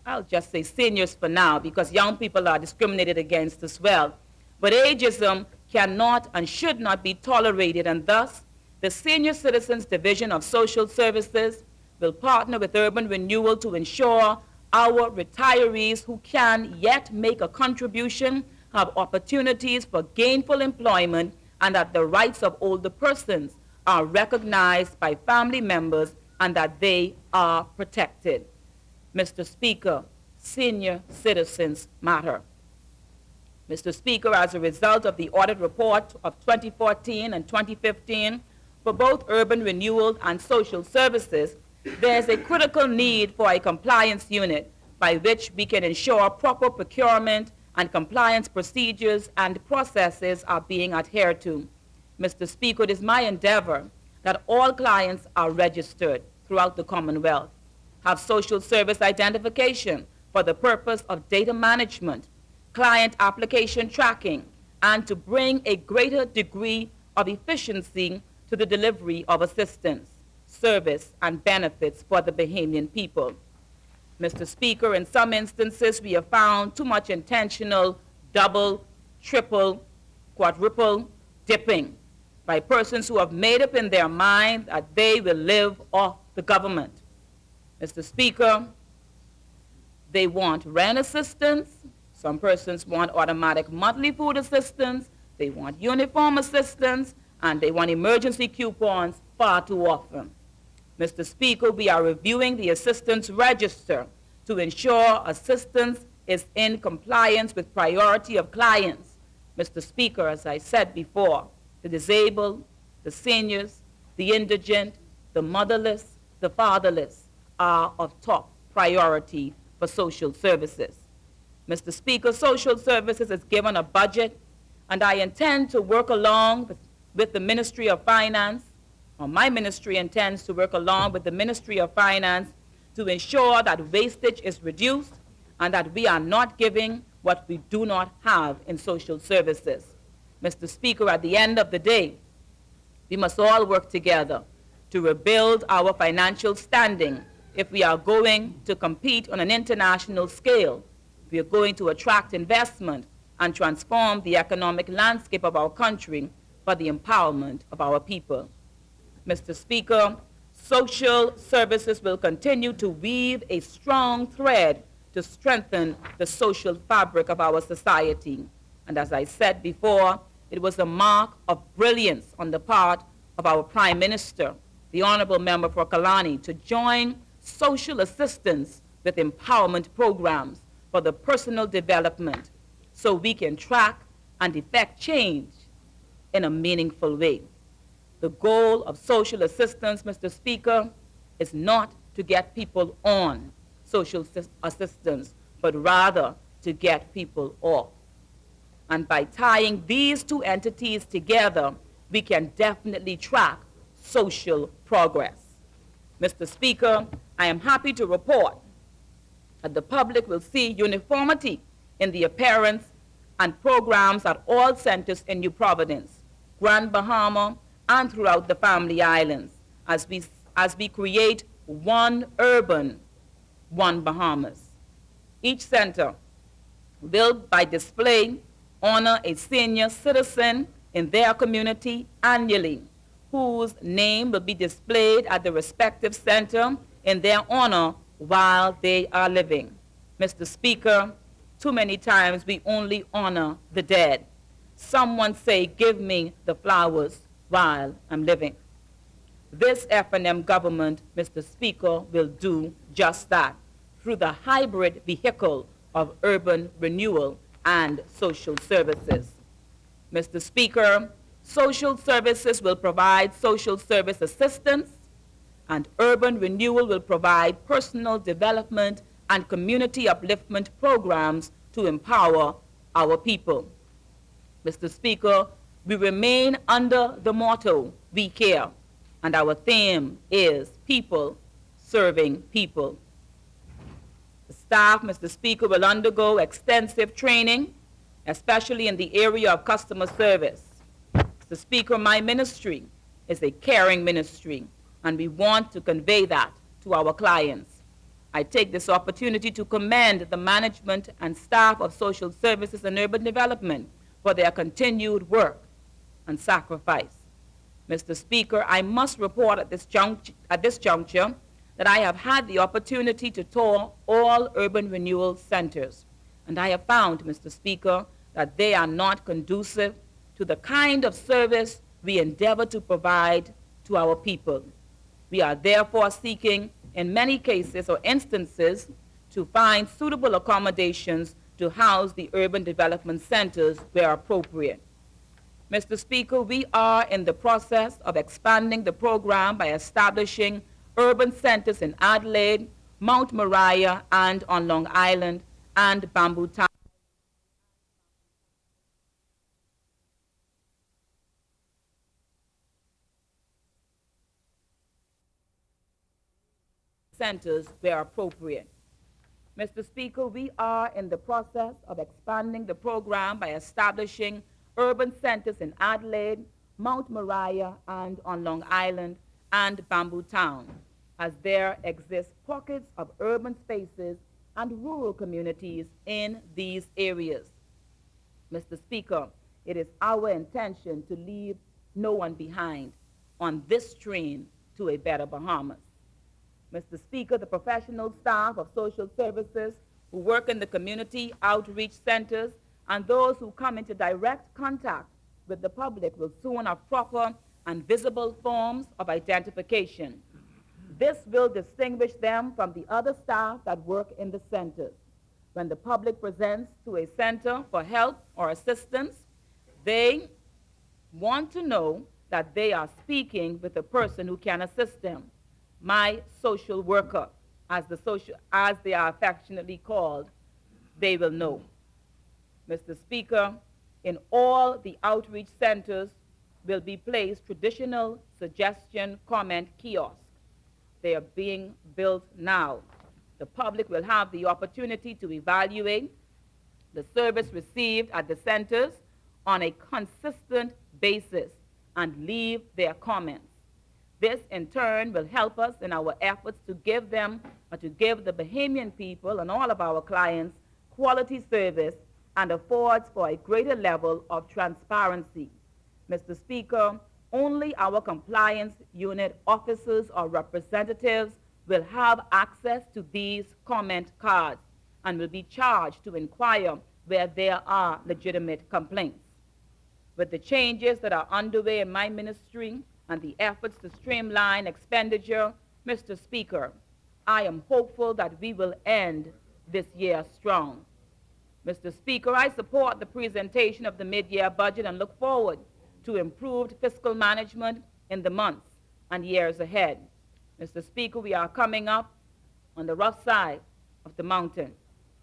I'll just say seniors for now, because young people are discriminated against as well. But ageism cannot and should not be tolerated, and thus, the Senior Citizens Division of Social Services will partner with Urban Renewal to ensure our retirees who can yet make a contribution have opportunities for gainful employment and that the rights of older persons are recognized by family members and that they are protected. Mr. Speaker, senior citizens matter. Mr. Speaker, as a result of the audit report of 2014 and 2015 for both Urban Renewal and Social Services, there is a critical need for a compliance unit by which we can ensure proper procurement and compliance procedures and processes are being adhered to. Mr. Speaker, it is my endeavor that all clients are registered throughout the Commonwealth, have social service identification for the purpose of data management, client application tracking, and to bring a greater degree of efficiency to the delivery of assistance, service, and benefits for the Bahamian people. Mr. Speaker, in some instances, we have found too much intentional double, triple, quadruple dipping by persons who have made up in their mind that they will live off the government. Mr. Speaker, they want rent assistance. Some persons want automatic monthly food assistance. They want uniform assistance, and they want emergency coupons far too often. Mr. Speaker, we are reviewing the assistance register to ensure assistance is in compliance with priority of clients. Mr. Speaker, as I said before, the disabled, the seniors, the indigent, the motherless, the fatherless are of top priority for social services. Mr. Speaker, social services is given a budget, and I intend to work along with the Ministry of Finance, or my ministry intends to work along with the Ministry of Finance to ensure that wastage is reduced and that we are not giving what we do not have in social services. Mr. Speaker, at the end of the day, we must all work together to rebuild our financial standing if we are going to compete on an international scale. We are going to attract investment and transform the economic landscape of our country for the empowerment of our people. Mr. Speaker, Social services will continue to weave a strong thread to strengthen the social fabric of our society. And as I said before, it was a mark of brilliance on the part of our Prime Minister, the Honorable Member for Kalani, to join social assistance with empowerment programs for the personal development so we can track and effect change in a meaningful way. The goal of social assistance, Mr. Speaker, is not to get people on social assistance, but rather to get people off. And by tying these two entities together, we can definitely track social progress. Mr. Speaker, I am happy to report that the public will see uniformity in the appearance and programs at all centers in New Providence, Grand Bahama, and throughout the Family Islands as we create one urban, one Bahamas. Each center will, by display, honor a senior citizen in their community annually, whose name will be displayed at the respective center in their honor while they are living. Mr. Speaker, too many times we only honor the dead. Someone say, give me the flowers while I'm living. This F&M government, Mr. Speaker, will do just that through the hybrid vehicle of urban renewal and social services. Mr. Speaker, social services will provide social service assistance, and urban renewal will provide personal development and community upliftment programs to empower our people. Mr. Speaker, we remain under the motto, we care, and our theme is people serving people. The staff, Mr. Speaker, will undergo extensive training, especially in the area of customer service. Mr. Speaker, my ministry is a caring ministry, and we want to convey that to our clients. I take this opportunity to commend the management and staff of social services and urban development for their continued work and sacrifice. Mr. Speaker, I must report at this juncture that I have had the opportunity to tour all urban renewal centers, and I have found, Mr. Speaker, that they are not conducive to the kind of service we endeavor to provide to our people. We are therefore seeking, in many cases or instances, to find suitable accommodations to house the urban development centers where appropriate. Mr. Speaker, we are in the process of expanding the program by establishing urban centers in Adelaide, Mount Moriah, and on Long Island, and Bamboo Town. Centers where appropriate. Mr. Speaker, we are in the process of expanding the program by establishing urban centers in Adelaide, Mount Moriah, and on Long Island, and Bamboo Town, as there exist pockets of urban spaces and rural communities in these areas. Mr. Speaker, it is our intention to leave no one behind on this train to a better Bahamas. Mr. Speaker, the professional staff of social services who work in the community outreach centers and those who come into direct contact with the public will soon have proper and visible forms of identification. This will distinguish them from the other staff that work in the centers. When the public presents to a center for help or assistance, they want to know that they are speaking with a person who can assist them. My social worker, as they are affectionately called, they will know. Mr. Speaker, in all the outreach centers will be placed traditional suggestion comment kiosks. They are being built now. The public will have the opportunity to evaluate the service received at the centers on a consistent basis and leave their comments. This, in turn, will help us in our efforts to give the Bahamian people and all of our clients quality service and affords for a greater level of transparency. Mr. Speaker, only our compliance unit officers or representatives will have access to these comment cards and will be charged to inquire where there are legitimate complaints. With the changes that are underway in my ministry and the efforts to streamline expenditure, Mr. Speaker, I am hopeful that we will end this year strong. Mr. Speaker, I support the presentation of the mid-year budget and look forward to improved fiscal management in the months and years ahead. Mr. Speaker, we are coming up on the rough side of the mountain,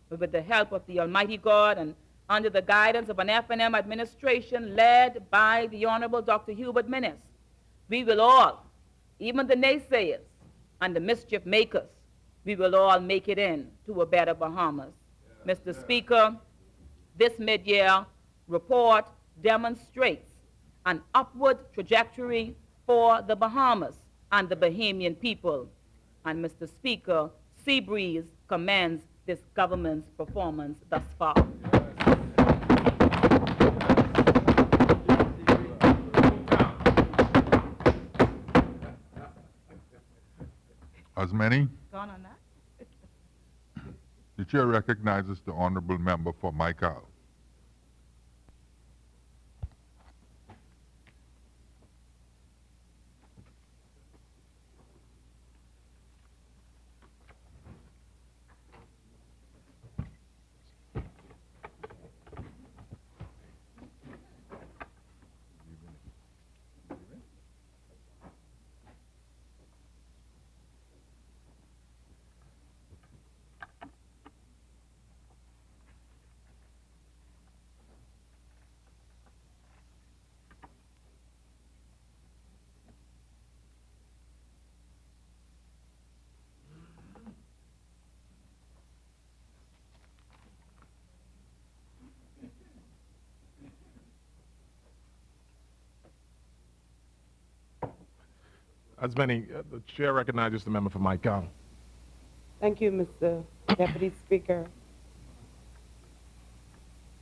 but with the help of the Almighty God and under the guidance of an F&M administration led by the Honorable Dr. Hubert Minnis, we will all, even the naysayers and the mischief makers, we will all make it in to a better Bahamas. Mr. Speaker, this mid-year report demonstrates an upward trajectory for the Bahamas and the Bahamian people. And Mr. Speaker, Seabreeze commends this government's performance thus far.
As many,
Gone on that?
the chair recognizes the honorable member for Michael.
As many, the chair recognizes the member for Micah.
Thank you, Mr. Deputy Speaker.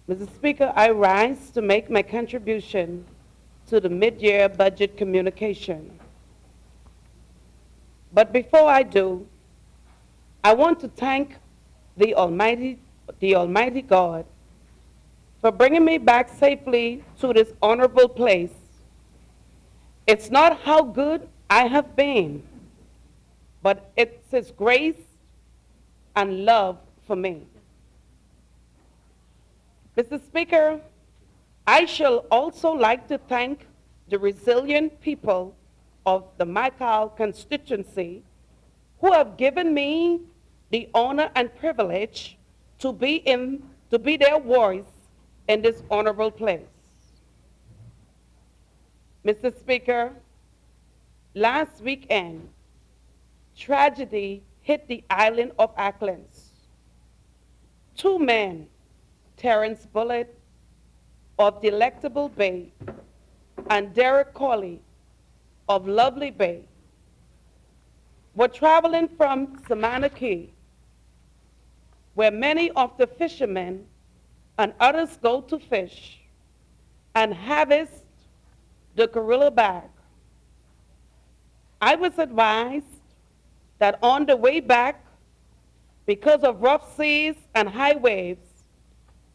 Mr. Speaker, I rise to make my contribution to the mid-year budget communication. But before I do, I want to thank the Almighty God for bringing me back safely to this honorable place. It's not how good I have been, but it's His grace and love for me. Mr. Speaker, I shall also like to thank the resilient people of the Michael constituency who have given me the honor and privilege to be their voice in this honorable place. Mr. Speaker, last weekend, tragedy hit the island of Acklands. Two men, Terrence Bullitt of Delectable Bay and Derek Corley of Lovely Bay, were traveling from Samana Key, where many of the fishermen and others go to fish and harvest the gorilla bag. I was advised that on the way back, because of rough seas and high waves,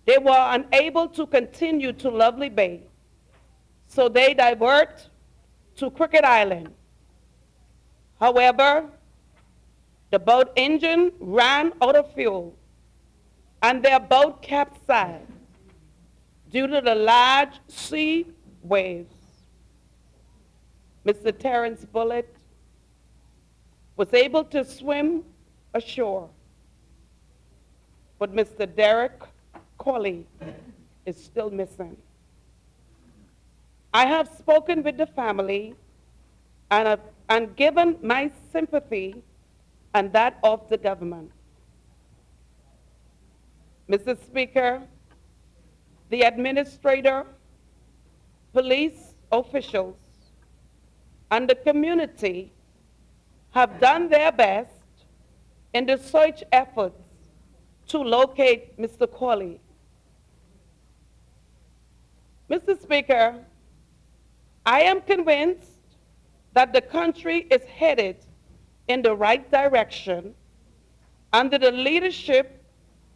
they were unable to continue to Lovely Bay, so they divert to Cricket Island. However, the boat engine ran out of fuel and their boat capsized due to the large sea waves. Mr. Terrence Bullitt was able to swim ashore, but Mr. Derek Corley is still missing. I have spoken with the family and given my sympathy and that of the government. Mr. Speaker, the administrator, police officials, and the community have done their best in the search efforts to locate Mr. Corley. Mr. Speaker, I am convinced that the country is headed in the right direction under the leadership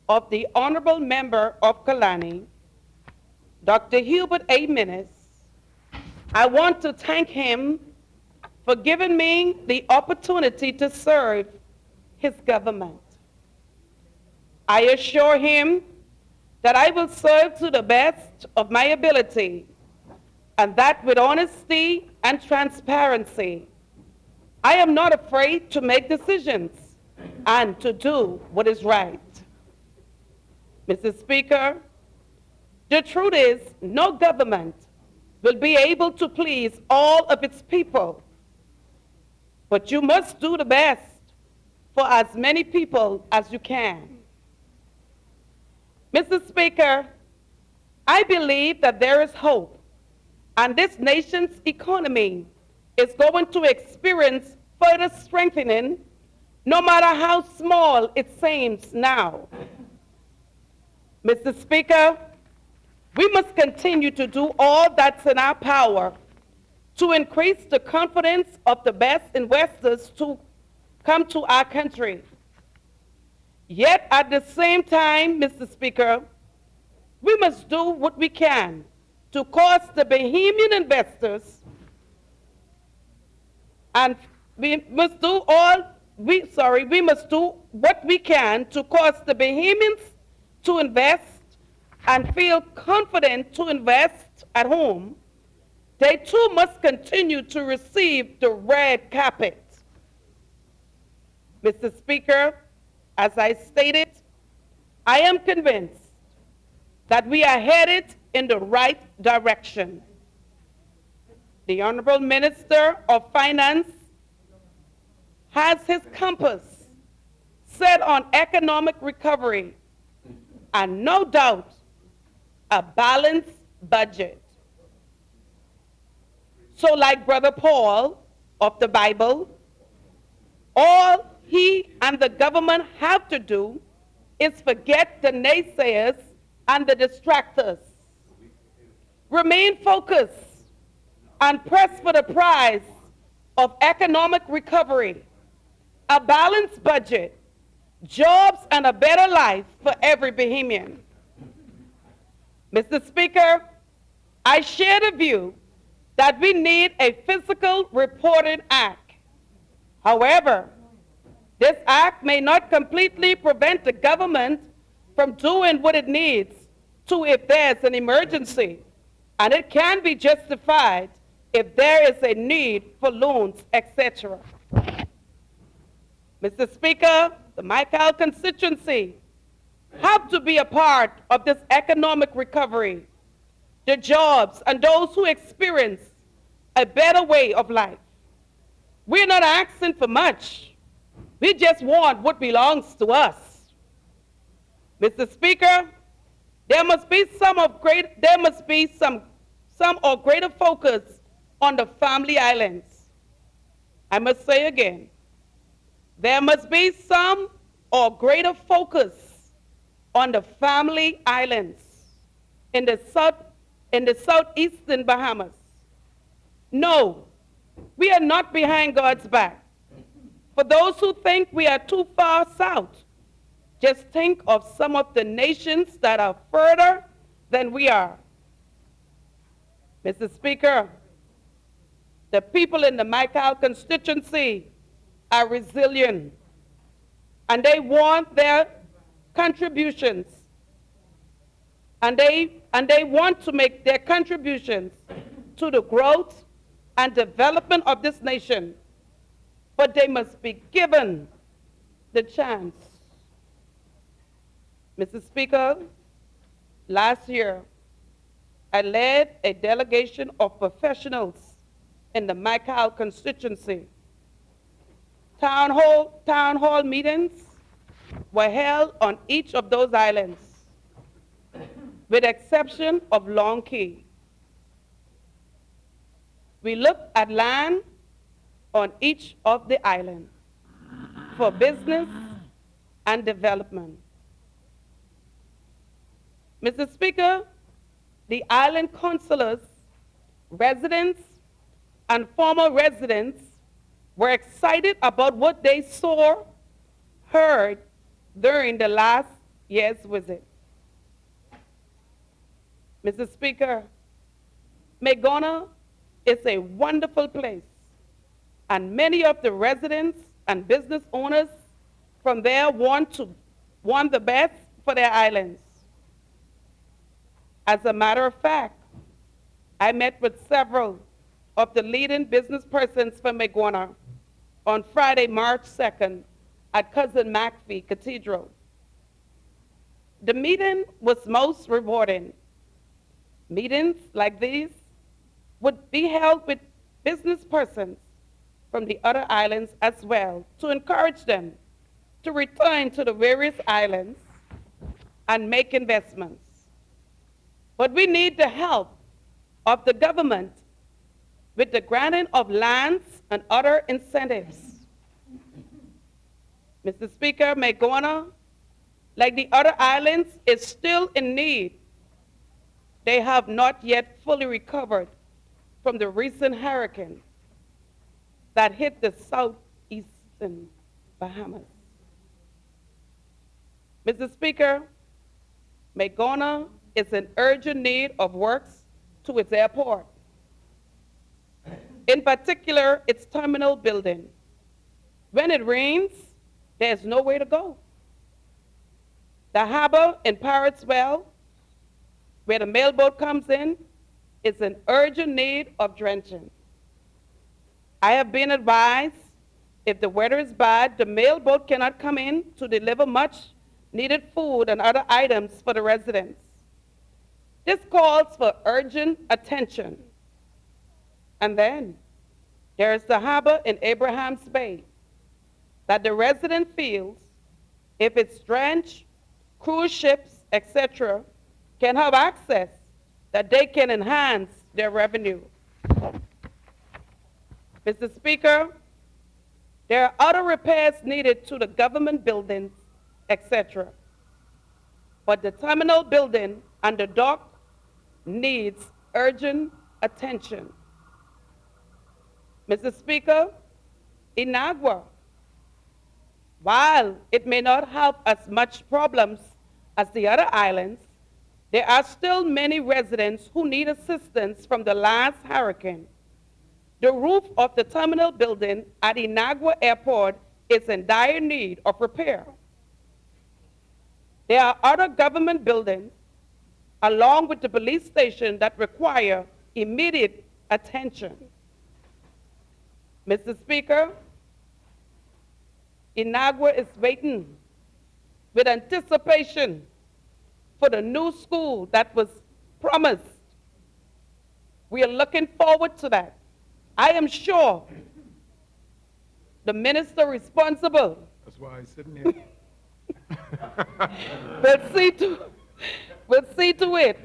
of the Honorable Member of Kalani, Dr. Hubert A. Minnis. I want to thank him for giving me the opportunity to serve his government. I assure him that I will serve to the best of my ability, and that with honesty and transparency. I am not afraid to make decisions and to do what is right. Mr. Speaker, the truth is no government will be able to please all of its people, but you must do the best for as many people as you can. Mr. Speaker, I believe that there is hope, and this nation's economy is going to experience further strengthening, no matter how small it seems now. Mr. Speaker, we must continue to do all that's in our power to increase the confidence of the best investors to come to our country. Yet at the same time, Mr. Speaker, we must do what we can to cause the Bahamian investors, and we must do what we can to cause the Bahamians to invest and feel confident to invest at home. They too must continue to receive the red carpet. Mr. Speaker, as I stated, I am convinced that we are headed in the right direction. The Honorable Minister of Finance has his compass set on economic recovery and no doubt a balanced budget. So like Brother Paul of the Bible, all he and the government have to do is forget the naysayers and the distractors. Remain focused and press for the prize of economic recovery, a balanced budget, jobs, and a better life for every Bahamian. Mr. Speaker, I share the view that we need a Fiscal Reporting Act. However, this act may not completely prevent the government from doing what it needs to if there's an emergency, and it can be justified if there is a need for loans, etc. Mr. Speaker, the Michael constituency have to be a part of this economic recovery, the jobs, and those who experience a better way of life. We're not asking for much. We just want what belongs to us. Mr. Speaker, there must be some or greater focus on the family islands. I must say again, there must be some or greater focus on the family islands in the southeastern Bahamas. No, we are not behind God's back. For those who think we are too far south, just think of some of the nations that are further than we are. Mr. Speaker, the people in the Michael constituency are resilient, and they want their contributions, and they want to make their contributions to the growth and development of this nation, but they must be given the chance. Mr. Speaker, last year, I led a delegation of professionals in the Michael constituency. Town hall meetings were held on each of those islands, with exception of Long Key. We looked at land on each of the islands for business and development. Mr. Speaker, the island councilors, residents, and former residents were excited about what they saw, heard during the last year's visit. Mr. Speaker, Megona is a wonderful place, and many of the residents and business owners from there want the best for their islands. As a matter of fact, I met with several of the leading business persons from Megona on Friday, March 2nd at Cousin McPhee Cathedral. The meeting was most rewarding. Meetings like these would be held with business persons from the other islands as well to encourage them to return to the various islands and make investments. But we need the help of the government with the granting of lands and other incentives. Mr. Speaker, Megona, like the other islands, is still in need. They have not yet fully recovered from the recent hurricane that hit the southeastern Bahamas. Mr. Speaker, Megona is in urgent need of works to its airport. In particular, its terminal building. When it rains, there's no way to go. The harbor in Pirates Well, where the mailboat comes in, is in urgent need of drenching. I have been advised if the weather is bad, the mailboat cannot come in to deliver much needed food and other items for the residents. This calls for urgent attention. And then there is the harbor in Abraham's Bay that the resident feels if it's drenched, cruise ships, etc., can have access, that they can enhance their revenue. Mr. Speaker, there are other repairs needed to the government buildings, etc. But the terminal building and the dock needs urgent attention. Mr. Speaker, Inagua, while it may not have as much problems as the other islands, there are still many residents who need assistance from the last hurricane. The roof of the terminal building at Inagua Airport is in dire need of repair. There are other government buildings, along with the police station, that require immediate attention. Mr. Speaker, Inagua is waiting with anticipation for the new school that was promised. We are looking forward to that. I am sure the minister responsible
That's why he's sitting here.
will see to it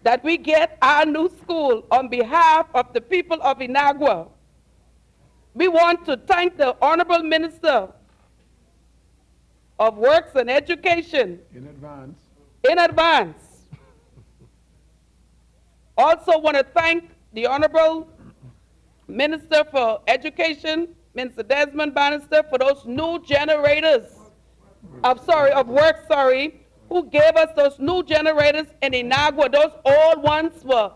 that we get our new school on behalf of the people of Inagua. We want to thank the Honorable Minister of Works and Education
In advance.
in advance. Also want to thank the Honorable Minister for Education, Mr. Desmond Bannister, for those new generators of work, who gave us those new generators in Inagua. Those old ones were,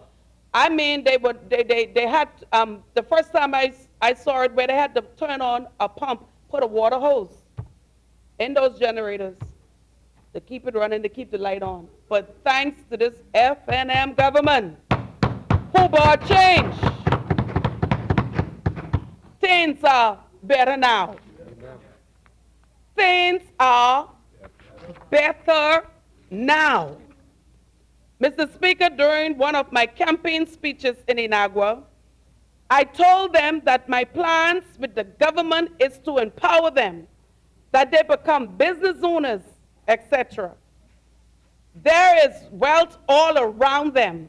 I mean, they had, the first time I saw it, where they had to turn on a pump, put a water hose in those generators to keep it running, to keep the light on. But thanks to this FNM government, who brought change, things are better now. Things are better now. Mr. Speaker, during one of my campaign speeches in Inagua, I told them that my plans with the government is to empower them, that they become business owners, etc. There is wealth all around them.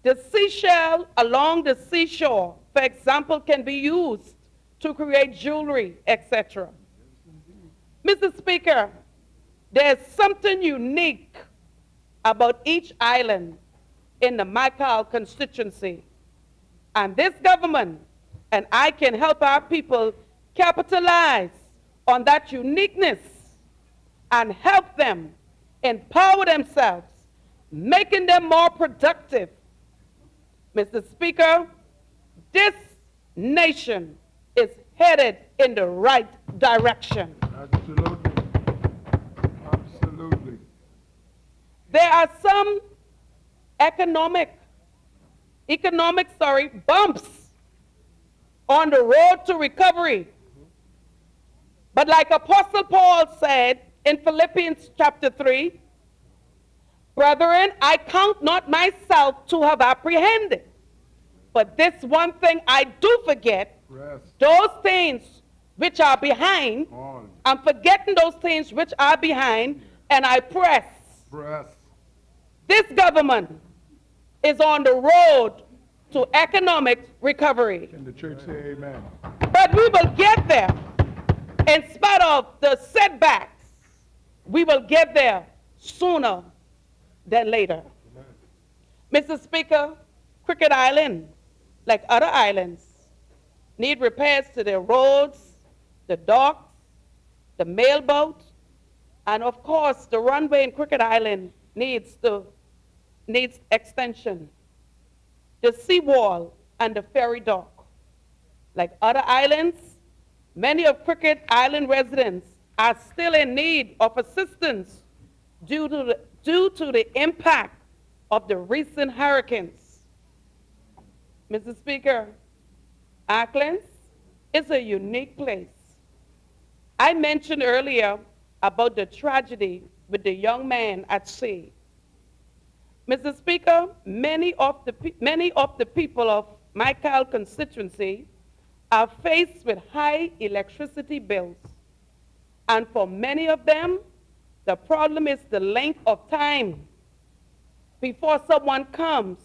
The seashell along the seashore, for example, can be used to create jewelry, etc. Mr. Speaker, there's something unique about each island in the Macal constituency. And this government and I can help our people capitalize on that uniqueness and help them empower themselves, making them more productive. Mr. Speaker, this nation is headed in the right direction.
Absolutely. Absolutely.
There are some economic bumps on the road to recovery. But like Apostle Paul said in Philippians chapter 3, brethren, I count not myself to have apprehended, but this one thing I do forget,
Press
those things which are behind,
on.
I'm forgetting those things which are behind, and I press.
Press.
This government is on the road to economic recovery.
Can the church say amen?
But we will get there. In spite of the setbacks, we will get there sooner than later. Mr. Speaker, Cricket Island, like other islands, need repairs to their roads, the docks, the mailboat, and of course, the runway in Cricket Island needs extension. The seawall and the ferry dock. Like other islands, many of Cricket Island residents are still in need of assistance due to the impact of the recent hurricanes. Mr. Speaker, Acklins is a unique place. I mentioned earlier about the tragedy with the young man at sea. Mr. Speaker, many of the people of my Cal constituency are faced with high electricity bills. And for many of them, the problem is the length of time before someone comes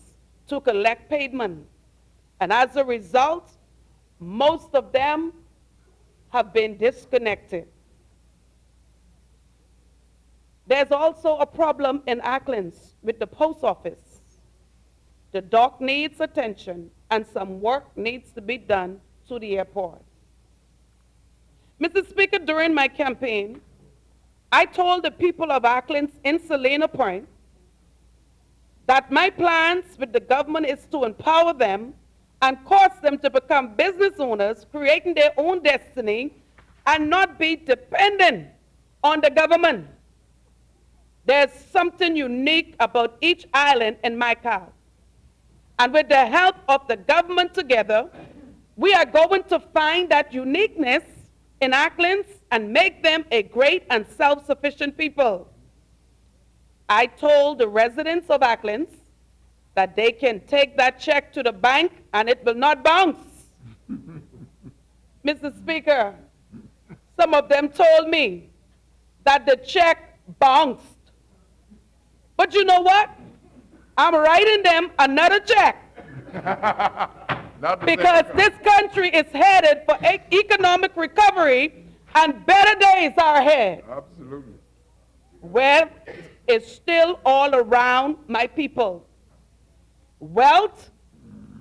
to collect payment. And as a result, most of them have been disconnected. There's also a problem in Acklins with the post office. The dock needs attention and some work needs to be done to the airport. Mr. Speaker, during my campaign, I told the people of Acklins in Salina Point that my plans with the government is to empower them and cause them to become business owners, creating their own destiny, and not be dependent on the government. There's something unique about each island in my Cal. And with the help of the government together, we are going to find that uniqueness in Acklins and make them a great and self-sufficient people. I told the residents of Acklins that they can take that check to the bank and it will not bounce. Mr. Speaker, some of them told me that the check bounced. But you know what? I'm writing them another check. Because this country is headed for economic recovery and better days are ahead.
Absolutely.
Wealth is still all around my people. Wealth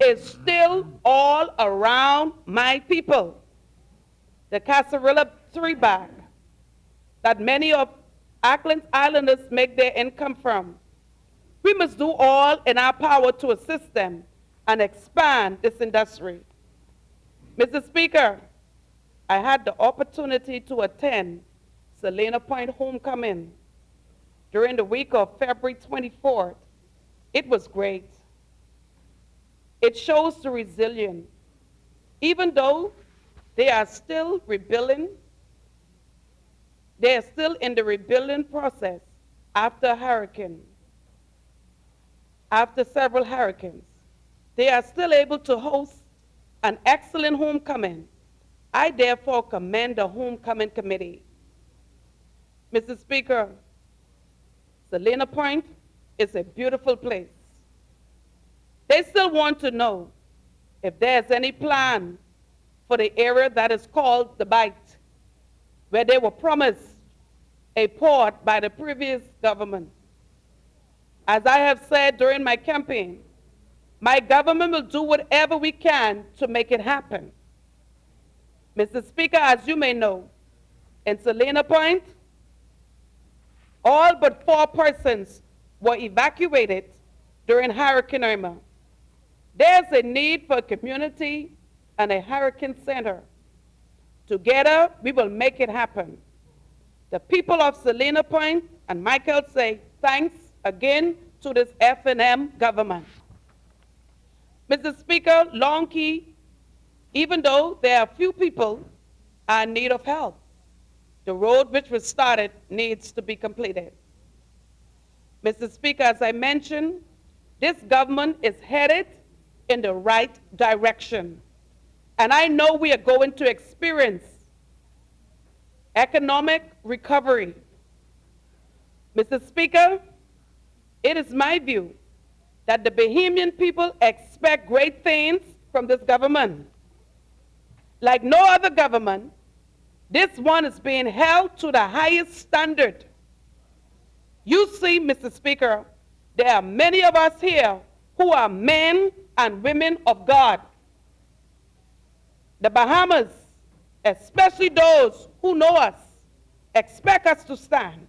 is still all around my people. The Casarilla 3-bag that many of Acklins Islanders make their income from. We must do all in our power to assist them and expand this industry. Mr. Speaker, I had the opportunity to attend Salina Point Homecoming during the week of February 24th. It was great. It shows the resilience. Even though they are still rebuilding, they are still in the rebuilding process after several hurricanes. They are still able to host an excellent homecoming. I therefore commend the homecoming committee. Mr. Speaker, Salina Point is a beautiful place. They still want to know if there's any plan for the area that is called the Bight, where they were promised a port by the previous government. As I have said during my campaign, My government will do whatever we can to make it happen. Mr. Speaker, as you may know, in Salina Point, all but 4 persons were evacuated during Hurricane Irma. There's a need for a community and a hurricane center. Together, we will make it happen. The people of Salina Point and Michael say thanks again to this F&M government. Mr. Speaker, Long Key, even though there are few people are in need of help, the road which was started needs to be completed. Mr. Speaker, as I mentioned, this government is headed in the right direction. And I know we are going to experience economic recovery. Mr. Speaker, it is my view that the Bahamian people expect great things from this government. Like no other government, this one is being held to the highest standard. You see, Mr. Speaker, there are many of us here who are men and women of God. The Bahamas, especially those who know us, expect us to stand.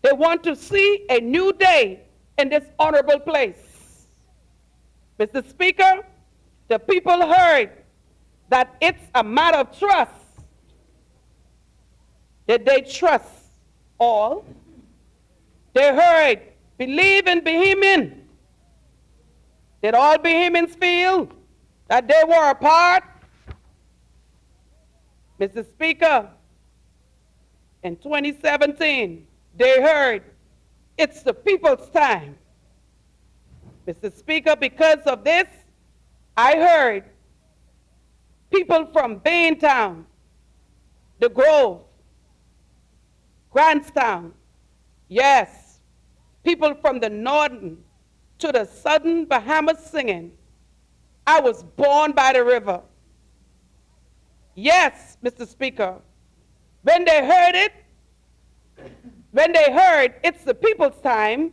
They want to see a new day in this honorable place. Mr. Speaker, the people heard that it's a matter of trust. Did they trust all? They heard, believe in Bahamian. Did all Bahamians feel that they were a part? Mr. Speaker, in 2017, they heard, it's the people's time. Mr. Speaker, because of this, I heard people from Baintown, The Grove, Grantstown, yes, people from the northern to the southern Bahamas singing, I was born by the river. Yes, Mr. Speaker, when they heard it, when they heard it's the people's time,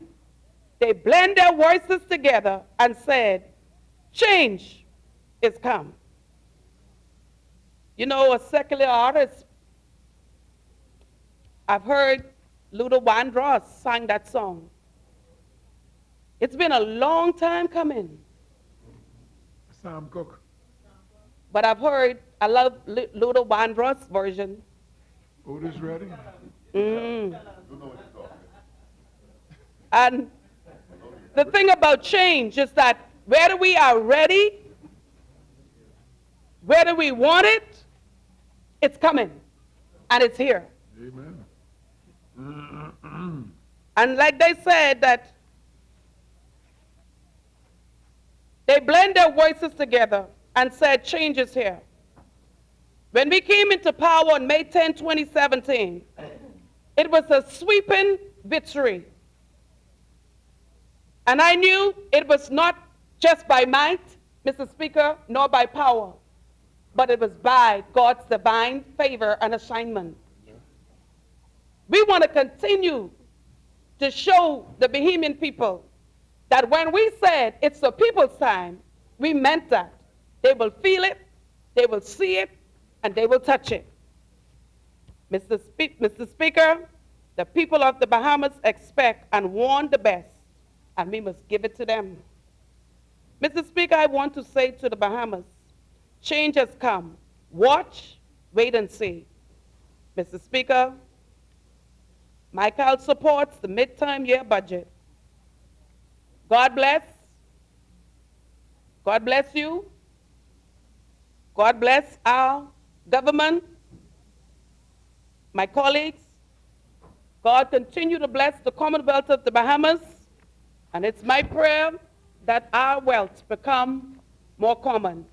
they blend their voices together and said, change is come. You know, a secular artist, I've heard Luther Vandross sang that song. It's been a long time coming.
Sam Cooke.
But I've heard, I love Luther Vandross' version.
Otis ready?
And the thing about change is that whether we are ready, whether we want it, it's coming and it's here.
Amen.
And like they said that they blend their voices together and said change is here. When we came into power on May 10, 2017, it was a sweeping victory. And I knew it was not just by might, Mr. Speaker, nor by power, but it was by God's divine favor and assignment. We want to continue to show the Bahamian people that when we said it's the people's time, we meant that. They will feel it, they will see it, and they will touch it. Mr. Speaker, the people of the Bahamas expect and want the best, and we must give it to them. Mr. Speaker, I want to say to the Bahamas, change has come. Watch, wait and see. Mr. Speaker, Michael supports the midterm year budget. God bless. God bless you. God bless our government, my colleagues. God continue to bless the Commonwealth of the Bahamas. And it's my prayer that our wealth become more common.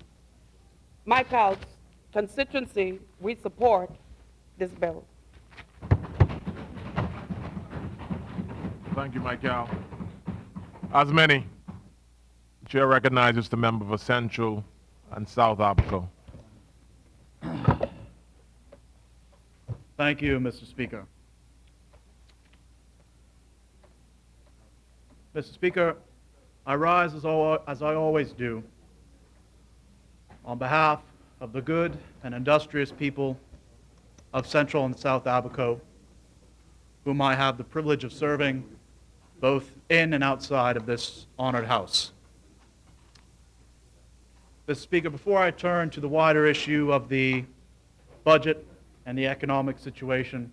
Michael's constituency, we support this bill.
Thank you, Michael. As many, the chair recognizes the member for Central and South Apico.
Thank you, Mr. Speaker. Mr. Speaker, I rise as I always do on behalf of the good and industrious people of Central and South Abaco, whom I have the privilege of serving both in and outside of this honored house. Mr. Speaker, before I turn to the wider issue of the budget and the economic situation,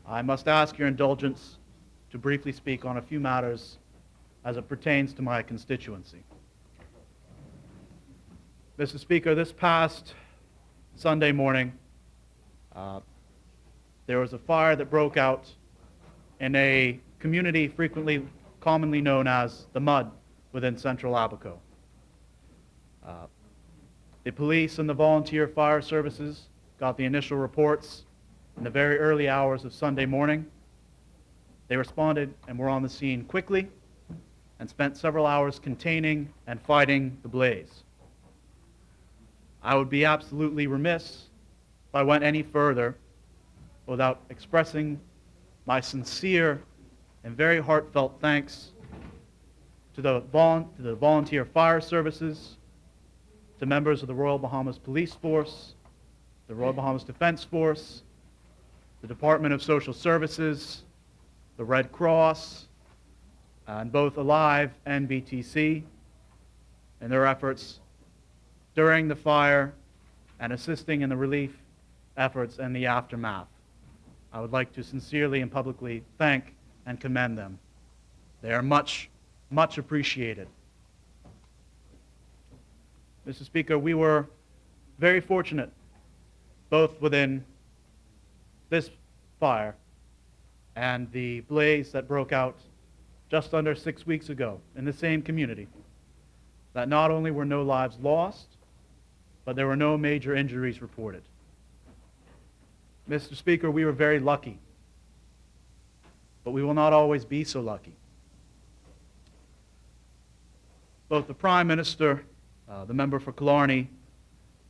I must ask your indulgence to briefly speak on a few matters as it pertains to my constituency. Mr. Speaker, this past Sunday morning, there was a fire that broke out in a community commonly known as the Mud within Central Abaco. The police and the volunteer fire services got the initial reports in the very early hours of Sunday morning. They responded and were on the scene quickly and spent several hours containing and fighting the blaze. I would be absolutely remiss if I went any further without expressing my sincere and very heartfelt thanks to the volunteer fire services, to members of the Royal Bahamas Police Force, the Royal Bahamas Defense Force, the Department of Social Services, the Red Cross, and both Alive and BTC in their efforts during the fire and assisting in the relief efforts and the aftermath. I would like to sincerely and publicly thank and commend them. They are much, much appreciated. Mr. Speaker, we were very fortunate, both within this fire and the blaze that broke out just under 6 weeks ago in the same community, that not only were no lives lost, but there were no major injuries reported. Mr. Speaker, we were very lucky, but we will not always be so lucky. Both the Prime Minister, the member for Killarney,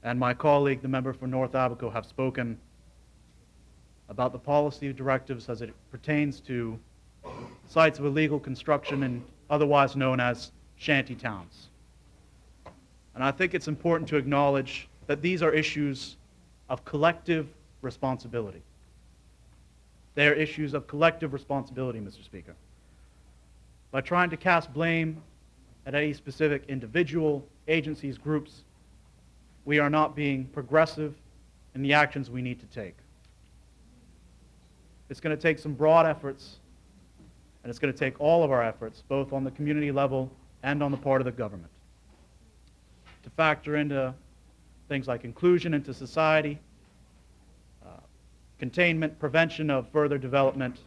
and my colleague, the member for North Abaco, have spoken about the policy directives as it pertains to sites of illegal construction and otherwise known as shanty towns. And I think it's important to acknowledge that these are issues of collective responsibility. They are issues of collective responsibility, Mr. Speaker. By trying to cast blame at any specific individual, agencies, groups, we are not being progressive in the actions we need to take. It's going to take some broad efforts, and it's going to take all of our efforts, both on the community level and on the part of the government, to factor into things like inclusion into society, containment, prevention of further development,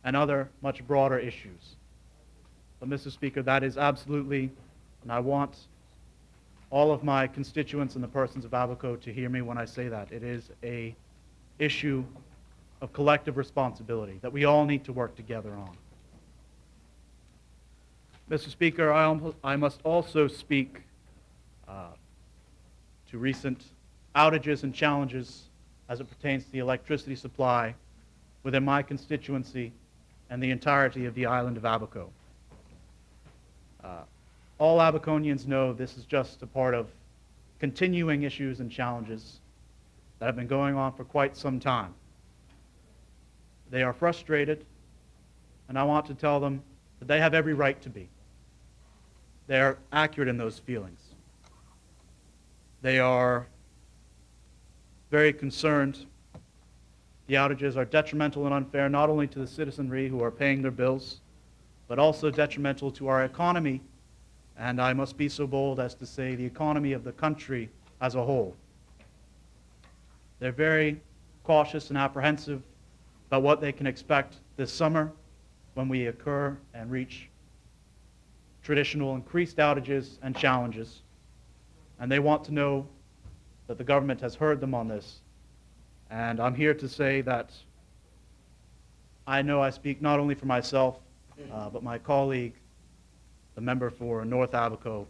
and other much broader issues. But, Mr. Speaker, that is absolutely, and I want all of my constituents and the persons of Abaco to hear me when I say that. It is an issue of collective responsibility that we all need to work together on. Mr. Speaker, I must also speak to recent outages and challenges as it pertains to the electricity supply within my constituency and the entirety of the island of Abaco. All Abaconians know this is just a part of continuing issues and challenges that have been going on for quite some time. They are frustrated, and I want to tell them that they have every right to be. They are accurate in those feelings. They are very concerned. The outages are detrimental and unfair not only to the citizenry who are paying their bills, but also detrimental to our economy, and I must be so bold as to say the economy of the country as a whole. They're very cautious and apprehensive about what they can expect this summer when we occur and reach traditional increased outages and challenges, and they want to know that the government has heard them on this. And I'm here to say that I know I speak not only for myself, but my colleague, the member for North Abaco,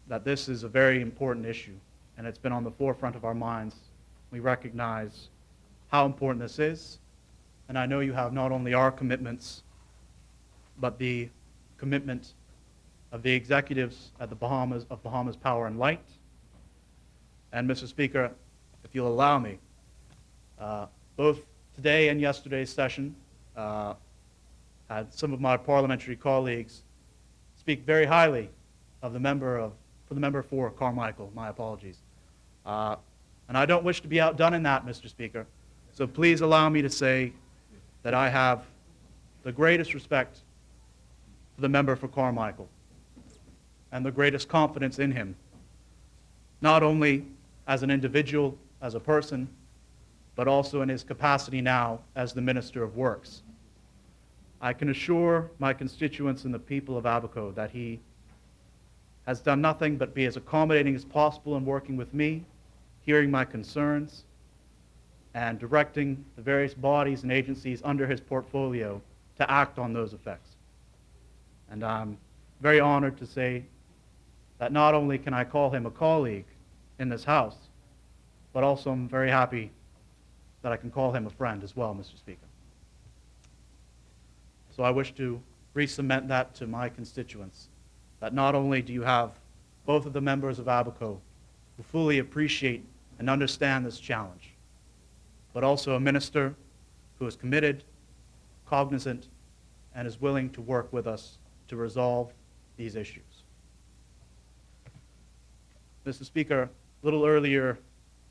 that this is a very important issue, and it's been on the forefront of our minds. We recognize how important this is, and I know you have not only our commitments, but the commitment of the executives at the Bahamas Power and Light. And Mr. Speaker, if you'll allow me, both today and yesterday's session, had some of my parliamentary colleagues speak very highly of the member for Carmichael. My apologies. And I don't wish to be outdone in that, Mr. Speaker. So please allow me to say that I have the greatest respect for the member for Carmichael and the greatest confidence in him, not only as an individual, as a person, but also in his capacity now as the Minister of Works. I can assure my constituents and the people of Abaco that he has done nothing but be as accommodating as possible in working with me, hearing my concerns, and directing the various bodies and agencies under his portfolio to act on those effects. And I'm very honored to say that not only can I call him a colleague in this House, but also I'm very happy that I can call him a friend as well, Mr. Speaker. So I wish to re-cement that to my constituents, that not only do you have both of the members of Abaco who fully appreciate and understand this challenge, but also a minister who is committed, cognizant, and is willing to work with us to resolve these issues. Mr. Speaker, a little earlier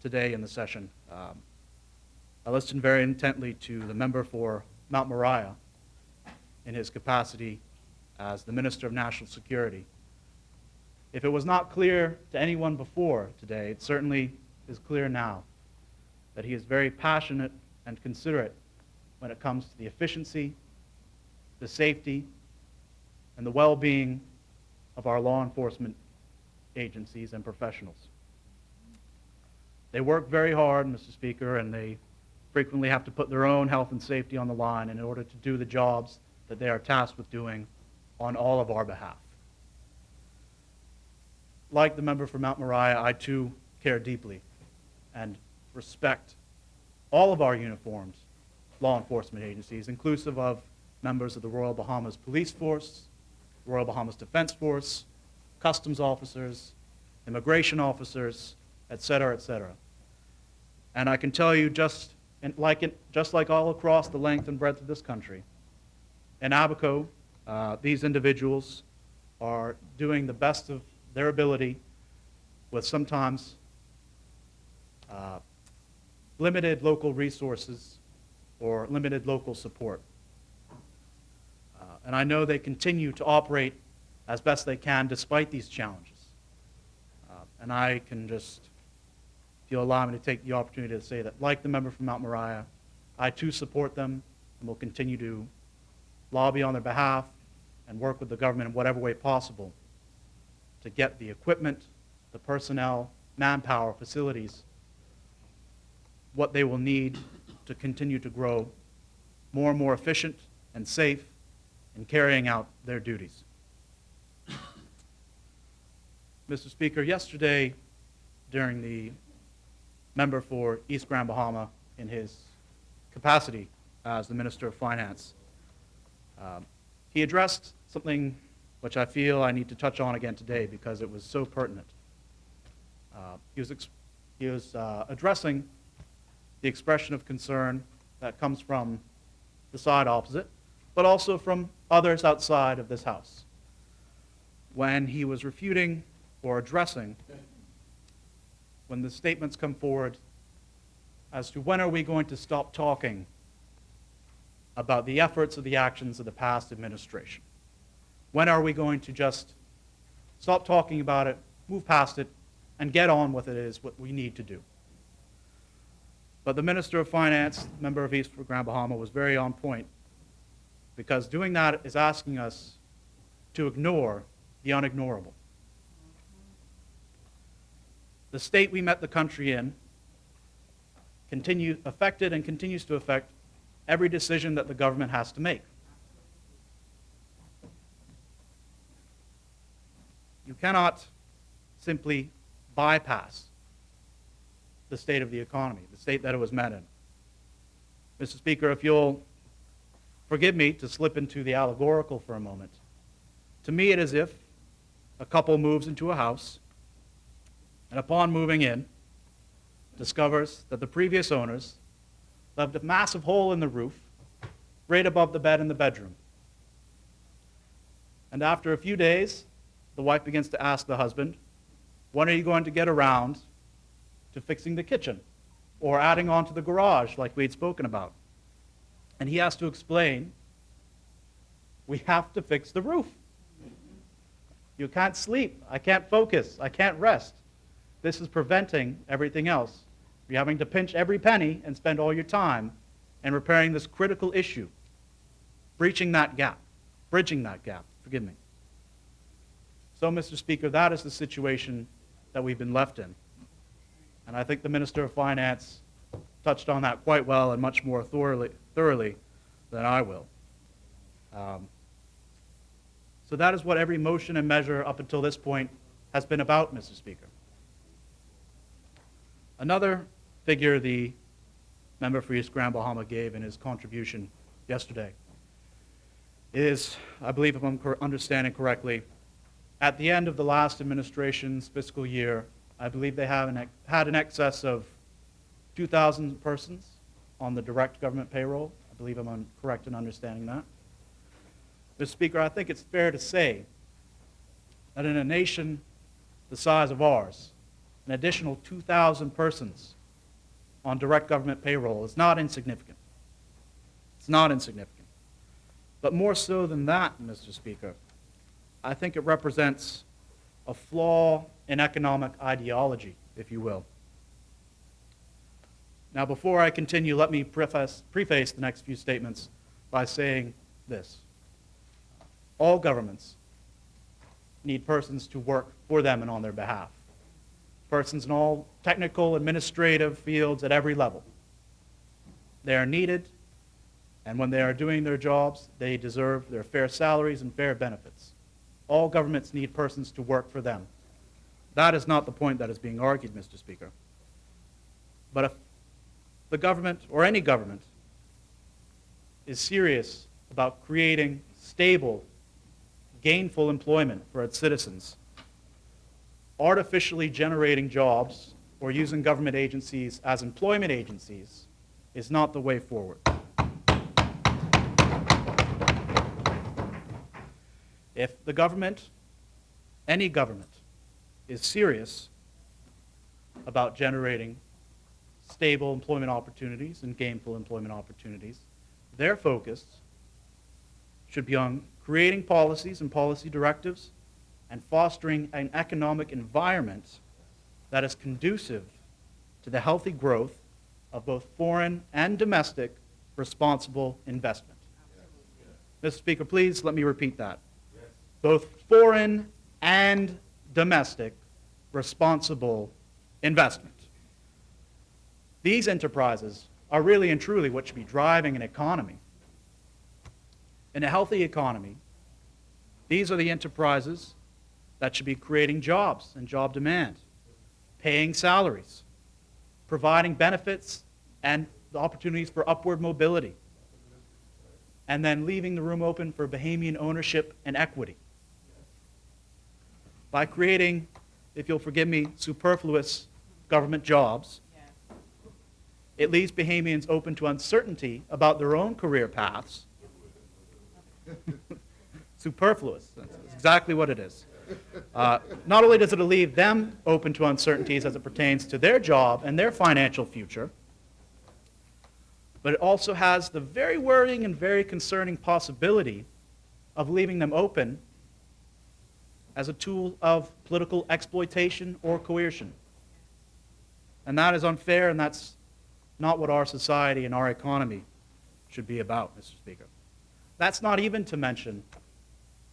today in the session, I listened very intently to the member for Mount Moriah in his capacity as the Minister of National Security. If it was not clear to anyone before today, it certainly is clear now that he is very passionate and considerate when it comes to the efficiency, the safety, and the well-being of our law enforcement agencies and professionals. They work very hard, Mr. Speaker, and they frequently have to put their own health and safety on the line in order to do the jobs that they are tasked with doing on all of our behalf. Like the member for Mount Moriah, I too care deeply and respect all of our uniformed law enforcement agencies, inclusive of members of the Royal Bahamas Police Force, Royal Bahamas Defense Force, customs officers, immigration officers, et cetera, et cetera. And I can tell you, just like all across the length and breadth of this country, in Abaco, these individuals are doing the best of their ability with sometimes limited local resources or limited local support. And I know they continue to operate as best they can despite these challenges. And I can just, if you'll allow me to take the opportunity to say that, like the member from Mount Moriah, I too support them and will continue to lobby on their behalf and work with the government in whatever way possible to get the equipment, the personnel, manpower, facilities, what they will need to continue to grow more and more efficient and safe in carrying out their duties. Mr. Speaker, yesterday during the member for East Grand Bahama in his capacity as the Minister of Finance, he addressed something which I feel I need to touch on again today because it was so pertinent. He was addressing the expression of concern that comes from the side opposite, but also from others outside of this House, when he was refuting or addressing when the statements come forward as to when are we going to stop talking about the efforts or the actions of the past administration. When are we going to just stop talking about it, move past it, and get on with it is what we need to do. But the Minister of Finance, member of East Grand Bahama, was very on point, because doing that is asking us to ignore the unignorable. The state we met the country in affected and continues to affect every decision that the government has to make. You cannot simply bypass the state of the economy, the state that it was met in. Mr. Speaker, if you'll forgive me to slip into the allegorical for a moment, to me it is as if a couple moves into a house, and upon moving in, discovers that the previous owners left a massive hole in the roof right above the bed in the bedroom. And after a few days, the wife begins to ask the husband, when are you going to get around to fixing the kitchen or adding on to the garage like we had spoken about? And he has to explain, we have to fix the roof. You can't sleep. I can't focus. I can't rest. This is preventing everything else. You're having to pinch every penny and spend all your time in repairing this critical issue, bridging that gap, forgive me. So, Mr. Speaker, that is the situation that we've been left in. And I think the Minister of Finance touched on that quite well and much more thoroughly than I will. So that is what every motion and measure up until this point has been about, Mr. Speaker. Another figure the member for East Grand Bahama gave in his contribution yesterday is, I believe if I'm understanding correctly, at the end of the last administration's fiscal year, I believe they had an excess of 2,000 persons on the direct government payroll. I believe I'm correct in understanding that. Mr. Speaker, I think it's fair to say that in a nation the size of ours, an additional 2,000 persons on direct government payroll is not insignificant. It's not insignificant. But more so than that, Mr. Speaker, I think it represents a flaw in economic ideology, if you will. Now, before I continue, let me preface the next few statements by saying this. All governments need persons to work for them and on their behalf. Persons in all technical, administrative fields at every level. They are needed, and when they are doing their jobs, they deserve their fair salaries and fair benefits. All governments need persons to work for them. That is not the point that is being argued, Mr. Speaker. But if the government, or any government, is serious about creating stable, gainful employment for its citizens, artificially generating jobs or using government agencies as employment agencies is not the way forward. If the government, any government, is serious about generating stable employment opportunities and gainful employment opportunities, their focus should be on creating policies and policy directives and fostering an economic environment that is conducive to the healthy growth of both foreign and domestic responsible investment. Mr. Speaker, please let me repeat that. Both foreign and domestic responsible investment. These enterprises are really and truly what should be driving an economy. In a healthy economy, these are the enterprises that should be creating jobs and job demand, paying salaries, providing benefits and the opportunities for upward mobility, and then leaving the room open for Bahamian ownership and equity. By creating, if you'll forgive me, superfluous government jobs, it leaves Bahamians open to uncertainty about their own career paths. Superfluous, that's exactly what it is. Not only does it leave them open to uncertainties as it pertains to their job and their financial future, but it also has the very worrying and very concerning possibility of leaving them open as a tool of political exploitation or coercion. And that is unfair, and that's not what our society and our economy should be about, Mr. Speaker. That's not even to mention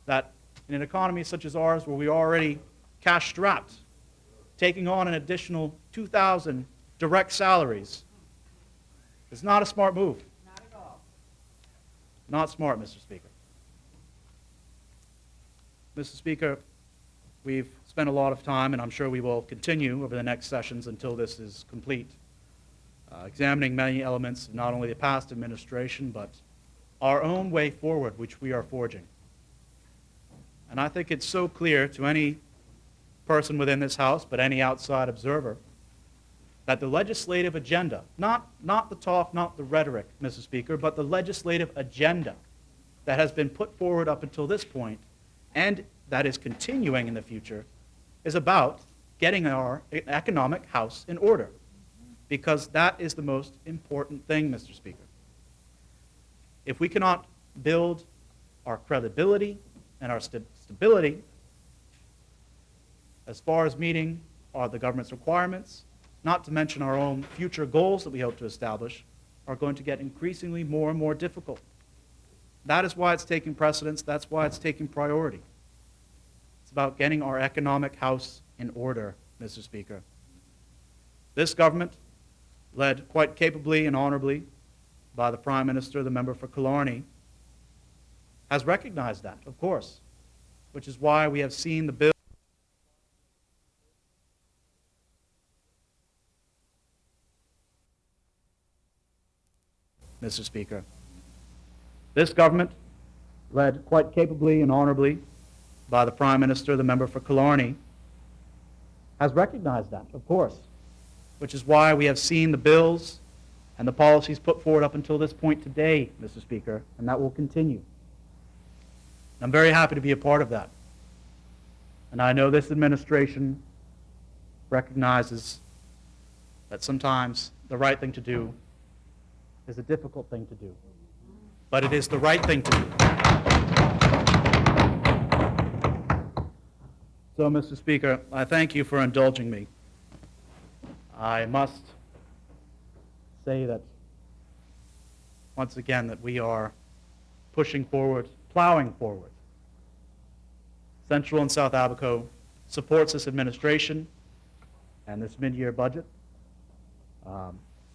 that in an economy such as ours, where we are already cash-strapped, taking on an additional 2,000 direct salaries is not a smart move. Not at all. Not smart, Mr. Speaker. Mr. Speaker, we've spent a lot of time, and I'm sure we will continue over the next sessions until this is complete, examining many elements of not only the past administration, but our own way forward, which we are forging. And I think it's so clear to any person within this House, but any outside observer, that the legislative agenda, not the talk, not the rhetoric, Mr. Speaker, but the legislative agenda that has been put forward up until this point, and that is continuing in the future, is about getting our economic house in order. Because that is the most important thing, Mr. Speaker. If we cannot build our credibility and our stability as far as meeting the government's requirements, not to mention our own future goals that we hope to establish, are going to get increasingly more and more difficult. That is why it's taking precedence. That's why it's taking priority. It's about getting our economic house in order, Mr. Speaker. This government, led quite capably and honorably by the Prime Minister, the member for Killarney, has recognized that, of course, which is why we have seen the bill Mr. Speaker. This government, led quite capably and honorably by the Prime Minister, the member for Killarney, has recognized that, of course, which is why we have seen the bills and the policies put forward up until this point today, Mr. Speaker, and that will continue. I'm very happy to be a part of that. And I know this administration recognizes that sometimes the right thing to do is a difficult thing to do. But it is the right thing to do. So, Mr. Speaker, I thank you for indulging me. I must say that, once again, that we are pushing forward, plowing forward. Central and South Abaco supports this administration and this mid-year budget.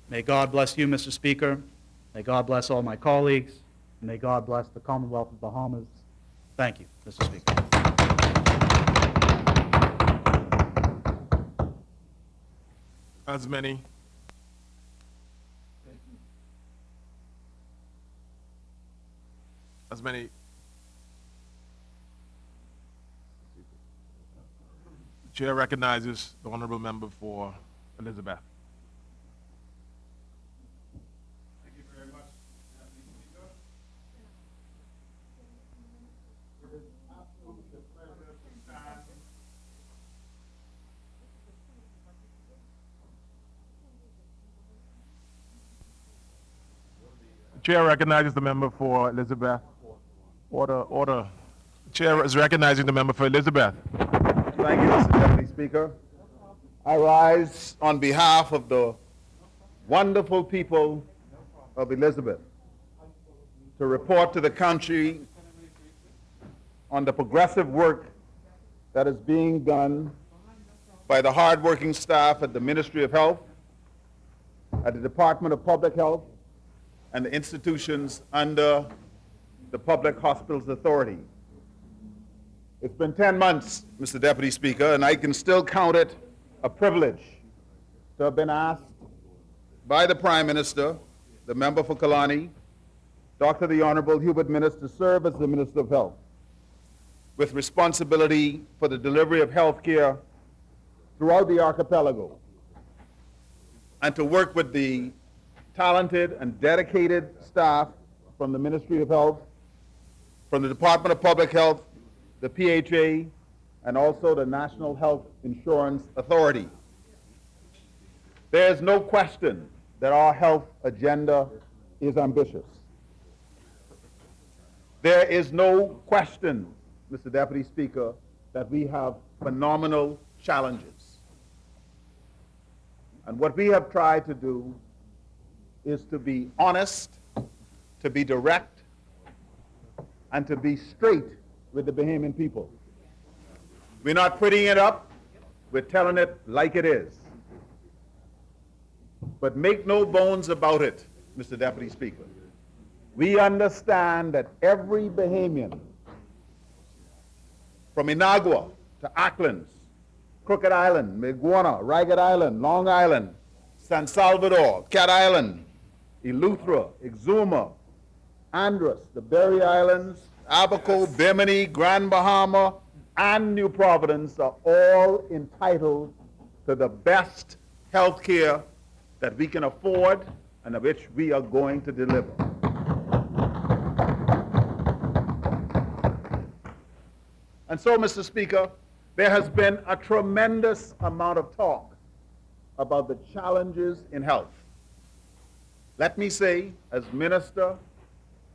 May God bless you, Mr. Speaker. May God bless all my colleagues. And may God bless the Commonwealth of Bahamas. Thank you, Mr. Speaker.
As many. The chair recognizes the honorable member for Elizabeth.
Thank you very much, Deputy Speaker. It is absolutely a pleasure to stand
The chair recognizes the member for Elizabeth. Order. The chair is recognizing the member for Elizabeth.
Thank you, Mr. Deputy Speaker. I rise on behalf of the wonderful people of Elizabeth to report to the country on the progressive work that is being done by the hardworking staff at the Ministry of Health, at the Department of Public Health, and the institutions under the Public Hospitals Authority. It's been 10 months, Mr. Deputy Speaker, and I can still count it a privilege to have been asked by the Prime Minister, the member for Killarney, Dr. the Honorable Hubert Minnis, to serve as the Minister of Health, with responsibility for the delivery of health care throughout the archipelago, and to work with the talented and dedicated staff from the Ministry of Health, from the Department of Public Health, the PHA, and also the National Health Insurance Authority. There is no question that our health agenda is ambitious. There is no question, Mr. Deputy Speaker, that we have phenomenal challenges. And what we have tried to do is to be honest, to be direct, and to be straight with the Bahamian people. We're not prettying it up, we're telling it like it is. But make no bones about it, Mr. Deputy Speaker. We understand that every Bahamian, from Inagua to Acklands, Crooked Island, Maguana, Ragged Island, Long Island, San Salvador, Cat Island, Eleuthera, Exuma, Andros, the Berry Islands, Abaco, Bimini, Grand Bahama, and New Providence are all entitled to the best health care that we can afford and of which we are going to deliver. And so, Mr. Speaker, there has been a tremendous amount of talk about the challenges in health. Let me say, as minister,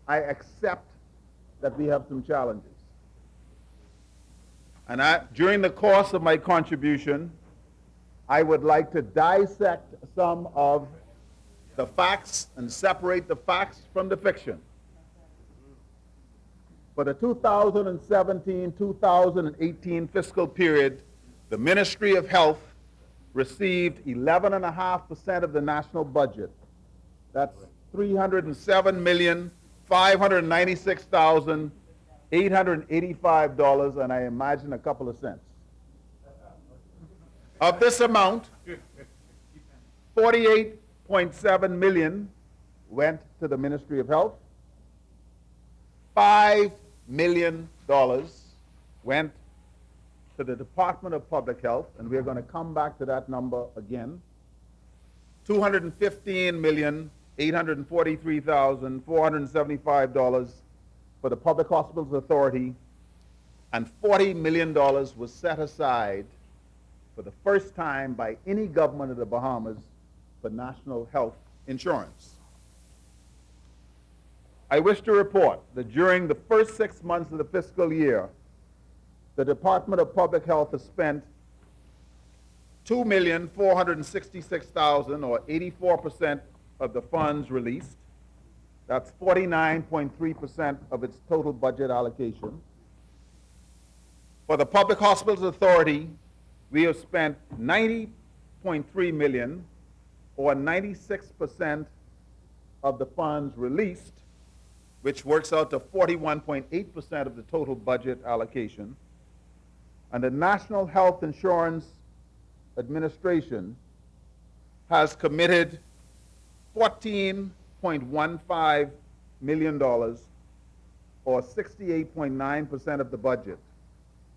I accept that we have some challenges. And during the course of my contribution, I would like to dissect some of the facts and separate the facts from the fiction. For the 2017-2018 fiscal period, the Ministry of Health received 11.5% of the national budget. That's $307,596,885, and I imagine a couple of cents. Of this amount, 48.7 million went to the Ministry of Health. $5 million went to the Department of Public Health, and we're going to come back to that number again. $215,843,475 for the Public Hospitals Authority, and $40 million was set aside for the first time by any government of the Bahamas for national health insurance. I wish to report that during the first 6 months of the fiscal year, the Department of Public Health has spent $2,466,000, or 84% of the funds released. That's 49.3% of its total budget allocation. For the Public Hospitals Authority, we have spent $90.3 million, or 96% of the funds released, which works out to 41.8% of the total budget allocation. And the National Health Insurance Administration has committed $14.15 million, or 68.9% of the budget.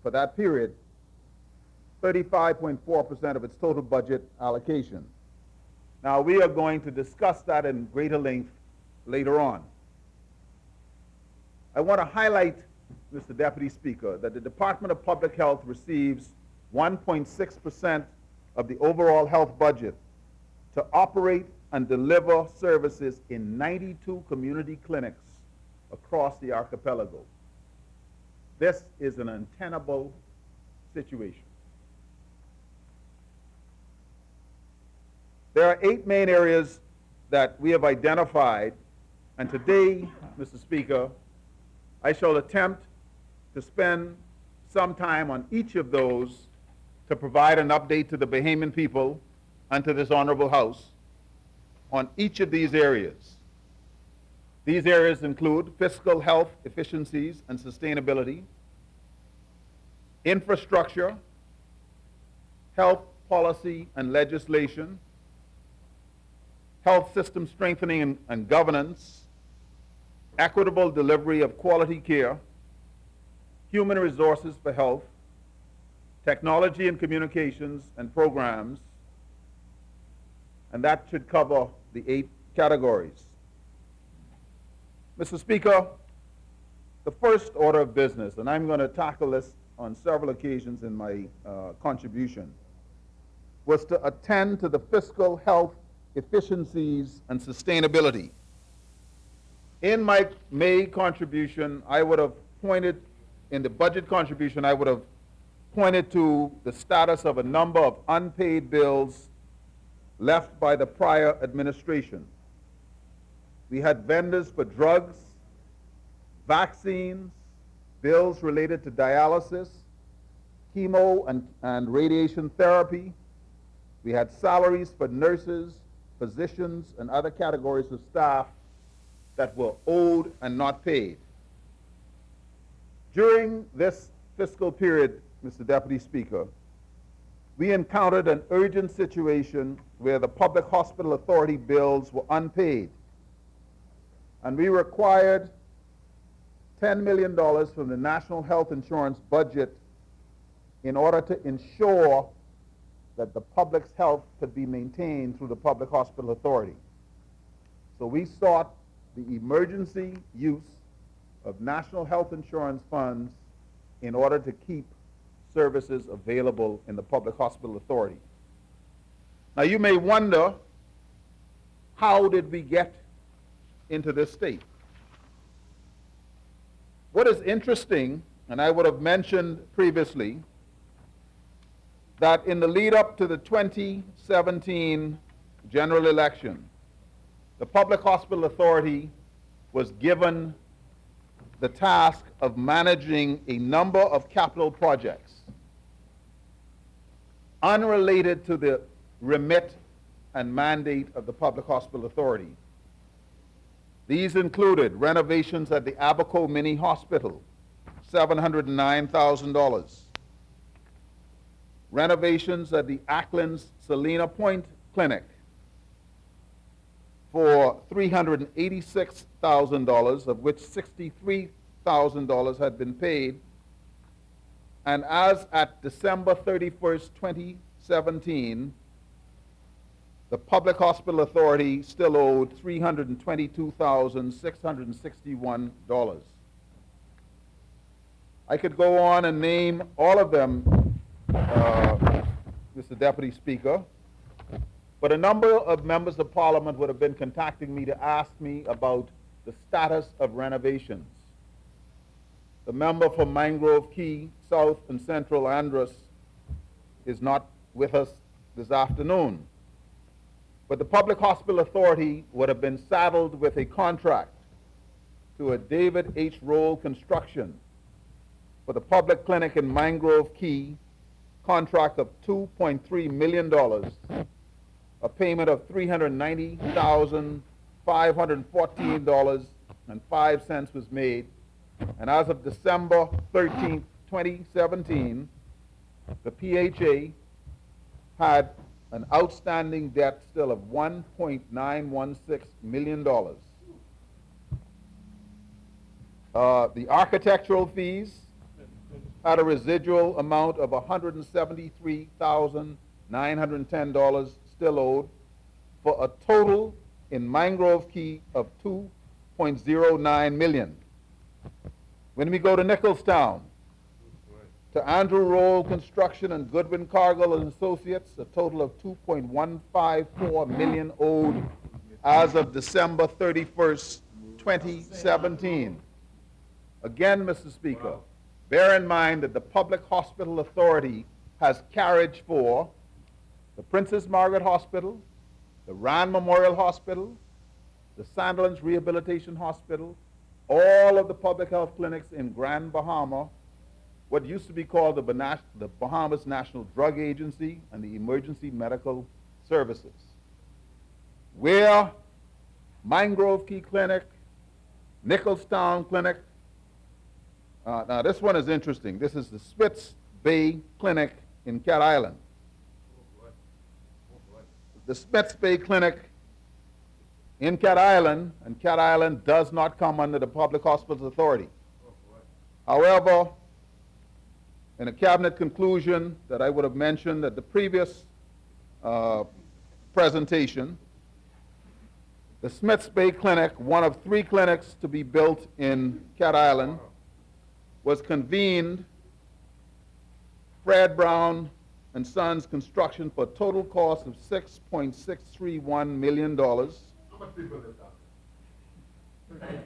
For that period, 35.4% of its total budget allocation. Now, we are going to discuss that in greater length later on. I want to highlight, Mr. Deputy Speaker, that the Department of Public Health receives 1.6% of the overall health budget to operate and deliver services in 92 community clinics across the archipelago. This is an untenable situation. There are 8 main areas that we have identified, and today, Mr. Speaker, I shall attempt to spend some time on each of those to provide an update to the Bahamian people and to this honorable House on each of these areas. These areas include fiscal health efficiencies and sustainability, infrastructure, health policy and legislation, health system strengthening and governance, equitable delivery of quality care, human resources for health, technology and communications and programs, and that should cover the 8 categories. Mr. Speaker, the first order of business, and I'm going to tackle this on several occasions in my contribution, was to attend to the fiscal health efficiencies and sustainability. In my May contribution, I would have pointed, in the budget contribution, I would have pointed to the status of a number of unpaid bills left by the prior administration. We had vendors for drugs, vaccines, bills related to dialysis, chemo and radiation therapy. We had salaries for nurses, physicians, and other categories of staff that were owed and not paid. During this fiscal period, Mr. Deputy Speaker, we encountered an urgent situation where the Public Hospital Authority bills were unpaid, and we required $10 million from the National Health Insurance budget in order to ensure that the public's health could be maintained through the Public Hospital Authority. So we sought the emergency use of National Health Insurance funds in order to keep services available in the Public Hospital Authority. Now you may wonder, how did we get into this state? What is interesting, and I would have mentioned previously, that in the lead up to the 2017 general election, the Public Hospital Authority was given the task of managing a number of capital projects unrelated to the remit and mandate of the Public Hospital Authority. These included renovations at the Abaco Mini Hospital, $709,000. Renovations at the Acklands Salina Point Clinic for $386,000, of which $63,000 had been paid. And as at December 31st, 2017, the Public Hospital Authority still owed $322,661. I could go on and name all of them, Mr. Deputy Speaker, but a number of members of Parliament would have been contacting me to ask me about the status of renovations. The member for Mangrove Key, South and Central Andros is not with us this afternoon. But the Public Hospital Authority would have been saddled with a contract to a David H. Roll Construction for the public clinic in Mangrove Key, contract of $2.3 million, a payment of $390,514.05 was made, and as of December 13, 2017, the PHA had an outstanding debt still of $1.916 million. The architectural fees had a residual amount of $173,910 still owed, for a total in Mangrove Key of $2.09 million. When we go to Nicholstown, to Andrew Roll Construction and Goodwin Cargill and Associates, a total of $2.154 million owed as of December 31st, 2017. Again, Mr. Speaker, bear in mind that the Public Hospital Authority has carriage for the Princess Margaret Hospital, the Rand Memorial Hospital, the Sandilands Rehabilitation Hospital, all of the public health clinics in Grand Bahama, what used to be called the Bahamas National Drug Agency, and the Emergency Medical Services. Where Mangrove Key Clinic, Nicholstown Clinic, now this one is interesting. This is the Spitz Bay Clinic in Cat Island. The Spitz Bay Clinic in Cat Island, and Cat Island does not come under the Public Hospitals Authority. However, in a cabinet conclusion that I would have mentioned at the previous presentation, the Smiths Bay Clinic, one of 3 clinics to be built in Cat Island, was convened Fred Brown and Sons Construction for a total cost of $6.631 million.
How much people live down?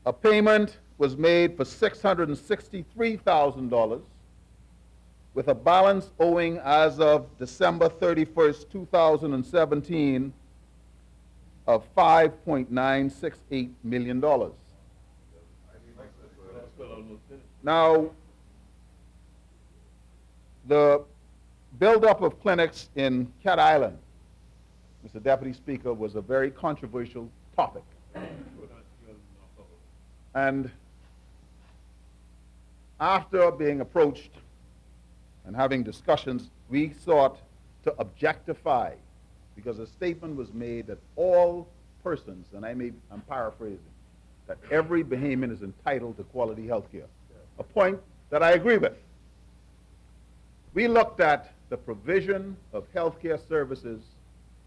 A payment was made for $663,000, with a balance owing as of December 31st, 2017 of $5.968 million. Now, the buildup of clinics in Cat Island, Mr. Deputy Speaker, was a very controversial topic. And after being approached and having discussions, we sought to objectify, because a statement was made that all persons, and I'm paraphrasing, that every Bahamian is entitled to quality health care, a point that I agree with. We looked at the provision of health care services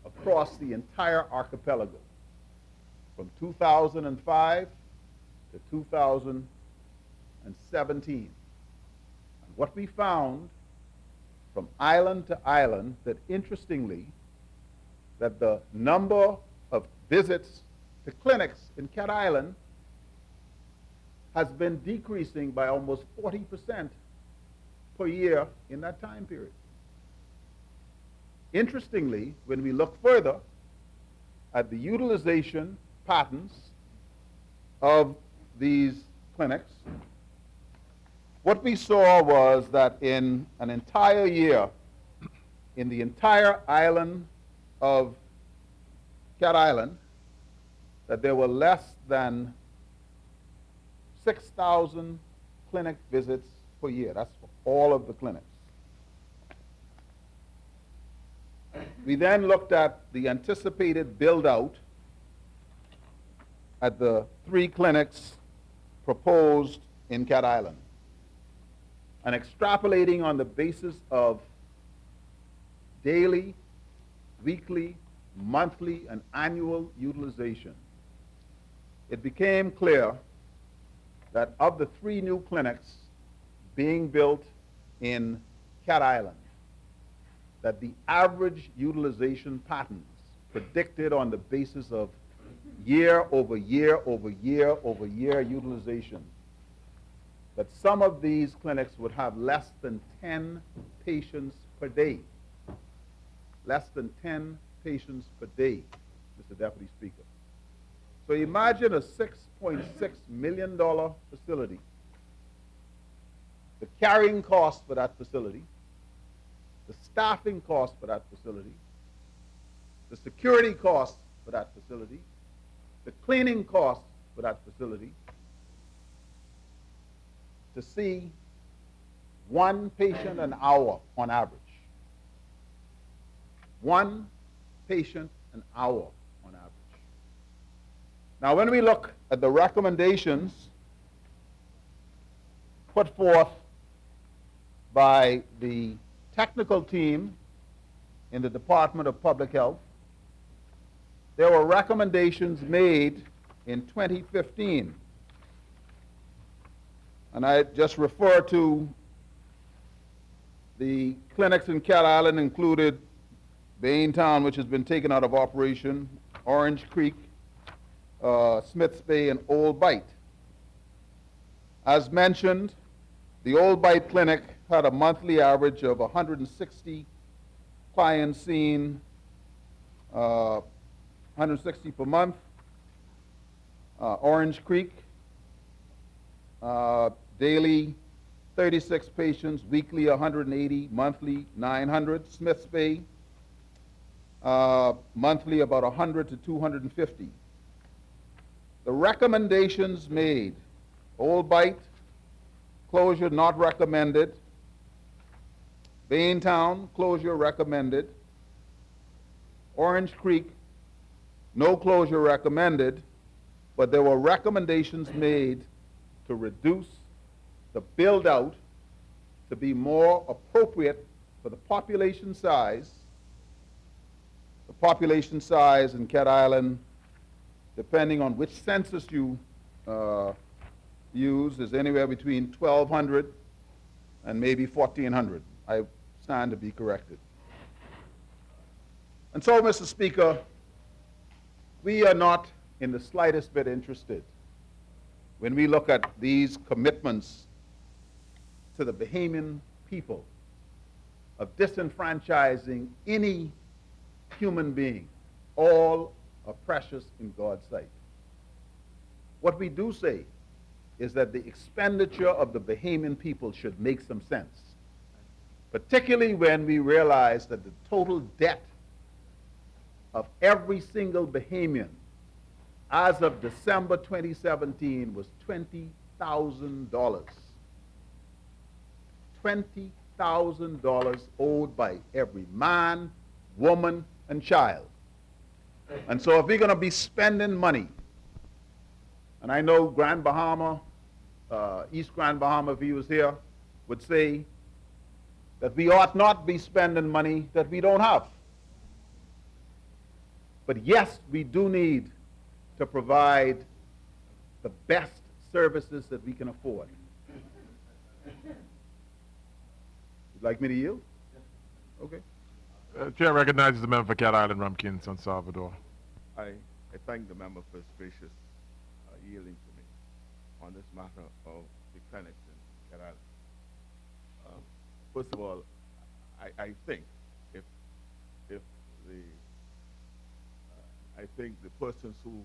across the entire archipelago from 2005 to 2017. And what we found from island to island, that interestingly, that the number of visits to clinics in Cat Island has been decreasing by almost 40% per year in that time period. Interestingly, when we look further at the utilization patterns of these clinics, what we saw was that in an entire year, in the entire island of Cat Island, that there were less than 6,000 clinic visits per year. That's for all of the clinics. We then looked at the anticipated build-out at the 3 clinics proposed in Cat Island, and extrapolating on the basis of daily, weekly, monthly, and annual utilization, it became clear that of the 3 new clinics being built in Cat Island, that the average utilization patterns predicted on the basis of year over year over year over year utilization, that some of these clinics would have less than 10 patients per day. Less than 10 patients per day, Mr. Deputy Speaker. So imagine a $6.6 million facility. The carrying cost for that facility, the staffing cost for that facility, the security cost for that facility, the cleaning cost for that facility, to see 1 patient an hour on average. 1 patient an hour on average. Now, when we look at the recommendations put forth by the technical team in the Department of Public Health, there were recommendations made in 2015. And I just refer to the clinics in Cat Island included Baintown, which has been taken out of operation, Orange Creek, Smiths Bay, and Old Bight. As mentioned, the Old Bight Clinic had a monthly average of 160 clients seen, 160 per month. Orange Creek, daily 36 patients, weekly 180, monthly 900. Smiths Bay, monthly about 100 to 250. The recommendations made: Old Bight, closure not recommended; Baintown, closure recommended; Orange Creek, no closure recommended, but there were recommendations made to reduce the build-out to be more appropriate for the population size. The population size in Cat Island, depending on which census you use, is anywhere between 1,200 and maybe 1,400. I stand to be corrected. And so, Mr. Speaker, we are not in the slightest bit interested when we look at these commitments to the Bahamian people of disenfranchising any human being. All are precious in God's sight. What we do say is that the expenditure of the Bahamian people should make some sense, particularly when we realize that the total debt of every single Bahamian as of December 2017 was $20,000. $20,000 owed by every man, woman, and child. And so if we're going to be spending money And I know Grand Bahama, East Grand Bahama, if he was here, would say that we ought not be spending money that we don't have. But yes, we do need to provide the best services that we can afford. You'd like me to yield? Okay.
Chair recognizes the member for Cat Island, Rumpkin, San Salvador.
I thank the member for his gracious yielding to me on this matter of the clinics in Cat Island. First of all, I think if the I think the persons who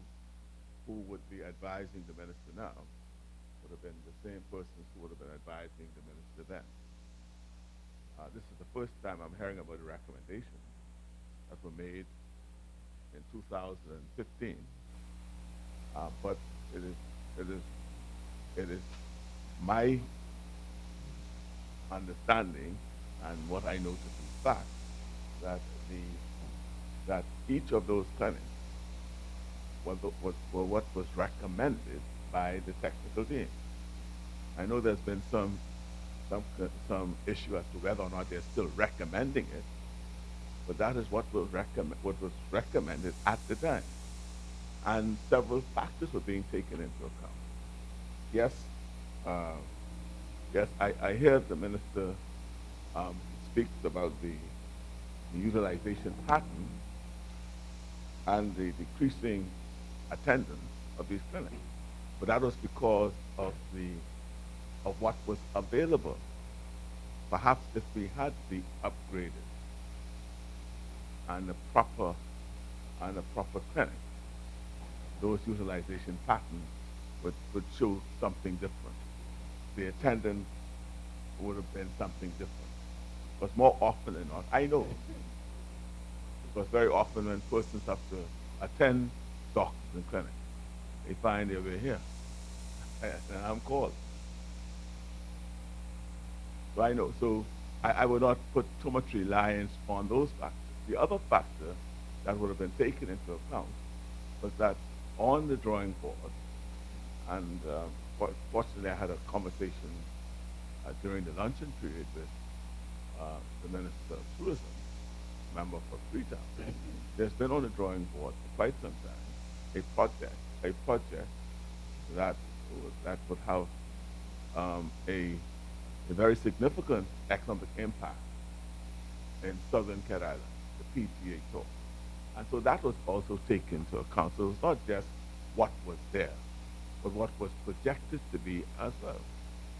would be advising the minister now would have been the same persons who would have been advising the minister then. This is the first time I'm hearing about the recommendations that were made in 2015. But it is my understanding and what I know to be fact that each of those clinics were what was recommended by the technical team. I know there's been some issue as to whether or not they're still recommending it, but that is what was recommended at the time. And several factors were being taken into account. Yes, I hear the minister speaks about the utilization pattern and the decreasing attendance of these clinics, but that was because of what was available. Perhaps if we had the upgraded and a proper clinic, those utilization patterns would show something different. The attendance would have been something different. But more often than not, I know, because very often when persons have to attend doctors in clinics, they find they were here, and I'm called. So I know. So I would not put too much reliance on those factors. The other factor that would have been taken into account was that on the drawing board, and fortunately I had a conversation during the luncheon period with the Minister of Tourism, member for Freetown. There's been on the drawing board for quite some time a project that would have a very significant economic impact in southern Cat Island, the PTA tour. And so that was also taken into account. So it was not just what was there, but what was projected to be as well.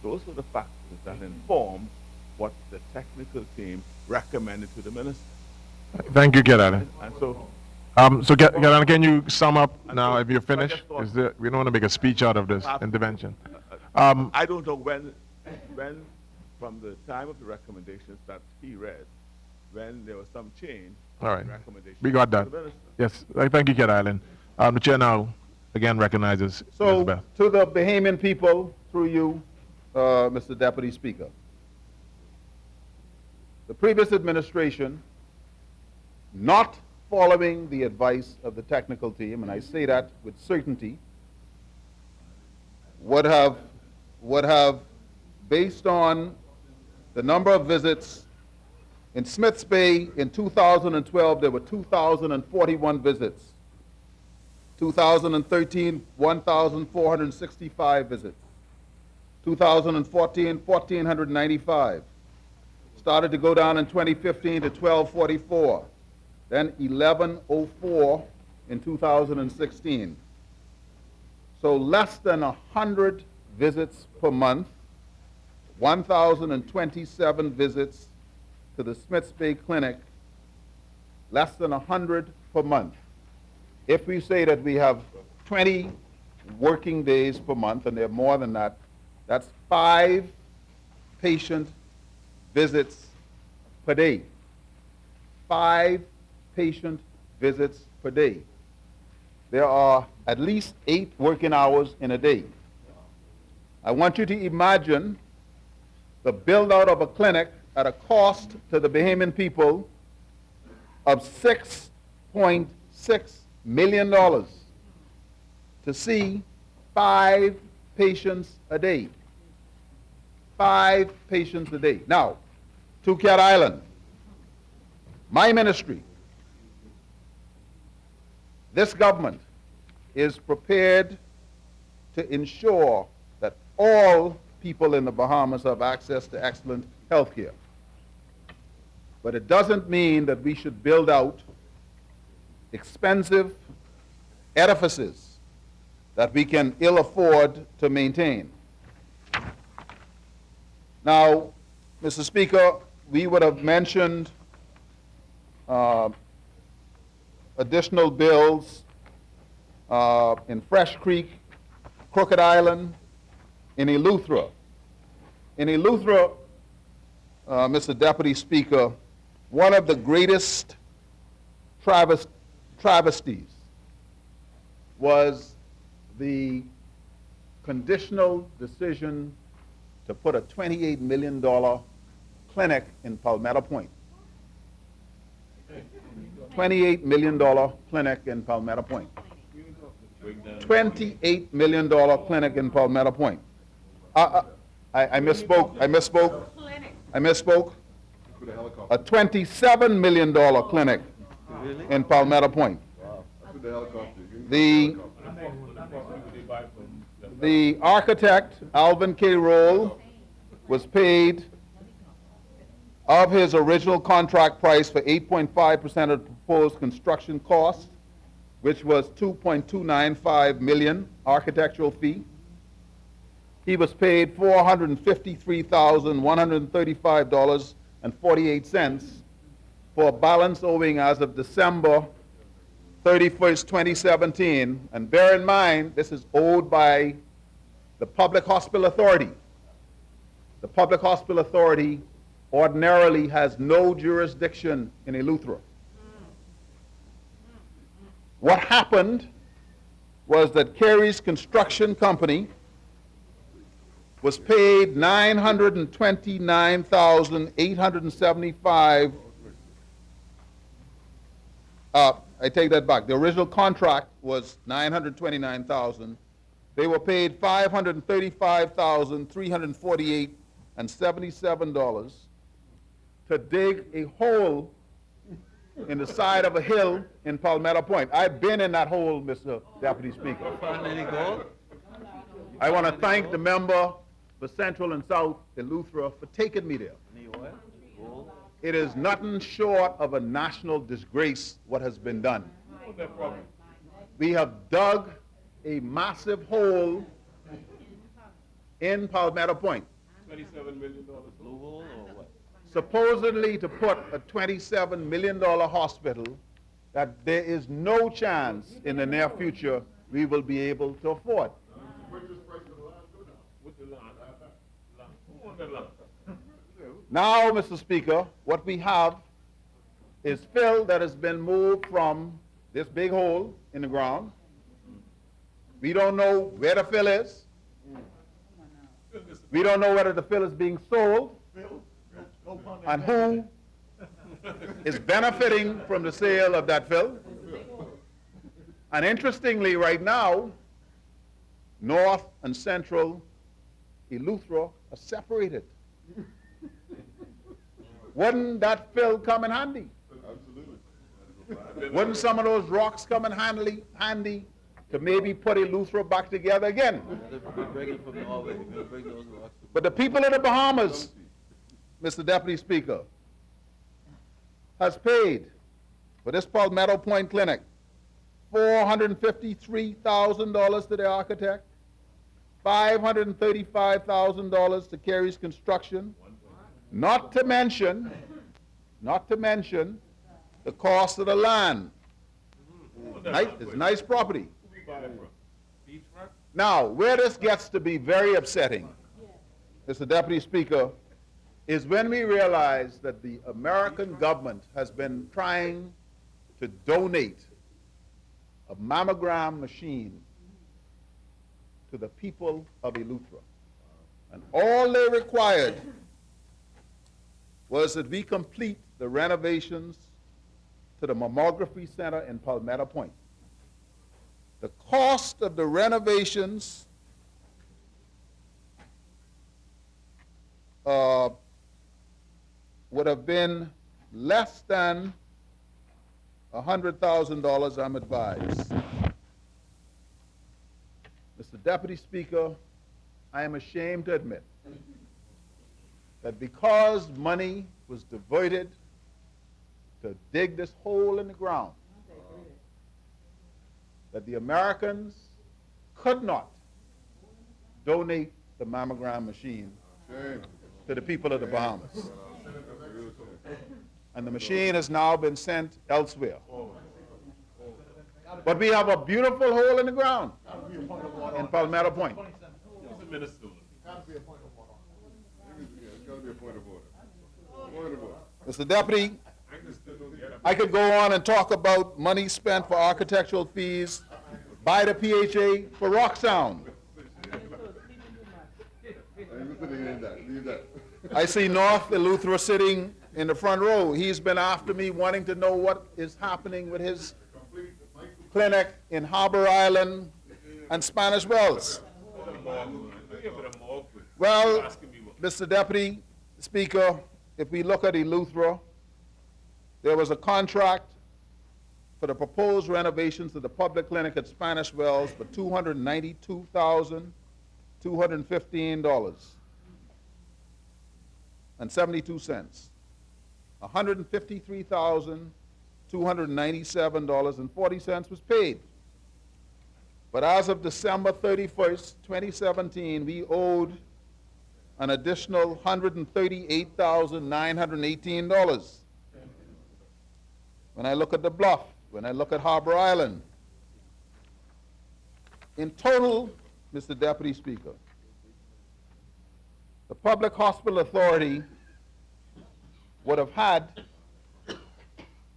Those were the factors that informed what the technical team recommended to the minister.
Thank you, Cat Island.
And so,
So, Cat Island, can you sum up now if you're finished? We don't want to make a speech out of this intervention.
I don't know when, from the time of the recommendations that he read, when there was some change
All right.
in recommendations.
We got that.
to the minister.
Yes. Thank you, Cat Island. The chair now again recognizes
So,
Elizabeth.
to the Bahamian people, through you, Mr. Deputy Speaker, the previous administration, not following the advice of the technical team, and I say that with certainty, would have, based on the number of visits in Smiths Bay in 2012, there were 2,041 visits. 2013, 1,465 visits. 2014, 1,495. Started to go down in 2015 to 1,244. Then 1,104 in 2016. So less than 100 visits per month, 1,027 visits to the Smiths Bay Clinic, less than 100 per month. If we say that we have 20 working days per month, and there are more than that, that's 5 patient visits per day. 5 patient visits per day. There are at least 8 working hours in a day. I want you to imagine the build-out of a clinic at a cost to the Bahamian people of $6.6 million to see 5 patients a day. 5 patients a day. Now, to Cat Island, my ministry, this government is prepared to ensure that all people in the Bahamas have access to excellent health care. But it doesn't mean that we should build out expensive edifices that we can ill afford to maintain. Now, Mr. Speaker, we would have mentioned additional bills in Fresh Creek, Crooked Island, in Eleuthera. In Eleuthera, Mr. Deputy Speaker, one of the greatest travesties was the conditional decision to put a $28 million clinic in Palmetto Point. $28 million clinic in Palmetto Point. $28 million clinic in Palmetto Point. I misspoke. A $27 million clinic in Palmetto Point. The architect, Alvin K. Roll, was paid of his original contract price for 8.5% of the proposed construction cost, which was $2.295 million architectural fee. He was paid $453,135.48 for a balance owing as of December 31st, 2017. And bear in mind, this is owed by the Public Hospital Authority. The Public Hospital Authority ordinarily has no jurisdiction in Eleuthera. What happened was that Carey's Construction Company was paid $929,875. I take that back. The original contract was $929,000. They were paid $535,348.77 to dig a hole in the side of a hill in Palmetto Point. I've been in that hole, Mr. Deputy Speaker. I want to thank the member for Central and South Eleuthera for taking me there. It is nothing short of a national disgrace what has been done. We have dug a massive hole in Palmetto Point. $27 million blue hole or what? Supposedly to put a $27 million hospital that there is no chance in the near future we will be able to afford. Now, Mr. Speaker, what we have is fill that has been moved from this big hole in the ground. We don't know where the fill is. We don't know whether the fill is being sold and who is benefiting from the sale of that fill. And interestingly, right now, North and Central Eleuthera are separated. Wouldn't that fill come in handy? Absolutely. Wouldn't some of those rocks come in handy to maybe put Eleuthera back together again? But the people of the Bahamas, Mr. Deputy Speaker, has paid for this Palmetto Point Clinic $453,000 to the architect, $535,000 to Carey's Construction, not to mention the cost of the land. It's nice property. Now, where this gets to be very upsetting, Mr. Deputy Speaker, is when we realize that the American government has been trying to donate a mammogram machine to the people of Eleuthera. And all they required was that we complete the renovations to the mammography center in Palmetto Point. the cost of the renovations would have been less than $100,000, I'm advised. Mr. Deputy Speaker, I am ashamed to admit that because money was diverted to dig this hole in the ground, that the Americans could not donate the mammogram machine to the people of the Bahamas. And the machine has now been sent elsewhere. But we have a beautiful hole in the ground in Palmetto Point. Mr. Deputy, I could go on and talk about money spent for architectural fees by the PHA for Rock Sound. I see North Eleuthera sitting in the front row. He's been after me wanting to know what is happening with his clinic in Harbor Island and Spanish Wells. Well, Mr. Deputy Speaker, if we look at Eleuthera, there was a contract for the proposed renovations of the public clinic at Spanish Wells for $292,215.72. $153,297.40 was paid. But as of December 31st, 2017, we owed an additional $138,918. When I look at the Bluff, when I look at Harbor Island, in total, Mr. Deputy Speaker, the Public Hospital Authority would have had,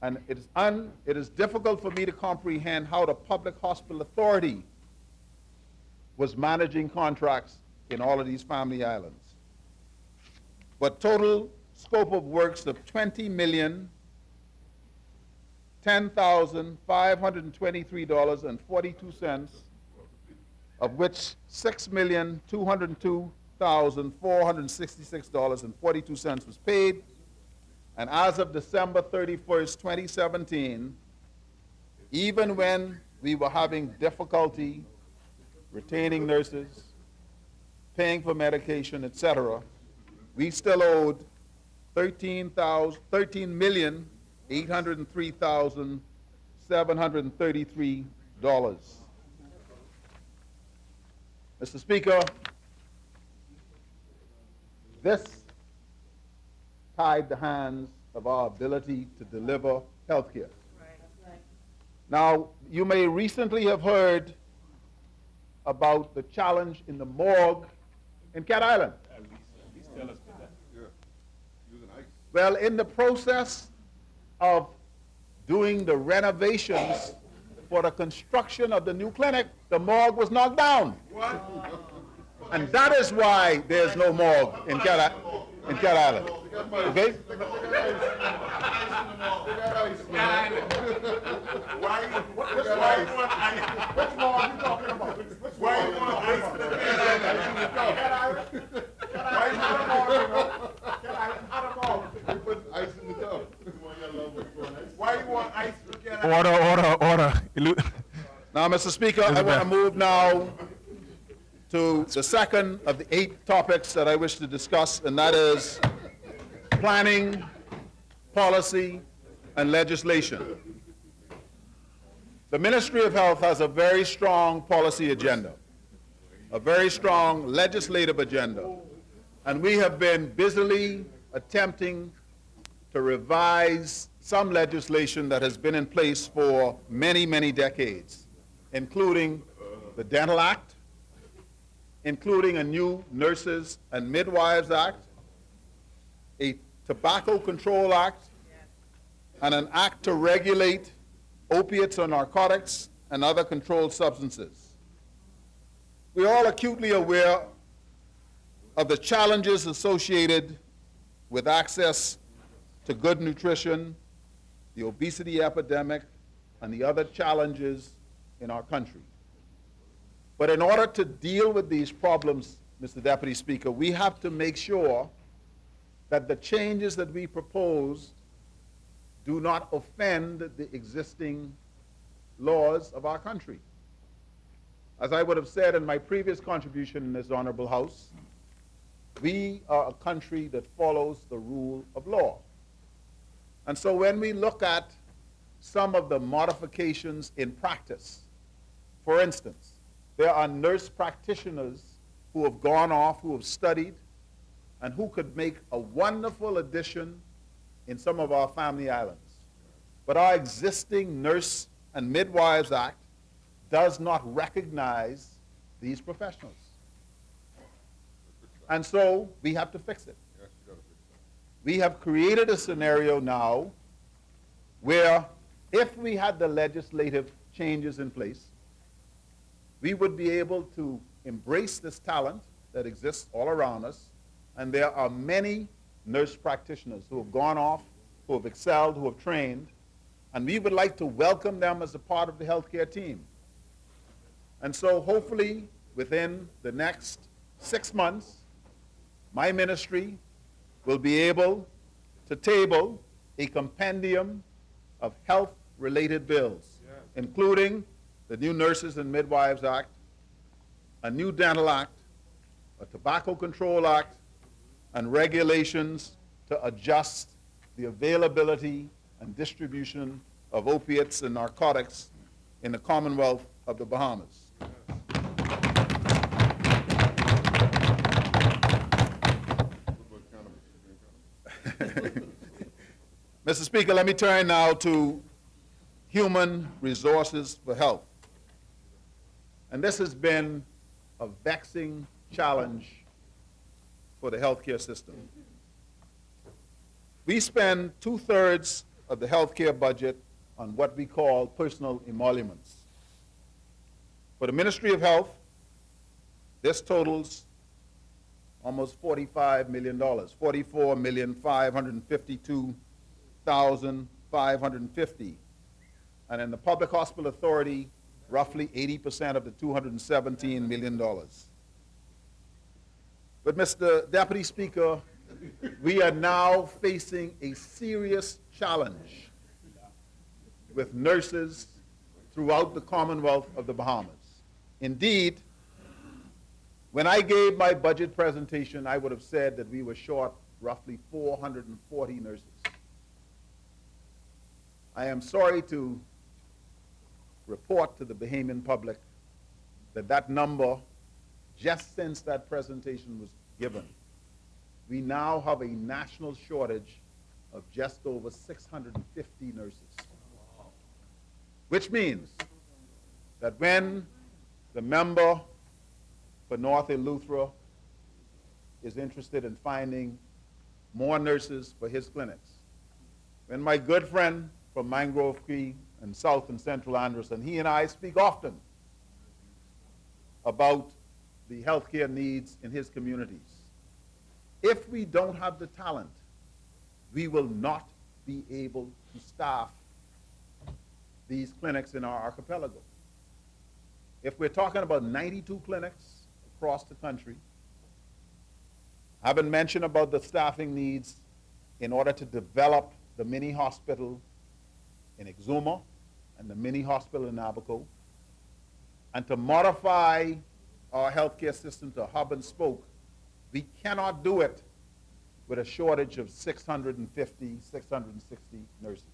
and it is difficult for me to comprehend how the Public Hospital Authority was managing contracts in all of these family islands. But total scope of works of $20,010,523.42, of which $6,202,466.42 was paid. And as of December 31st, 2017, even when we were having difficulty retaining nurses, paying for medication, etc., we still owed $13,803,733. Mr. Speaker, this tied the hands of our ability to deliver health care. Now, you may recently have heard about the challenge in the morgue in Cat Island. Well, in the process of doing the renovations for the construction of the new clinic, the morgue was knocked down. What? And that is why there's no morgue in Cat Island. Okay?
Order.
Now, Mr. Speaker, I want to move now to the second of the 8 topics that I wish to discuss, and that is planning, policy, and legislation. The Ministry of Health has a very strong policy agenda, a very strong legislative agenda, and we have been busily attempting to revise some legislation that has been in place for many, many decades, including the Dental Act, including a new Nurses and Midwives Act, a Tobacco Control Act, and an act to regulate opiates or narcotics and other controlled substances. We are all acutely aware of the challenges associated with access to good nutrition, the obesity epidemic, and the other challenges in our country. But in order to deal with these problems, Mr. Deputy Speaker, we have to make sure that the changes that we propose do not offend the existing laws of our country. As I would have said in my previous contribution in this honorable House, we are a country that follows the rule of law. And so when we look at some of the modifications in practice, for instance, there are nurse practitioners who have gone off, who have studied, and who could make a wonderful addition in some of our family islands. But our existing Nurse and Midwives Act does not recognize these professionals. And so we have to fix it. We have created a scenario now where if we had the legislative changes in place, we would be able to embrace this talent that exists all around us. And there are many nurse practitioners who have gone off, who have excelled, who have trained, and we would like to welcome them as a part of the healthcare team. And so hopefully within the next 6 months, my ministry will be able to table a compendium of health-related bills, including the new Nurses and Midwives Act, a new Dental Act, a Tobacco Control Act, and regulations to adjust the availability and distribution of opiates and narcotics in the Commonwealth of the Bahamas. Mr. Speaker, let me turn now to human resources for health. And this has been a vexing challenge for the healthcare system. We spend 2/3 of the healthcare budget on what we call personal emoluments. For the Ministry of Health, this totals almost $45 million, $44,552,550. And in the Public Hospital Authority, roughly 80% of the $217 million. But Mr. Deputy Speaker, we are now facing a serious challenge with nurses throughout the Commonwealth of the Bahamas. Indeed, when I gave my budget presentation, I would have said that we were short roughly 440 nurses. I am sorry to report to the Bahamian public that that number, just since that presentation was given, we now have a national shortage of just over 650 nurses. Which means that when the member for North Eleuthera is interested in finding more nurses for his clinics, when my good friend from Mangrove Cree and South and Central Anderson, he and I speak often about the healthcare needs in his communities. If we don't have the talent, we will not be able to staff these clinics in our archipelago. If we're talking about 92 clinics across the country, I haven't mentioned about the staffing needs in order to develop the mini hospital in Exuma and the mini hospital in Abaco, and to modify our healthcare system to hub and spoke. We cannot do it with a shortage of 650, 660 nurses.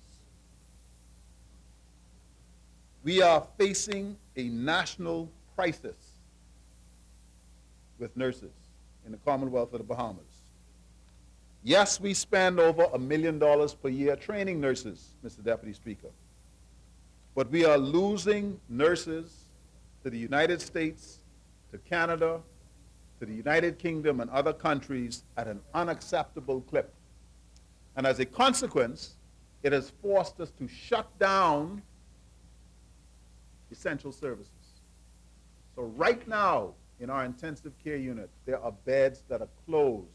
We are facing a national crisis with nurses in the Commonwealth of the Bahamas. Yes, we spend over $1 million per year training nurses, Mr. Deputy Speaker. But we are losing nurses to the United States, to Canada, to the United Kingdom and other countries at an unacceptable clip. And as a consequence, it has forced us to shut down essential services. So right now, in our intensive care unit, there are beds that are closed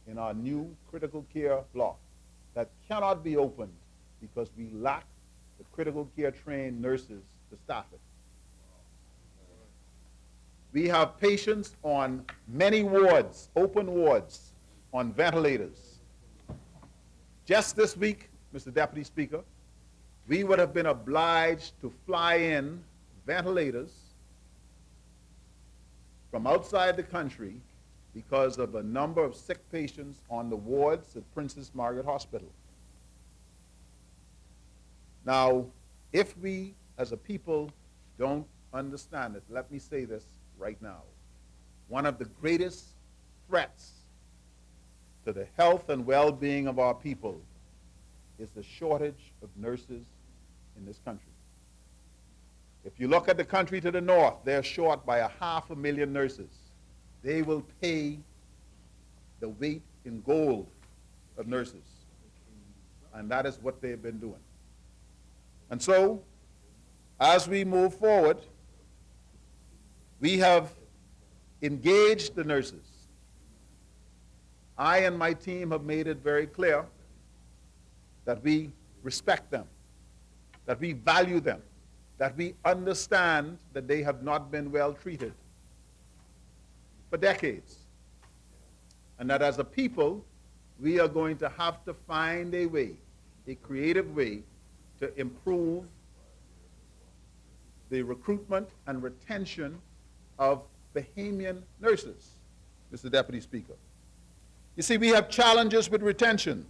in our new critical care block that cannot be opened because we lack the critical care trained nurses to staff it. We have patients on many wards, open wards, on ventilators. Just this week, Mr. Deputy Speaker, we would have been obliged to fly in ventilators from outside the country because of a number of sick patients on the wards at Princess Margaret Hospital. Now, if we as a people don't understand it, let me say this right now. One of the greatest threats to the health and well-being of our people is the shortage of nurses in this country. If you look at the country to the north, they're short by 500,000 nurses. They will pay the weight in gold of nurses. And that is what they've been doing. And so, as we move forward, we have engaged the nurses. I and my team have made it very clear that we respect them, that we value them, that we understand that they have not been well treated for decades. And that as a people, we are going to have to find a way, a creative way, to improve the recruitment and retention of Bahamian nurses, Mr. Deputy Speaker. You see, we have challenges with retention.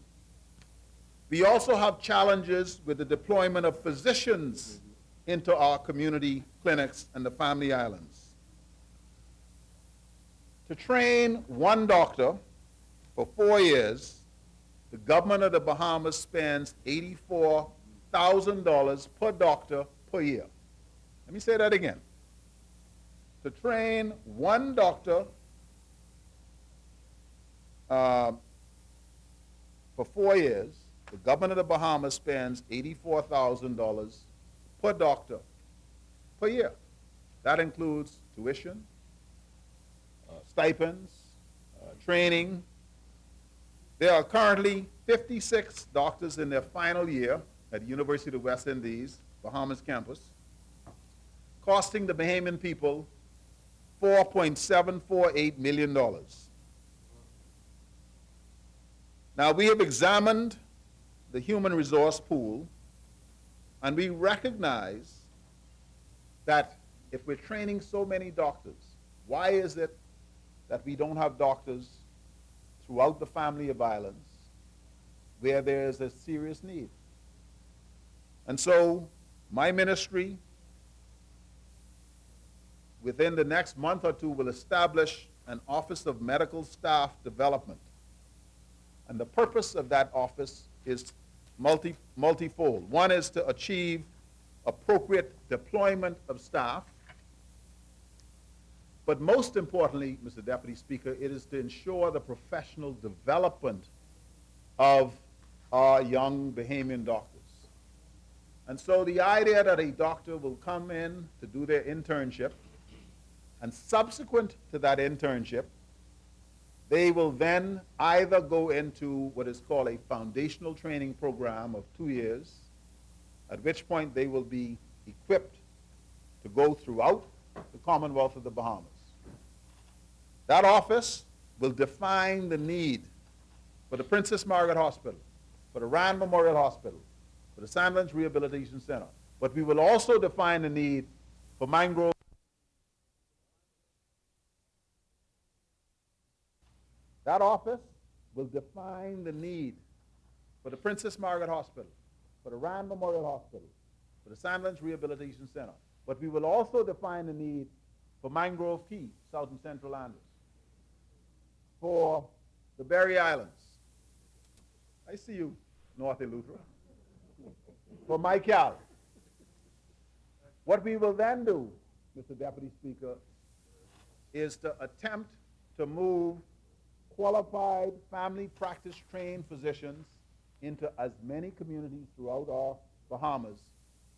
We also have challenges with the deployment of physicians into our community clinics and the family islands. To train one doctor for 4 years, the government of the Bahamas spends $84,000 per doctor per year. Let me say that again. To train one doctor for 4 years, the government of the Bahamas spends $84,000 per doctor per year. That includes tuition, stipends, training. There are currently 56 doctors in their final year at the University of the West Indies, Bahamas campus, costing the Bahamian people $4.748 million. Now, we have examined the human resource pool, and we recognize that if we're training so many doctors, why is it that we don't have doctors throughout the family of islands where there is a serious need? And so, my ministry, within the next month or two, will establish an Office of Medical Staff Development. And the purpose of that office is multifold. One is to achieve appropriate deployment of staff. But most importantly, Mr. Deputy Speaker, it is to ensure the professional development of our young Bahamian doctors. And so the idea that a doctor will come in to do their internship, and subsequent to that internship, they will then either go into what is called a foundational training program of 2 years, at which point they will be equipped to go throughout the Commonwealth of the Bahamas. That office will define the need for the Princess Margaret Hospital, for the Rand Memorial Hospital, for the Sandlands Rehabilitation Center. But we will also define the need for Mangrove. That office will define the need for the Princess Margaret Hospital, for the Rand Memorial Hospital, for the Sandlands Rehabilitation Center. But we will also define the need for Mangrove Key, South and Central Andros, for the Berry Islands. I see you, North Eleuthera. For Michael. What we will then do, Mr. Deputy Speaker, is to attempt to move qualified family practice trained physicians into as many communities throughout our Bahamas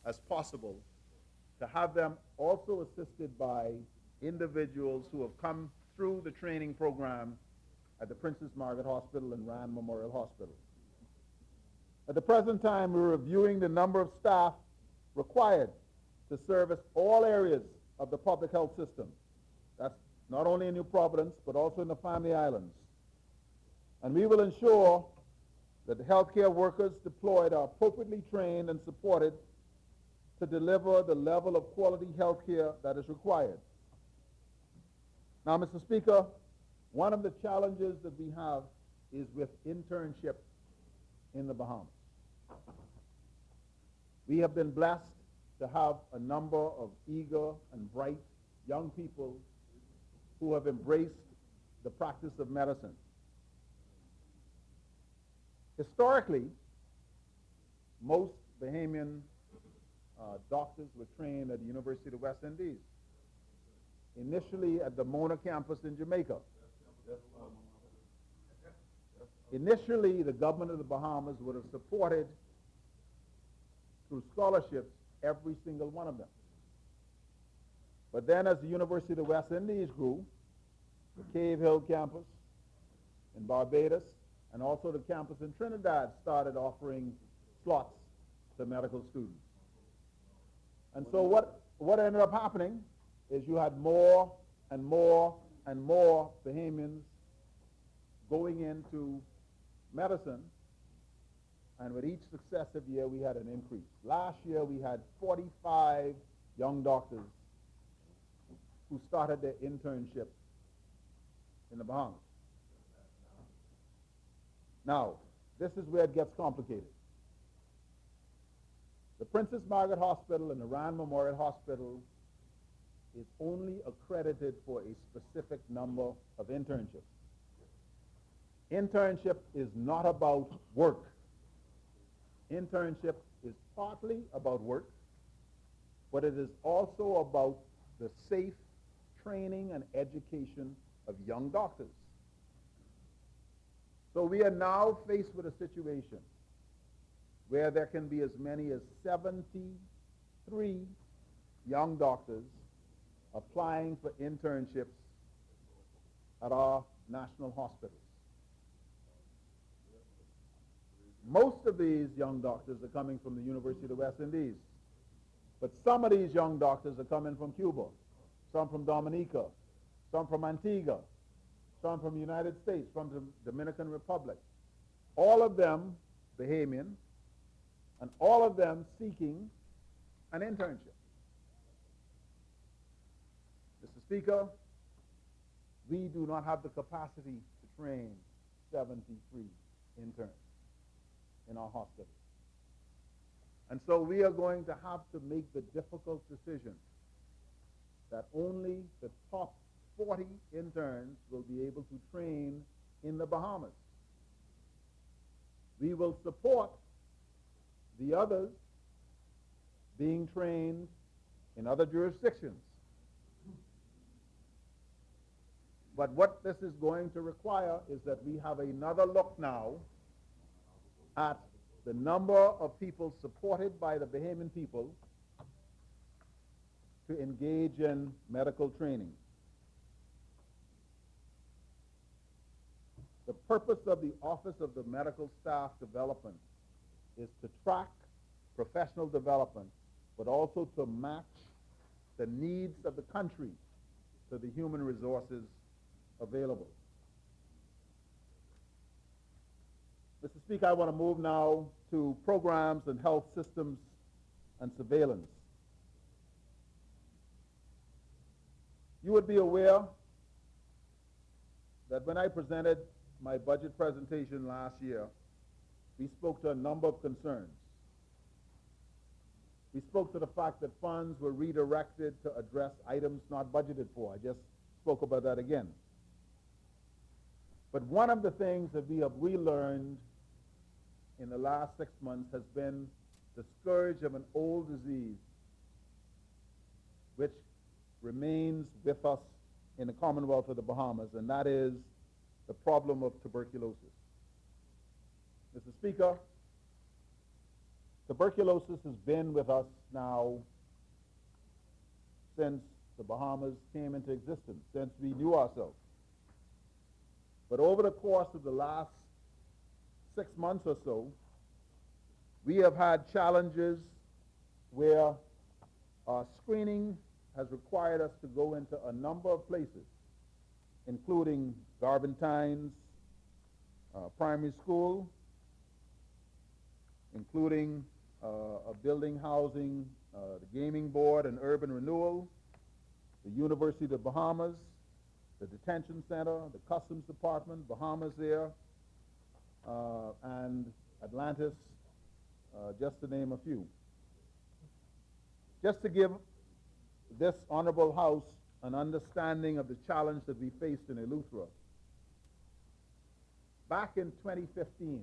as possible, to have them also assisted by individuals who have come through the training program at the Princess Margaret Hospital and Rand Memorial Hospital. At the present time, we're reviewing the number of staff required to service all areas of the public health system. That's not only in New Providence, but also in the Family Islands. And we will ensure that the healthcare workers deployed are appropriately trained and supported to deliver the level of quality healthcare that is required. Now, Mr. Speaker, one of the challenges that we have is with internship in the Bahamas. We have been blessed to have a number of eager and bright young people who have embraced the practice of medicine. Historically, most Bahamian doctors were trained at the University of the West Indies, initially at the Mona campus in Jamaica. Initially, the government of the Bahamas would have supported, through scholarships, every single one of them. But then as the University of the West Indies grew, the Cave Hill campus in Barbados, and also the campus in Trinidad started offering slots to medical students. And so what ended up happening is you had more and more and more Bahamians going into medicine, and with each successive year we had an increase. Last year we had 45 young doctors who started their internship in the Bahamas. Now, this is where it gets complicated. The Princess Margaret Hospital and the Rand Memorial Hospital is only accredited for a specific number of internships. Internship is not about work. Internship is partly about work, but it is also about the safe training and education of young doctors. So we are now faced with a situation where there can be as many as 73 young doctors applying for internships at our national hospitals. Most of these young doctors are coming from the University of the West Indies, but some of these young doctors are coming from Cuba, some from Dominica, some from Antigua, some from the United States, from the Dominican Republic. All of them Bahamian, and all of them seeking an internship. Mr. Speaker, we do not have the capacity to train 73 interns in our hospital. And so we are going to have to make the difficult decision that only the top 40 interns will be able to train in the Bahamas. We will support the others being trained in other jurisdictions. But what this is going to require is that we have another look now at the number of people supported by the Bahamian people to engage in medical training. The purpose of the Office of the Medical Staff Development is to track professional development, but also to match the needs of the country to the human resources available. Mr. Speaker, I want to move now to programs and health systems and surveillance. You would be aware that when I presented my budget presentation last year, we spoke to a number of concerns. We spoke to the fact that funds were redirected to address items not budgeted for. I just spoke about that again. But one of the things that we have relearned in the last 6 months has been the scourge of an old disease which remains with us in the Commonwealth of the Bahamas, and that is the problem of tuberculosis. Mr. Speaker, tuberculosis has been with us now since the Bahamas came into existence, since we knew ourselves. But over the course of the last 6 months or so, we have had challenges where screening has required us to go into a number of places, including Garventines Primary School, including a building housing the Gaming Board and Urban Renewal, the University of the Bahamas, the Detention Center, the Customs Department, Bahamas Air, and Atlantis, just to name a few. Just to give this honorable House an understanding of the challenge that we faced in Eleuthera, back in 2015,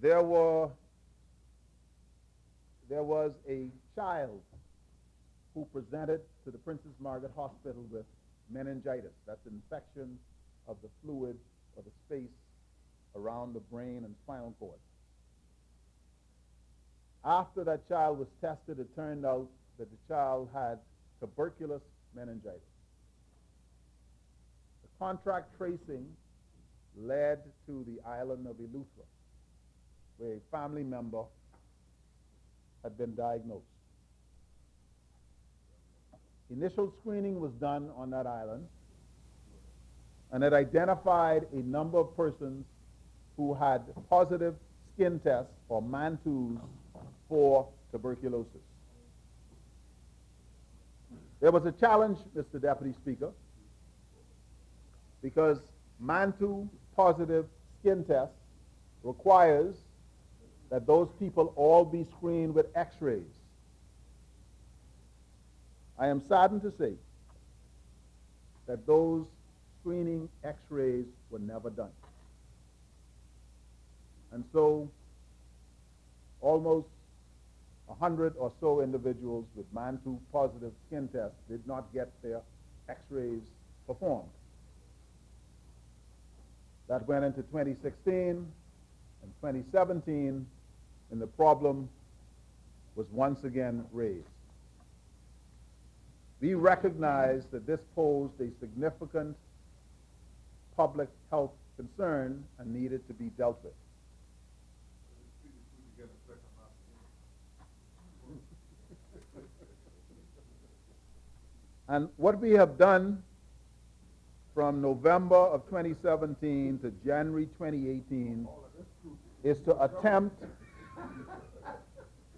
there was a child who presented to the Princess Margaret Hospital with meningitis. That's infection of the fluid or the space around the brain and spinal cord. After that child was tested, it turned out that the child had tuberculous meningitis. The contract tracing led to the island of Eleuthera, where a family member had been diagnosed. Initial screening was done on that island, and it identified a number of persons who had positive skin tests or MANTOs for tuberculosis. There was a challenge, Mr. Deputy Speaker, because MANTO positive skin test requires that those people all be screened with x-rays. I am saddened to say that those screening x-rays were never done. And so almost 100 or so individuals with MANTO positive skin tests did not get their x-rays performed. That went into 2016 and 2017, and the problem was once again raised. We recognize that this posed a significant public health concern and needed to be dealt with. And what we have done from November of 2017 to January 2018 is to attempt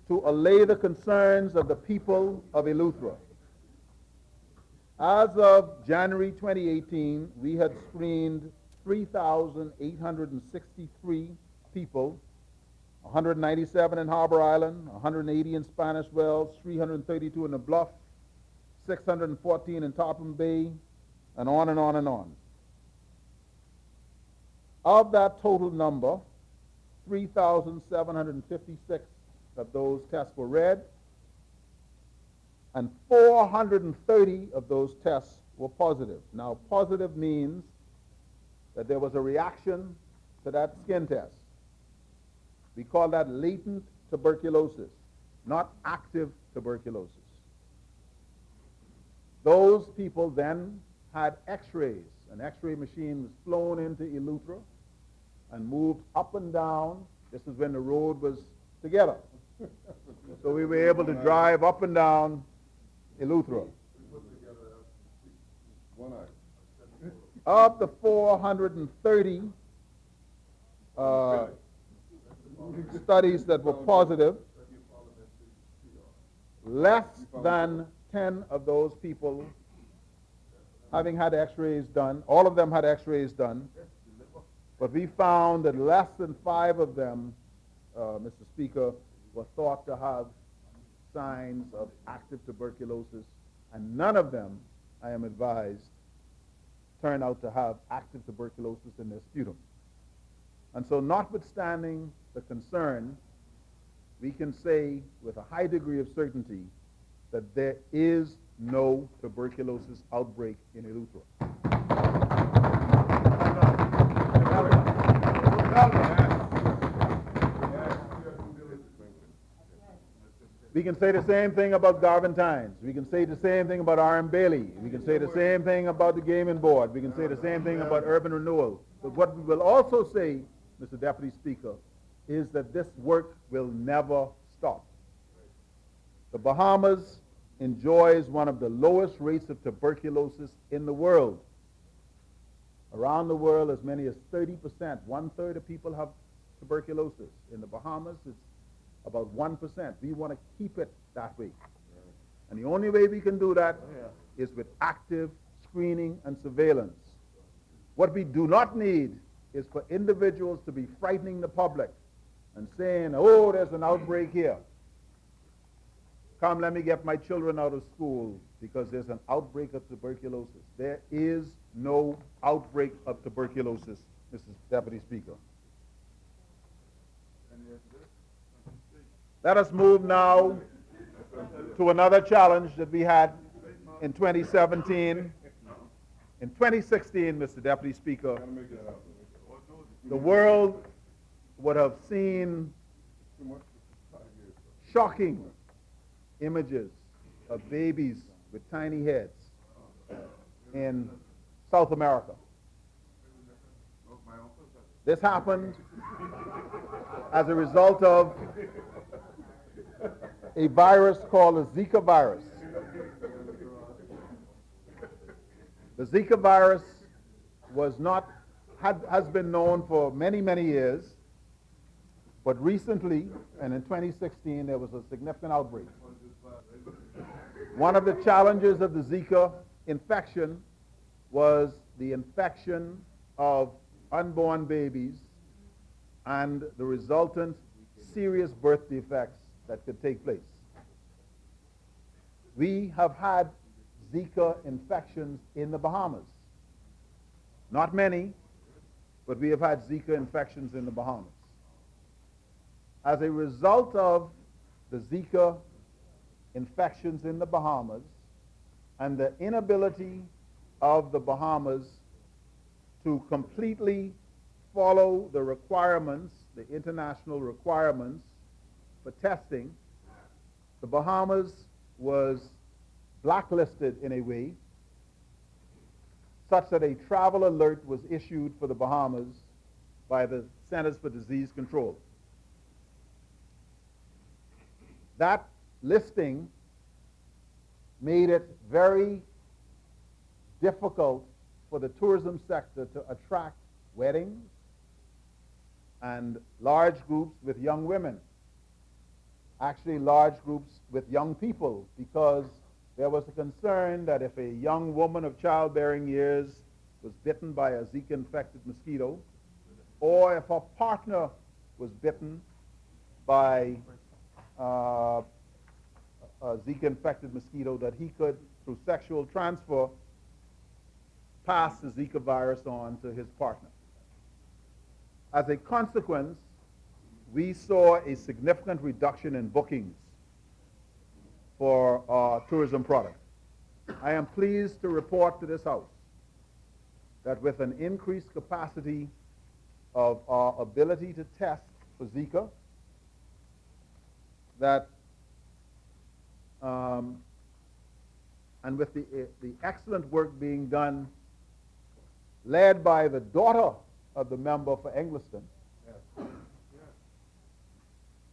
to allay the concerns of the people of Eleuthera. As of January 2018, we had screened 3,863 people, 197 in Harbor Island, 180 in Spanish Wells, 332 in the Bluff, 614 in Topham Bay, and on and on and on. Of that total number, 3,756 of those tests were read, and 430 of those tests were positive. Now, positive means that there was a reaction to that skin test. We call that latent tuberculosis, not active tuberculosis. Those people then had x-rays. An x-ray machine was flown into Eleuthera and moved up and down. This is when the road was together. So we were able to drive up and down Eleuthera. Of the 430 studies that were positive, less than 10 of those people having had x-rays done, all of them had x-rays done, but we found that less than 5 of them, Mr. Speaker, were thought to have signs of active tuberculosis, and none of them, I am advised, turned out to have active tuberculosis in their sputum. And so notwithstanding the concern, we can say with a high degree of certainty that there is no tuberculosis outbreak in Eleuthera. We can say the same thing about Garventines. We can say the same thing about R.M. Bailey. We can say the same thing about the Gaming Board. We can say the same thing about Urban Renewal. But what we will also say, Mr. Deputy Speaker, is that this work will never stop. The Bahamas enjoys one of the lowest rates of tuberculosis in the world. Around the world, as many as 30%, one-third of people have tuberculosis. In the Bahamas, it's about 1%. We want to keep it that way. And the only way we can do that is with active screening and surveillance. What we do not need is for individuals to be frightening the public and saying, oh, there's an outbreak here. Come, let me get my children out of school because there's an outbreak of tuberculosis. There is no outbreak of tuberculosis, Mr. Deputy Speaker. Let us move now to another challenge that we had in 2017. In 2016, Mr. Deputy Speaker, the world would have seen shocking images of babies with tiny heads in South America. This happened as a result of a virus called the Zika virus. The Zika virus has been known for many, many years, but recently, and in 2016, there was a significant outbreak. One of the challenges of the Zika infection was the infection of unborn babies and the resultant serious birth defects that could take place. We have had Zika infections in the Bahamas. Not many, but we have had Zika infections in the Bahamas. As a result of the Zika infections in the Bahamas and the inability of the Bahamas to completely follow the requirements, the international requirements for testing, the Bahamas was blacklisted in a way such that a travel alert was issued for the Bahamas by the Centers for Disease Control. That listing made it very difficult for the tourism sector to attract weddings and large groups with young women, actually large groups with young people, because there was a concern that if a young woman of childbearing years was bitten by a Zika-infected mosquito, or if her partner was bitten by a Zika-infected mosquito, that he could, through sexual transfer, pass the Zika virus on to his partner. As a consequence, we saw a significant reduction in bookings for our tourism product. I am pleased to report to this House that with an increased capacity of our ability to test for Zika, that and with the excellent work being done, led by the daughter of the member for Engliston,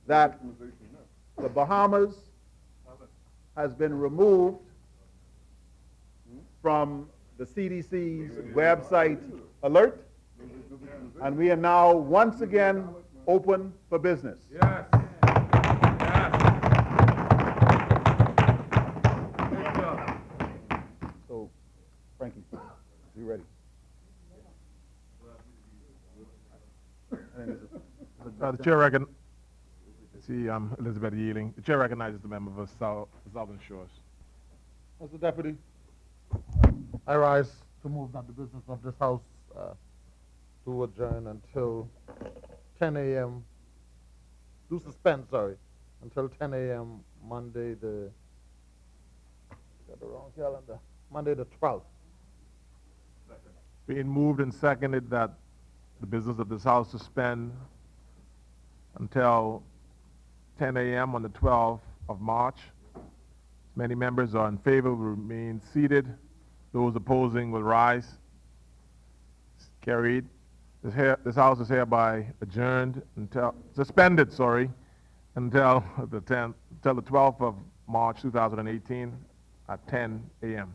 that the Bahamas has been removed from the CDC's website alert, and we are now once again open for business.
Yes.
So, Frankie, you ready?
The chair Elizabeth Yealing. The chair recognizes the member for Southern Shores.
Mr. Deputy, I rise to move that the business of this House to adjourn until 10 a.m. Until 10 a.m. Monday got the wrong calendar. Monday the 12th.
Being moved and seconded that the business of this House suspend until 10 a.m. on the 12th of March. Many members are in favor will remain seated. Those opposing will rise. Carried. This House is hereby suspended, until the 12th of March 2018 at 10 a.m.